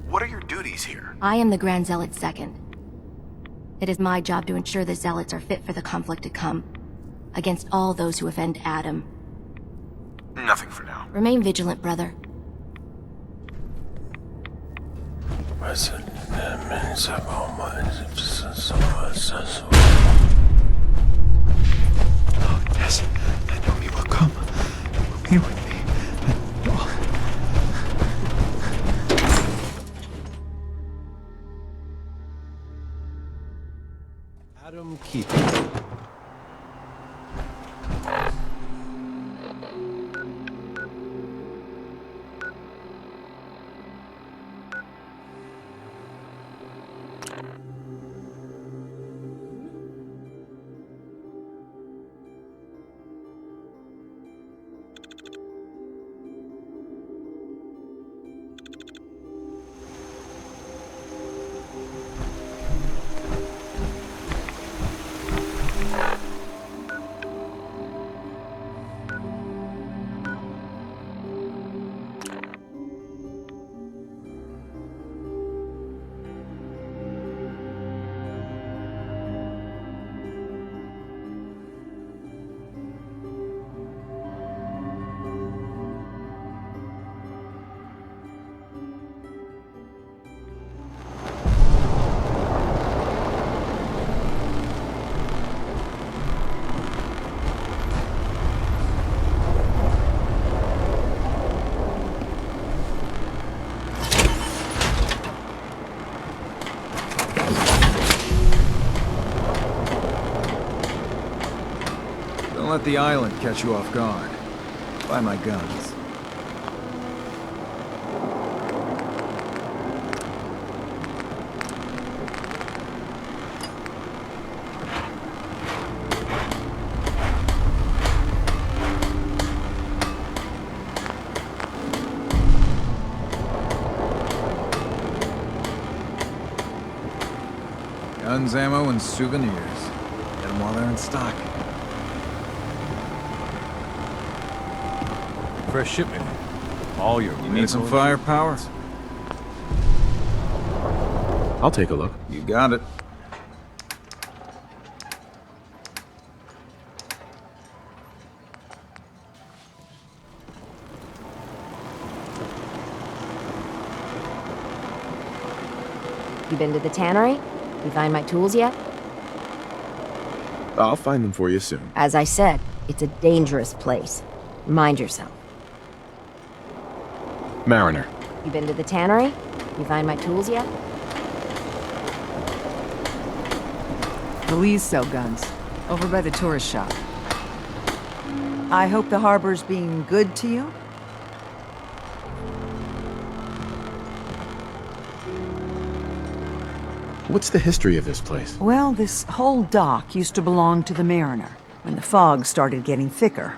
What are your duties here? I am the Grand Zealot Second. It is my job to ensure the Zealots are fit for the conflict to come, against all those who offend Adam. Nothing for now. Remain vigilant, brother. Oh, yes, I know he will come. He will be with me. And all. Adam Keeper. Don't let the island catch you off guard. Buy my guns. Guns, ammo, and souvenirs. Get them while they're in stock. Fresh shipment. All your You need some firepower? I'll take a look. You got it. You been to the tannery? You find my tools yet? I'll find them for you soon. As I said, it's a dangerous place. Mind yourself. Mariner. You been to the tannery? You find my tools yet? Louise sell guns. Over by the tourist shop. I hope the harbor's being good to you? What's the history of this place? Well, this whole dock used to belong to the Mariner, when the fog started getting thicker.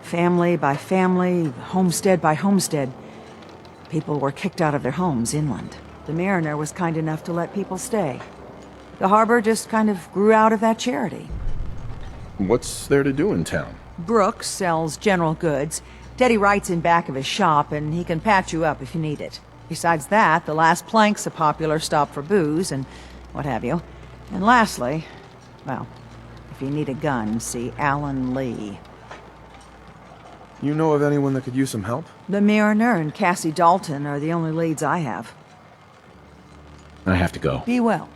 Family by family, homestead by homestead, people were kicked out of their homes inland. The Mariner was kind enough to let people stay. The harbor just kind of grew out of that charity. What's there to do in town? Brooks sells general goods. Teddy writes in back of his shop, and he can patch you up if you need it. Besides that, the Last Plank's a popular stop for booze and what have you. And lastly, well, if you need a gun, see Alan Lee. You know of anyone that could use some help? The Mariner and Cassie Dalton are the only leads I have. I have to go. Be well.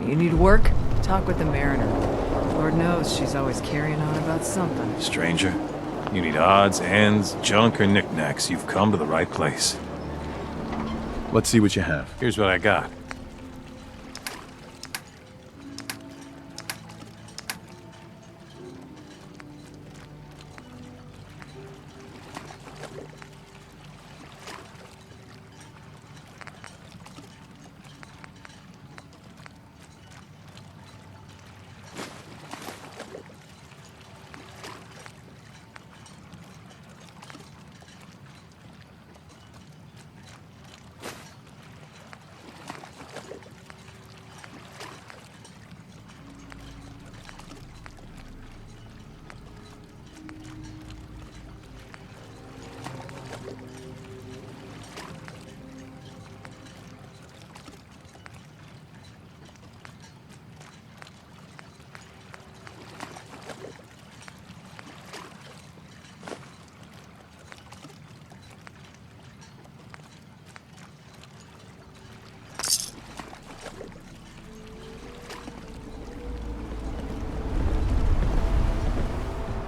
You need work? Talk with the Mariner. Lord knows she's always carrying on about something. Stranger, you need odds, ends, junk, or knickknacks. You've come to the right place. Let's see what you have. Here's what I got.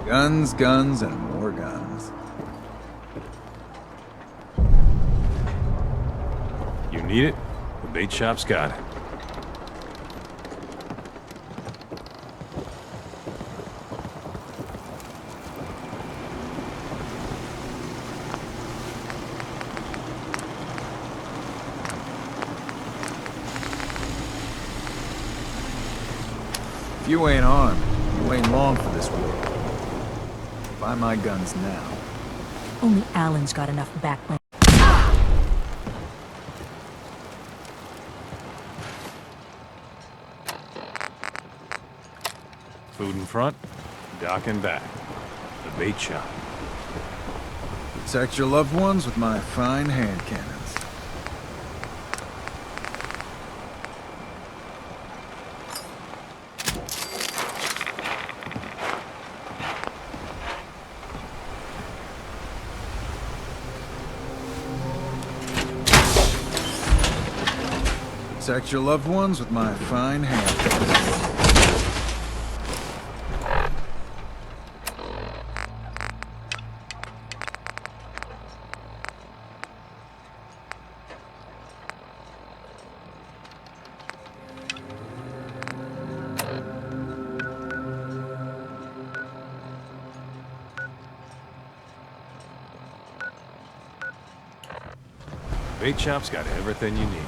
Guns, guns, and more guns. You need it? The bait shop's got it. If you ain't armed, you ain't long for this world. Buy my guns now. Only Alan's got enough backbone. Food in front, dock in back. The bait shop. Protect your loved ones with my fine hand cannons. Protect your loved ones with my fine hand cannons. Bait shop's got everything you need.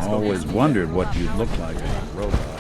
Always wondered what you'd look like as a robot.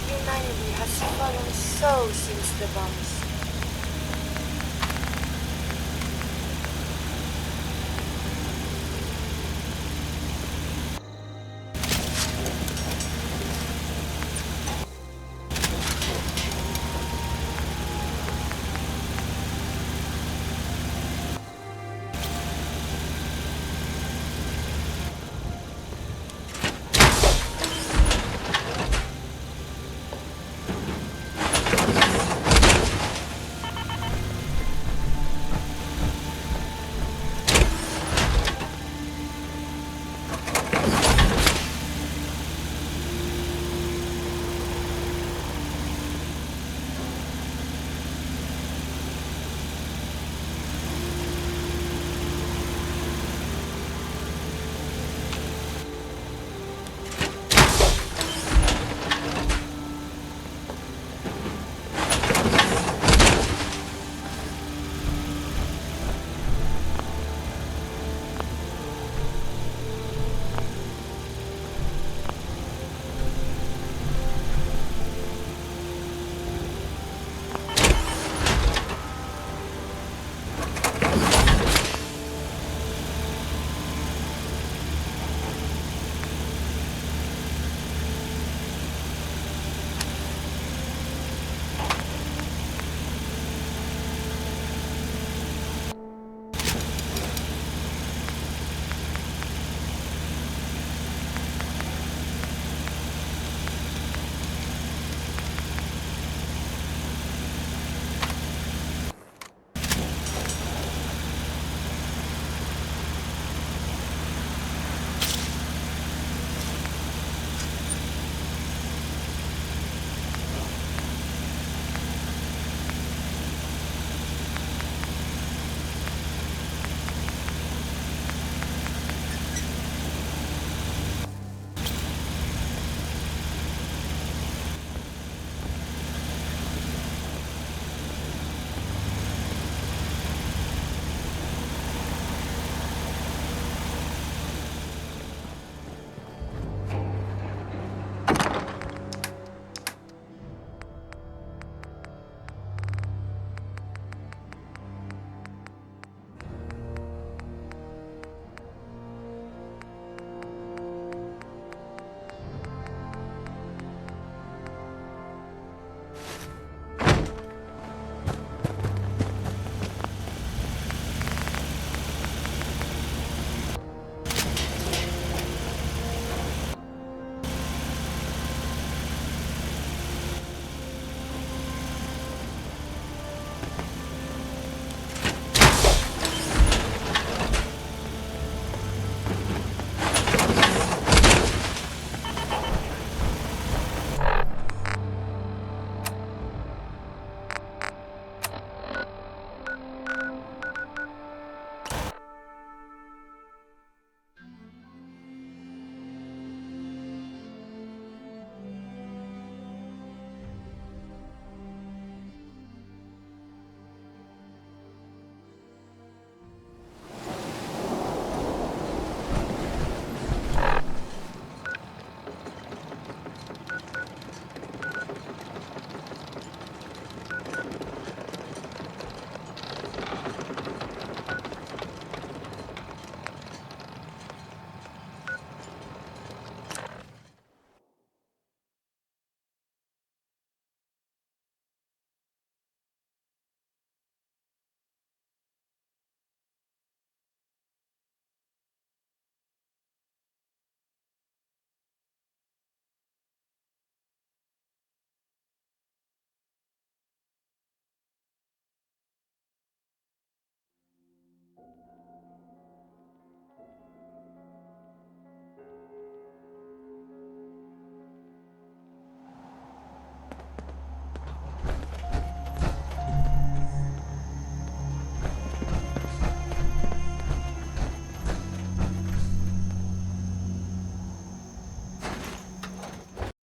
Humanity has fallen so since the bombs.